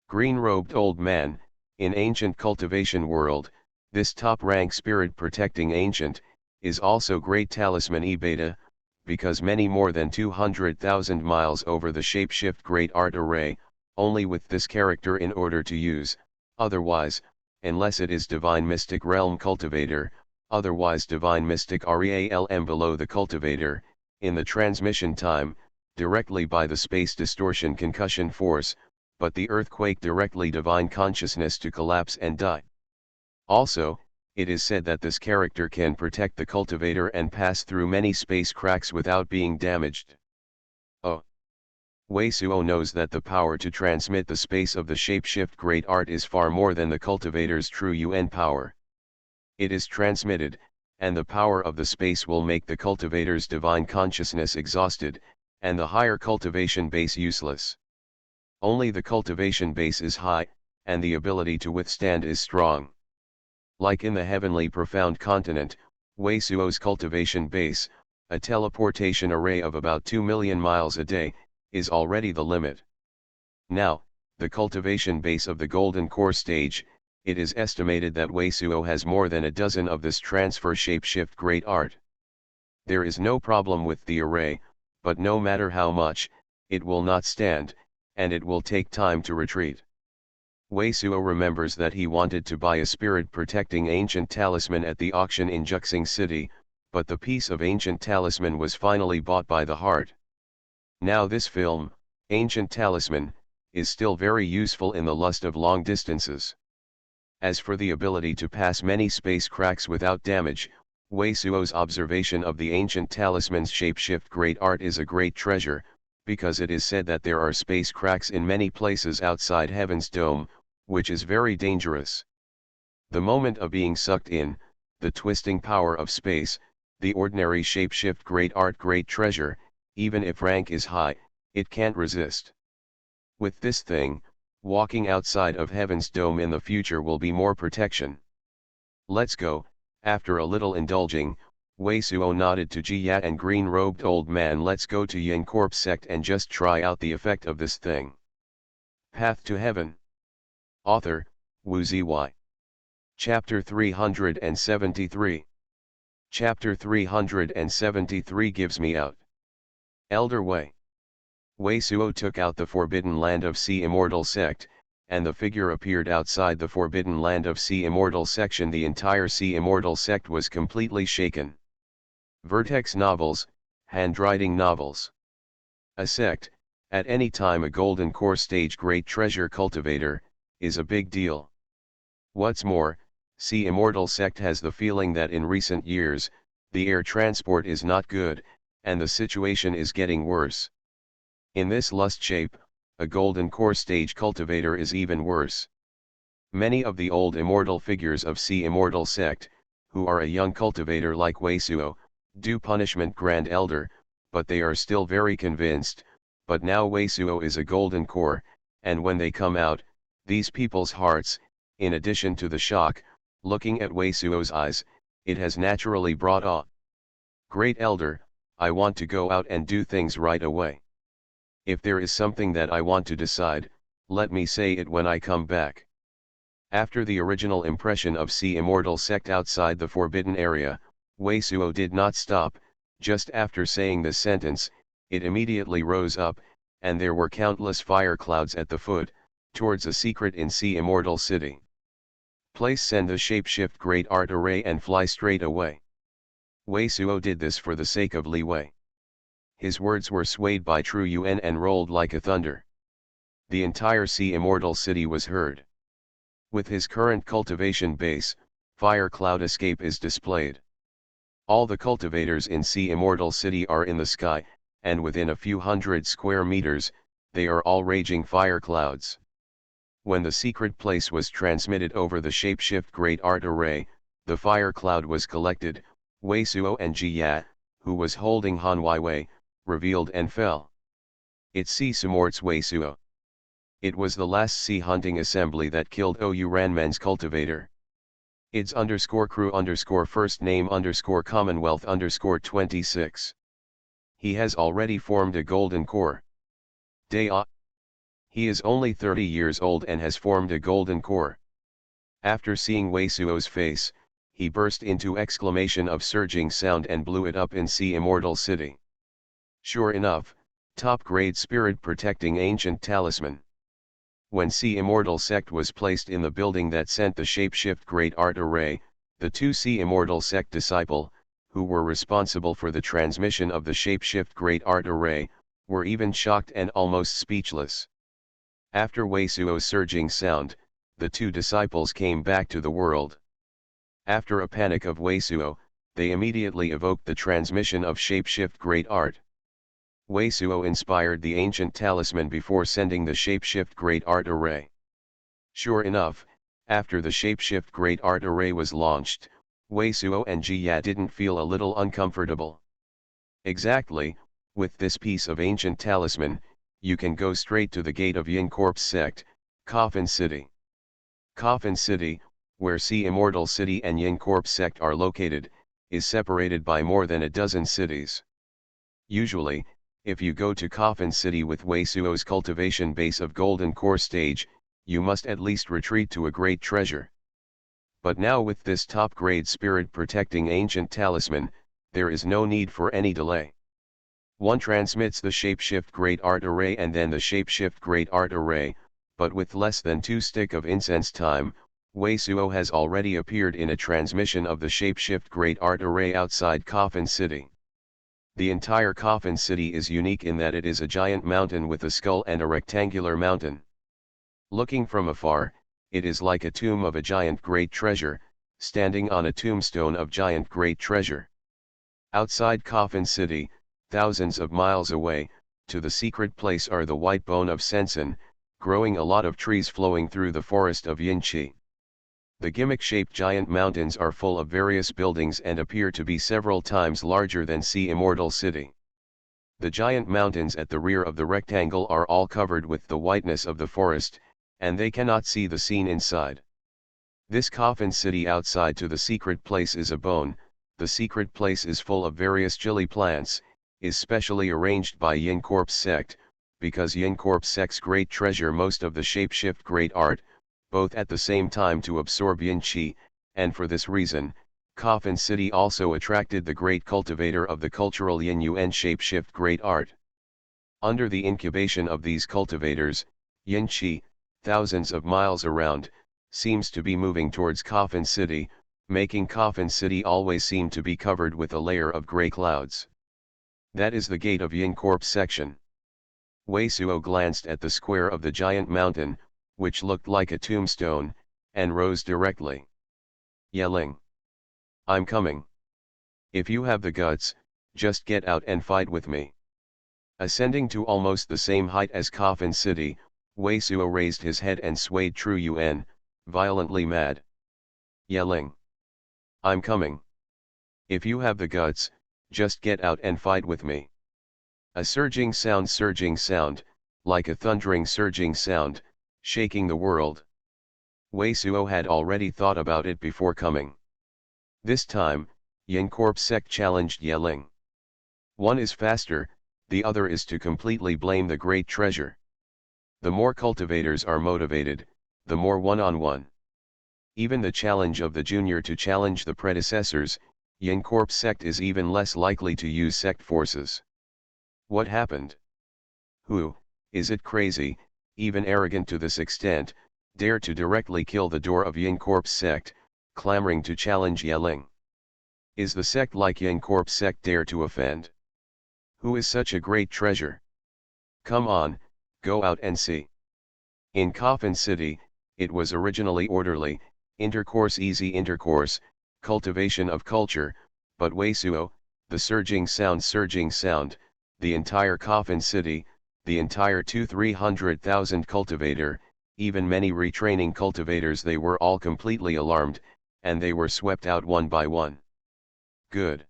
Green-robed old man, in ancient cultivation world, this top-rank spirit protecting ancient, is also great talisman E-beta, because many more than 200,000 miles over the shapeshift great art array, only with this character in order to use, otherwise, unless it is divine mystic realm cultivator, otherwise divine mystic realm below the cultivator, in the transmission time, directly by the space distortion concussion force, but the earthquake directly divine consciousness to collapse and die. Also, it is said that this character can protect the cultivator and pass through many space cracks without being damaged. Oh! Wei Suo knows that the power to transmit the space of the shapeshift great art is far more than the cultivator's True Yuan power. It is transmitted, and the power of the space will make the cultivator's divine consciousness exhausted, and the higher cultivation base useless. Only the cultivation base is high, and the ability to withstand is strong. Like in the heavenly profound continent, Wei Suo's cultivation base, a teleportation array of about 2 million miles a day, is already the limit. Now, the cultivation base of the golden core stage, it is estimated that Wei Suo has more than a dozen of this transfer shapeshift great art. There is no problem with the array, but no matter how much, it will not stand, and it will take time to retreat. Wei Suo remembers that he wanted to buy a spirit-protecting ancient talisman at the auction in Juxing City, but the piece of ancient talisman was finally bought by the heart. Now this film, Ancient Talisman, is still very useful in the lust of long distances. As for the ability to pass many space cracks without damage, Wei Suo's observation of the ancient talisman's shapeshift great art is a great treasure, because it is said that there are space cracks in many places outside Heaven's dome, which is very dangerous. The moment of being sucked in, the twisting power of space, the ordinary shapeshift great art great treasure, even if rank is high, it can't resist. With this thing, walking outside of Heaven's dome in the future will be more protection. Let's go. After a little indulging, Wei Suo nodded to Ji Yat and green-robed old man. Let's go to Yin Corp sect and just try out the effect of this thing. Path to Heaven. Author, Wu Zy. Chapter 373. Chapter 373 gives me out. Elder Wei. Wei Suo took out the forbidden land of Sea Immortal sect, and the figure appeared outside the forbidden land of Sea Immortal section. The entire Sea Immortal sect was completely shaken. Vertex novels, handwriting novels. A sect, at any time a golden core stage great treasure cultivator, is a big deal. What's more, Sea Immortal sect has the feeling that in recent years, the air transport is not good, and the situation is getting worse. In this lust shape, a golden core stage cultivator is even worse. Many of the old immortal figures of Sea Immortal sect, who are a young cultivator like Wei Suo, do punishment Grand Elder, but they are still very convinced. But now Wei Suo is a golden core, and when they come out, these people's hearts, in addition to the shock, looking at Wei Suo's eyes, it has naturally brought awe. Great Elder, I want to go out and do things right away. If there is something that I want to decide, let me say it when I come back. After the original impression of Sea Immortal sect outside the forbidden area, Wei Suo did not stop. Just after saying this sentence, it immediately rose up, and there were countless fire clouds at the foot, towards a secret in Sea Immortal city. Place send the shapeshift great art array and fly straight away. Wei Suo did this for the sake of Li Wei. His words were swayed by True Yuan and rolled like a thunder. The entire Sea Immortal city was heard. With his current cultivation base, fire cloud escape is displayed. All the cultivators in Sea Immortal city are in the sky, and within a few hundred square meters, they are all raging fire clouds. When the secret place was transmitted over the shapeshift great art array, the fire cloud was collected. Wei Suo and Ji Ya, who was holding Han Weiwei, revealed and fell. It Sea Sumorts Wei Suo. It was the last sea hunting assembly that killed Ou Ranmen's cultivator. Ids _crew first name Commonwealth 26. He has already formed a golden core. He is only 30 years old and has formed a golden core. After seeing Wei Suo's face, he burst into exclamation of surging sound and blew it up in Sea Immortal city. Sure enough, top-grade spirit protecting ancient talisman. When Sea Immortal sect was placed in the building that sent the shapeshift great art array, the two Sea Immortal sect disciple, who were responsible for the transmission of the shapeshift great art array, were even shocked and almost speechless. After Wei Suo's surging sound, the two disciples came back to the world. After a panic of Wei Suo, they immediately evoked the transmission of shapeshift great art. Wei Suo inspired the ancient talisman before sending the shapeshift great art array. Sure enough, after the shapeshift great art array was launched, Wei Suo and Ji Ya didn't feel a little uncomfortable. Exactly, with this piece of ancient talisman, you can go straight to the gate of Yin Corp's sect, Coffin City. Coffin City, where Sea Immortal City and Yin Corp sect are located, is separated by more than a dozen cities. Usually, if you go to Coffin City with Wei Suo's cultivation base of Golden Core stage, you must at least retreat to a great treasure. But now with this top-grade spirit-protecting ancient talisman, there is no need for any delay. One transmits the shapeshift great art array and then the shapeshift great art array, but with less than 2 stick of incense time, Wei Suo has already appeared in a transmission of the shapeshift great art array outside Coffin City. The entire Coffin City is unique in that it is a giant mountain with a skull and a rectangular mountain. Looking from afar, it is like a tomb of a giant great treasure, standing on a tombstone of giant great treasure. Outside Coffin City, thousands of miles away, to the secret place are the white bone of Sensen, growing a lot of trees flowing through the forest of Yinqi. The gimmick-shaped giant mountains are full of various buildings and appear to be several times larger than Sea Immortal City. The giant mountains at the rear of the rectangle are all covered with the whiteness of the forest, and they cannot see the scene inside. This Coffin City outside to the secret place is a bone. The secret place is full of various chili plants, is specially arranged by Yin Corp's sect, because Yin Corp's sect's great treasure most of the shapeshift great art, both at the same time to absorb Yin Qi, and for this reason, Coffin City also attracted the great cultivator of the cultural Yin-Yuan shapeshift great art. Under the incubation of these cultivators, Yin-Chi, thousands of miles around, seems to be moving towards Coffin City, making Coffin City always seem to be covered with a layer of gray clouds. That is the gate of Yin Corp section. Wei Suo glanced at the square of the giant mountain, which looked like a tombstone, and rose directly, yelling, "I'm coming. If you have the guts, just get out and fight with me." Ascending to almost the same height as Coffin City, Wei Suo raised his head and swayed True Yuan, violently mad, yelling, "I'm coming. If you have the guts, just get out and fight with me." A surging sound, like a thundering surging sound, shaking the world. Wei Suo had already thought about it before coming. This time, Yin Corp sect challenged, yelling, "One is faster, the other is to completely blame the great treasure." The more cultivators are motivated, the more one-on-one. Even the challenge of the junior to challenge the predecessors, Yin Corp sect is even less likely to use sect forces. What happened? Who, is it crazy, even arrogant to this extent, dare to directly kill the door of Yin Corp sect, clamoring to challenge, yelling? Is the sect like Yin Corp sect dare to offend? Who is such a great treasure? Come on, go out and see. In Coffin City, it was originally orderly, intercourse, easy intercourse, cultivation of culture, but Wei Suo, the surging sound, the entire Coffin City, the entire 200,000-300,000 cultivator, even many retraining cultivators, they were all completely alarmed, and they were swept out one by one. Good.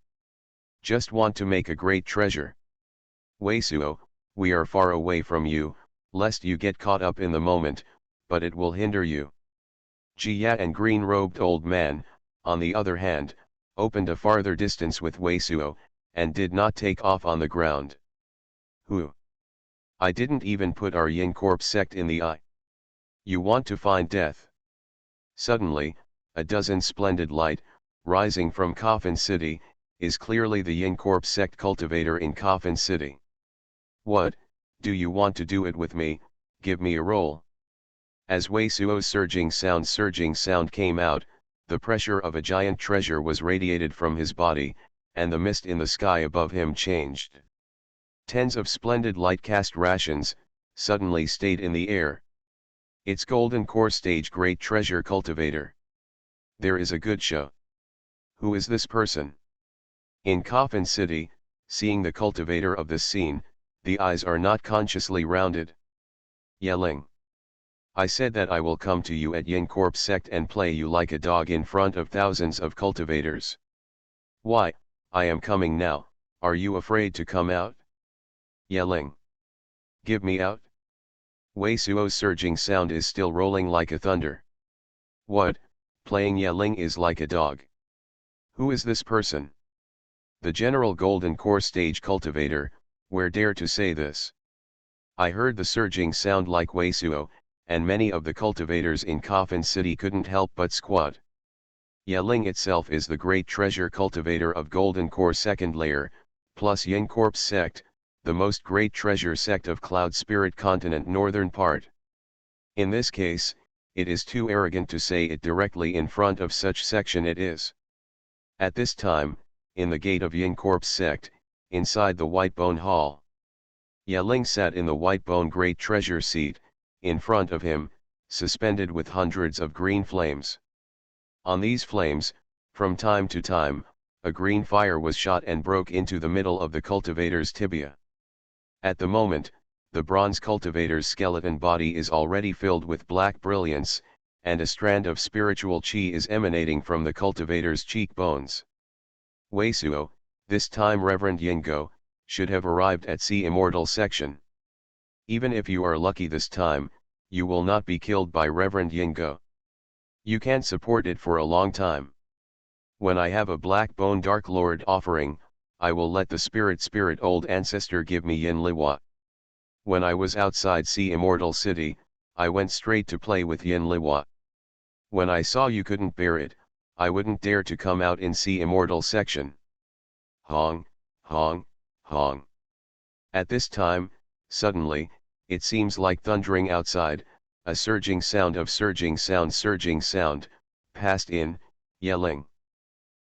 Just want to make a great treasure. Wei Suo, we are far away from you, lest you get caught up in the moment, but it will hinder you. Jia and green-robed old man, on the other hand, opened a farther distance with Wei Suo, and did not take off on the ground. Who? I didn't even put our Yin Corp sect in the eye. You want to find death? Suddenly, a dozen splendid light, rising from Coffin City, is clearly the Yin Corp sect cultivator in Coffin City. What, do you want to do it with me? Give me a roll. As Wei Suo's surging sound came out, the pressure of a giant treasure was radiated from his body, and the mist in the sky above him changed. Tens of splendid light-cast rations, suddenly stayed in the air. It's golden core stage great treasure cultivator. There is a good show. Who is this person? In Coffin City, seeing the cultivator of this scene, the eyes are not consciously rounded. Yelling, I said that I will come to you at Yin Corp sect and play you like a dog in front of thousands of cultivators. Why, I am coming now, are you afraid to come out? Yelling, give me out. Wei Suo's surging sound is still rolling like a thunder. What, playing yelling is like a dog? Who is this person? The general golden core stage cultivator, where dare to say this? I heard the surging sound like Wei Suo, and many of the cultivators in Coffin City couldn't help but squat. Yelling itself is the great treasure cultivator of Golden Core second layer, plus Yin Corp sect, the most great treasure sect of Cloud Spirit continent northern part. In this case, it is too arrogant to say it directly in front of such section it is. At this time, in the gate of Yin Corp sect, inside the White Bone Hall, Yeling sat in the White Bone great treasure seat, in front of him, suspended with hundreds of green flames. On these flames, from time to time, a green fire was shot and broke into the middle of the cultivator's tibia. At the moment, the bronze cultivator's skeleton body is already filled with black brilliance, and a strand of spiritual chi is emanating from the cultivator's cheekbones. Wei Suo, this time Reverend Yingo, should have arrived at Sea Immortal section. Even if you are lucky this time, you will not be killed by Reverend Yingo. You can't support it for a long time. When I have a Black Bone Dark Lord offering, I will let the spirit old ancestor give me Yin Liwa. When I was outside Sea Immortal City, I went straight to play with Yin Liwa. When I saw you couldn't bear it, I wouldn't dare to come out in see immortal section. Hong, hong, hong. At this time, suddenly, it seems like thundering outside, a surging sound, passed in, yelling.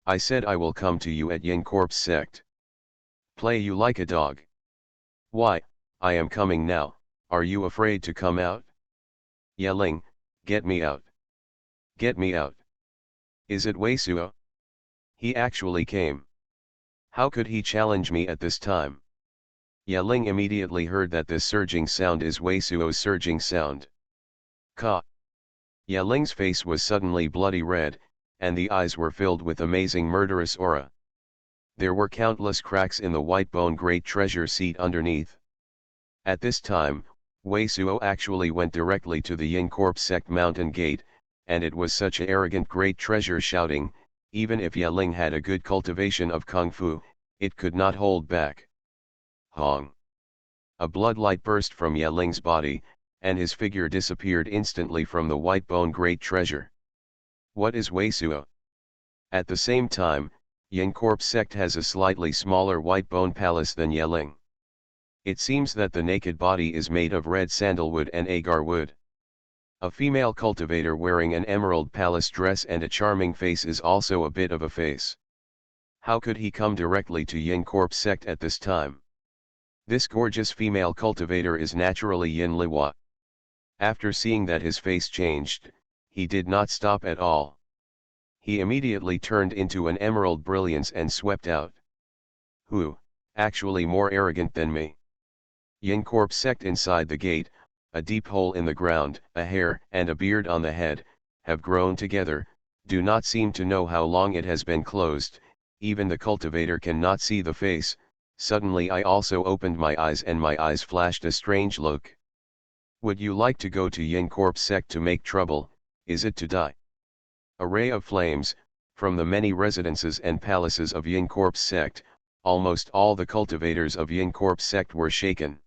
I said I will come to you at Yin Corpse sect. Play you like a dog. Why, I am coming now, are you afraid to come out? Yelling, get me out. Get me out. Is it Wei Suo? He actually came. How could he challenge me at this time? Yelling immediately heard that this surging sound is Wei Suo's surging sound. Ka. Yeling's face was suddenly bloody red, and the eyes were filled with amazing murderous aura. There were countless cracks in the white bone great treasure seat underneath. At this time, Wei Suo actually went directly to the Yin Corpse sect mountain gate, and it was such a arrogant great treasure shouting, even if Yeling had a good cultivation of kung fu, it could not hold back. Hong. A bloodlight burst from Yeling's body, and his figure disappeared instantly from the white bone great treasure. What is Wei Suo? At the same time, Yin Corpse sect has a slightly smaller white bone palace than Yeling. It seems that the naked body is made of red sandalwood and agar wood. A female cultivator wearing an emerald palace dress and a charming face is also a bit of a face. How could he come directly to Yin Corpse sect at this time? This gorgeous female cultivator is naturally Yin Liwa. After seeing that his face changed, he did not stop at all. He immediately turned into an emerald brilliance and swept out. Who, actually more arrogant than me? Yin Corpse sect inside the gate, a deep hole in the ground, a hair and a beard on the head, have grown together, do not seem to know how long it has been closed, even the cultivator cannot see the face. Suddenly I also opened my eyes and my eyes flashed a strange look. Would you like to go to Yin Corpse sect to make trouble, is it to die? A ray of flames, from the many residences and palaces of Yin Corpse sect, almost all the cultivators of Yin Corpse sect were shaken.